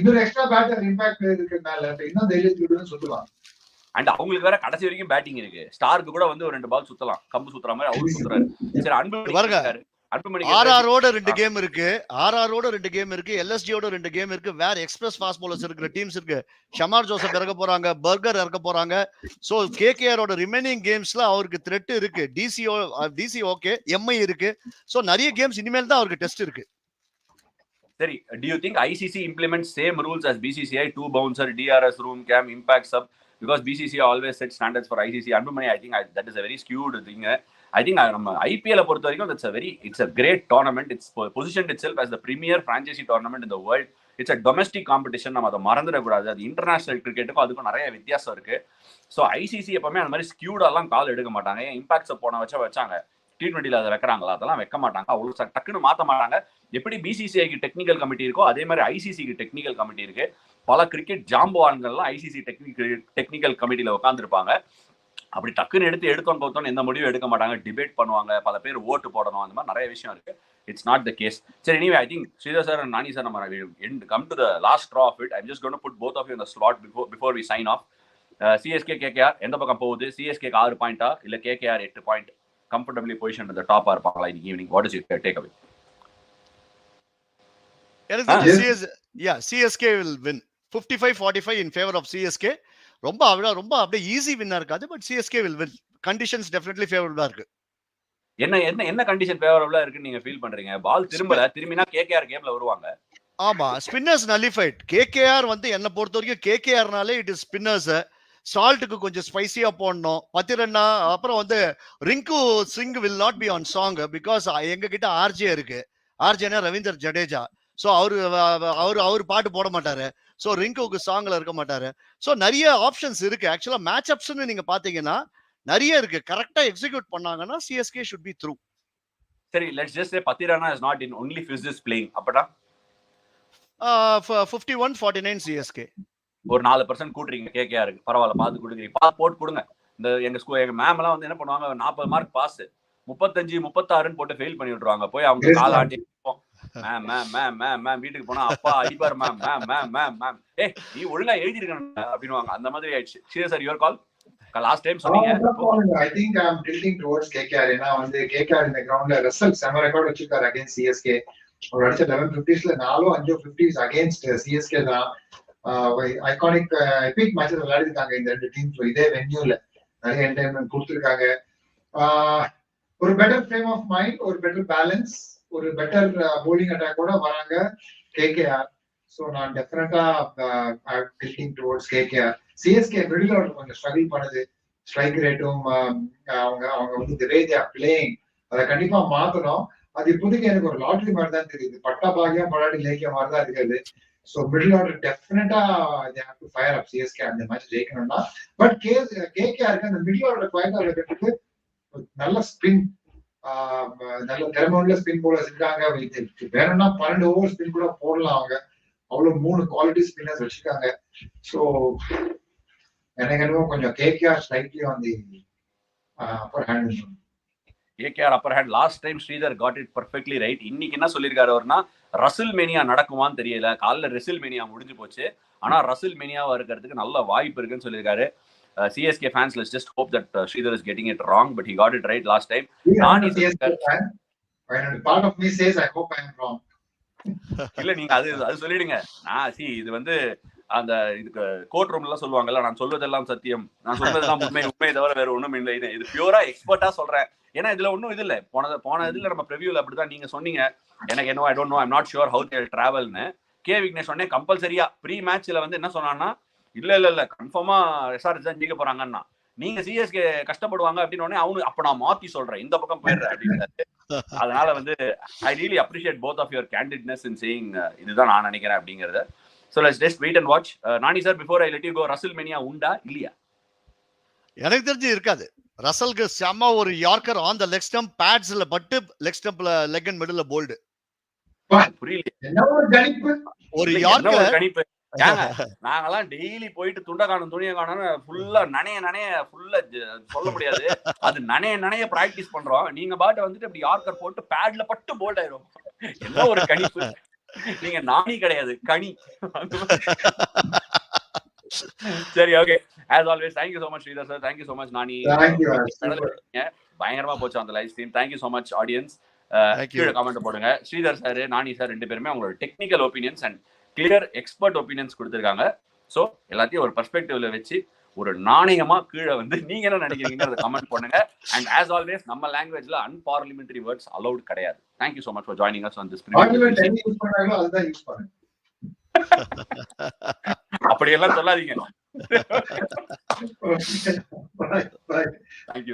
இன்னொரு எக்ஸ்ட்ரா பேட்டர் இம்பாக்ட் இருக்குனால இன்னும் தைரியத்துடன் சுத்துவாங்க. அண்ட் அவங்களுக்கு வேற கடைசி வரைக்கும் பேட்டிங் இருக்கு. ஸ்டார்க்கு கூட வந்து ஒரு 2 பால் சுத்தலாம், கம்பு சுத்துற மாதிரி அவரு சுத்துறாரு. சரி, அன்புமணி ஆர்ஆரோட 2 கேம் இருக்கு, எல்எஸ்டியோட 2 கேம் இருக்கு, வேற எக்ஸ்பிரஸ் ஃபாஸ்ட் பவுலர்ஸ் இருக்கிற டீம்ஸ் இருக்கு. ஷமார் ஜோசப் இறக்க போறாங்க, பர்கர் இறக்க போறாங்க. சோ கேகேஆரோட ரிமைனிங் கேம்ஸ்ல அவருக்கு த்ரெட் இருக்கு. டிசி ஓகே, எம்ஐ இருக்கு. சோ நிறைய கேம்ஸ் இனிமேல் தான் அவருக்கு டெஸ்ட் இருக்கு. சரி, do you think ICC implements same rules as BCCI, 2 bouncer, DRS, room cam, impact sub? Because BCCI always set standards for ICC. Anbumani, I think that is a very skewed thing. I think நம்ம IPL பொறுத்த வரைக்கும் it's a great tournament. It's positioned itself as the premier franchise tournament in the world. It's a domestic competition. நம்ம அதை மறந்துடக்கூடாது. அது international கிரிக்கெட்டுக்கும் அதுக்கும் நிறைய வித்தியாசம் இருக்கு. ஸோ ICC எப்பவுமே அந்த மாதிரி ஸ்கியூடெல்லாம் கால் எடுக்க மாட்டாங்க. இம்பாக்ட் சப் போன வச்சாங்க. T20ல அதை வைக்கிறாங்களா, அதெல்லாம் வைக்க மாட்டாங்க. அவ்வளோ டக்குன்னு மாற்ற மாட்டாங்க. எப்படி பிசிசிஐக்கு டெக்னிக்கல் கமிட்டி இருக்கோ அதே மாதிரி ஐசிசிக்கு டெக்னிக்கல் கமிட்டி இருக்கு. பல கிரிக்கெட் ஜாம்பவான்கள்லாம் ஐசிசி டெக்னிக்கல் கமிட்டியில உட்காந்துருப்பாங்க. அப்படி டக்குன்னு எடுத்தோன்னு கவுத்தோன்னு எந்த முடிவும் எடுக்க மாட்டாங்க. டிபேட் பண்ணுவாங்க, பல பேர் ஓட்டு போடணும், அந்த மாதிரி நிறைய விஷயம் இருக்கு. It's not the case. சரி, anyway, I think Sridhar sir and Nani sir, நம்ம come to the last straw of it. I'm just going to put both of you in the slot before we sign off. CSK KKR எந்த பக்கம் போகுது? CSK 6 பாயிண்டா இல்ல KKR 8 point comfortably positioned at the top இருப்பாங்களா இன்னைக்கு evening? What is your take away? CSK will win 55-45 in favor of CSK. ரொம்ப அப்படியே easy வின்னா இருக்காது, but CSK will win. Conditions definitely ஃபேவரபிளா இருக்கு. என்ன கண்டிஷன் ஃபேவரபிளா இருக்குன்னு நீங்க ஃபீல் பண்றீங்க? பால் திரும்பினா KKR கேம்ல வருவாங்க. ஆமா, ஸ்பின்னர்ஸ் நலிஃபைட். KKR வந்து என்ன பொறுத்த வரைக்கும் KKRனாலே இட் இஸ் ஸ்பின்னர்ஸ். சால்ட்டுக்கு கொஞ்சம் ஸ்பைசியா போடணும். பத்திரன்னா அப்புறம் வந்து Rinku Singh will not be on song because எங்க கிட்ட ஆர்ஜே இருக்கு. ஆர்ஜேனா ரவீந்தர் ஜடேஜா. ஸோ அவரு பாட்டு போட மாட்டாரு. ஸோ ரிங்குக்கு சாங்ல இருக்க மாட்டாரு. ஸோ நிறைய ஆப்ஷன்ஸ் இருக்கு. ஆக்சுவலா மேட்ச் அப்ஸ்ன்னு நீங்க பாத்தீங்கன்னா நிறைய இருக்கு. கரெக்டா எக்ஸிக்யூட் பண்ணாங்கன்னா CSK should be through. சரி, let's just say Patirana is not in, only Fizz is playing. அப்படா 51-49 CSK. ஒரு 4% கூட்டுறீங்க KKRக்கு. பரவாயில்ல, பார்த்து கொடுக்குறீங்க. போட்டு கொடுங்க. இந்த எங்க மேம் எல்லாம் வந்து என்ன பண்ணுவாங்க, 40 மார்க் பாஸ் 35-36 போட்டு ஃபெயில் பண்ணி விட்டுருவாங்க. போய் அவங்க காலாட்டி மேம் வீட்டுக்கு போனா அப்பா ஐபார் மேம் நீ ஒழுங்கா எழுதிருக்கணும் அப்படின்னுவாங்க. அந்த மாதிரி ஆயிடுச்சு. சரி sir, your call. Last time சொன்னீங்க. I think I'm tilting towards KKR. ஏன்னா வந்து KKR இந்த கிரவுண்ட்ல ரிசல்ட் செம ரெக்கார்ட் வச்சிருக்காரு அகைன்ஸ்ட் CSK. ஒரு அடிச்ச 1150ஸ்ல 4-5 50s அகைன்ஸ்ட் CSK தான். ஐகானிக் எபிக் மேட்சஸ் விளையாடிருக்காங்க இந்த 2 டீம்ஸ். இதே வென்யூல நிறைய என்டர்டைன்மெண்ட் கொடுத்துருக்காங்க. ஒரு பெட்டர் ஃப்ரேம் ஆஃப் மைண்ட், ஒரு பெட்டர் பேலன்ஸ், ஒரு பெட்டர் போலிங் அட்டாக்கோட வராங்க KKR. ஸோ நான் டெஃபினட்டா tilting towards KKR. CSK middle order கொஞ்சம் ஸ்ட்ரகிள் பண்ணுது. ஸ்ட்ரைக் ரேட்டும் அவங்க வந்து தி வே தே ஆர் பிளேயிங் அதை கண்டிப்பா மாத்தணும். அது இப்போதைக்கு எனக்கு ஒரு லாட்டரி மாதிரி தான் தெரியுது. பட்டா பாகியம் படாடி லேக்கிய மாதிரி தான் இருக்காது. So middle order definitely they have to fire up CSK அந்த மேட்ச் ஜெயிக்கணும்னா. பட் KKR அந்த மிடில் ஆர்டர் குவைட்டா இருக்கிறதுக்கு நல்ல ஸ்பின், நல்ல திறமையுள்ள ஸ்பின் போலர்ஸ் இருக்காங்க. வேணும்னா 12 ஓவர் ஸ்பின் கூட போடலாம். அவங்க அவ்வளவு 3 குவாலிட்டி ஸ்பின்னர்ஸ் வச்சிருக்காங்க. ஸோ எனக்கு என்னவோ கொஞ்சம் KKR slightly on the upper hand. KKR upper hand. Last time Sridhar got it perfectly right. இன்னைக்கு என்ன சொல்லியிருக்காரு அவர்னா, ரசில் மேனியா நடக்குமான்னு தெரியல, காலைல ரெசில் மேனியா முடிஞ்சு போச்சு, ஆனா ரசில் மேனியாவா இருக்கிறதுக்கு நல்ல வாய்ப்பு இருக்குன்னு சொல்லியிருக்காரு. CSK fans, let's just hope that Sridhar is getting it wrong, but he got it right last time. Nani CSK fan, part of me says I hope I am wrong. இல்ல நீங்க அது சொல்லிடுங்க. இது வந்து அந்த இதுக்கு கோர்ட் ரூம்ல எல்லாம் சொல்லுவாங்கல்ல, நான் சொல்வதெல்லாம் சத்தியம், நான் சொல்வதெல்லாம் உண்மை தவிர வேற ஒண்ணும் இல்லை. இது பியூரா எக்ஸ்பர்ட்டா சொல்றேன். ஏன்னா இதுல ஒன்னும் இது இல்ல. போன இதுல நம்ம ப்ரிவியூல அப்படிதான் நீங்க சொன்னீங்க, எனக்கு என்ன I don't know, I am not sure how they டிராவல்னு. கே விக்னேஷ் சொன்னே கம்பல்சரியா ப்ரீ மேட்ச்ல வந்து என்ன சொன்னான்னா, இல்ல கன்ஃபார்மா SRH தான் ஜெயிக்க போறாங்கன்னா, நீங்க CSK கஷ்டப்படுவாங்க அப்படின்னு அவனு அப்ப நான் மாத்தி சொல்றேன், இந்த பக்கம் போயிடுறேன் அப்படிங்கிறாரு. அதனால வந்து I really appreciate both of your candidness in saying இதுதான் நான் நினைக்கிறேன் அப்படிங்கறத. So let's just wait and watch. Nani sir, before I let you go, WrestleMania உண்டா இல்லையா? எனக்கு தெரிஞ்சு இருக்காது. ரசலுக்கு செம்ம ஒரு yorker on the leg stump, பேட்ஸ்ல பட்டு லெக் ஸ்டம்ப்ல லெக் அண்ட் மிடில்ல போல்டு. புரியல என்ன ஒரு கணிப்பு, ஒரு யார்க்கர் கணிப்பு. நாங்கெல்லாம் டெய்லி போயிட்டு துண்டை காணும் துணியை காணும் ஃபுல்லா நனைய ஃபுல்லா சொல்ல முடியாது, அது நனைய பிராக்டிஸ் பண்றோம். நீங்க பாட்டு வந்துட்டு அப்படி யார்க்கர் போட்டு பேட்ல பட்டு போல்ட் ஆயிரும். என்ன ஒரு கணிப்பு. நீங்க நாணி கிடையாது, கனி. சரி, okay. As always, thank you so much Sridhar sir, thank you so much Nani. பயங்கரமா போச்சு அந்த live stream. thank you so much audience. கீழே கமெண்ட் போடுங்க. ஸ்ரீதர் சார், நானி சார் ரெண்டு பேருமே அவங்களோட technical opinions and clear expert opinions கொடுத்திருக்காங்க. சோ எல்லாத்தையும் ஒரு பெர்ஸ்பெக்டிவ்ல வச்சு ஒரு நாணயமா கீழே வந்து நீங்க என்ன நினைக்கிறீங்கன்னு கமெண்ட் பண்ணுங்க. அண்ட் ஆஸ் ஆல்வேஸ் நம்ம லாங்குவேஜ்ல அன்பார்லிமெண்டரி வேர்ட்ஸ் அலௌட் கிடையாது. Thank you so much for joining us on this அப்படியெல்லாம் சொல்லாதீங்க. Thank you.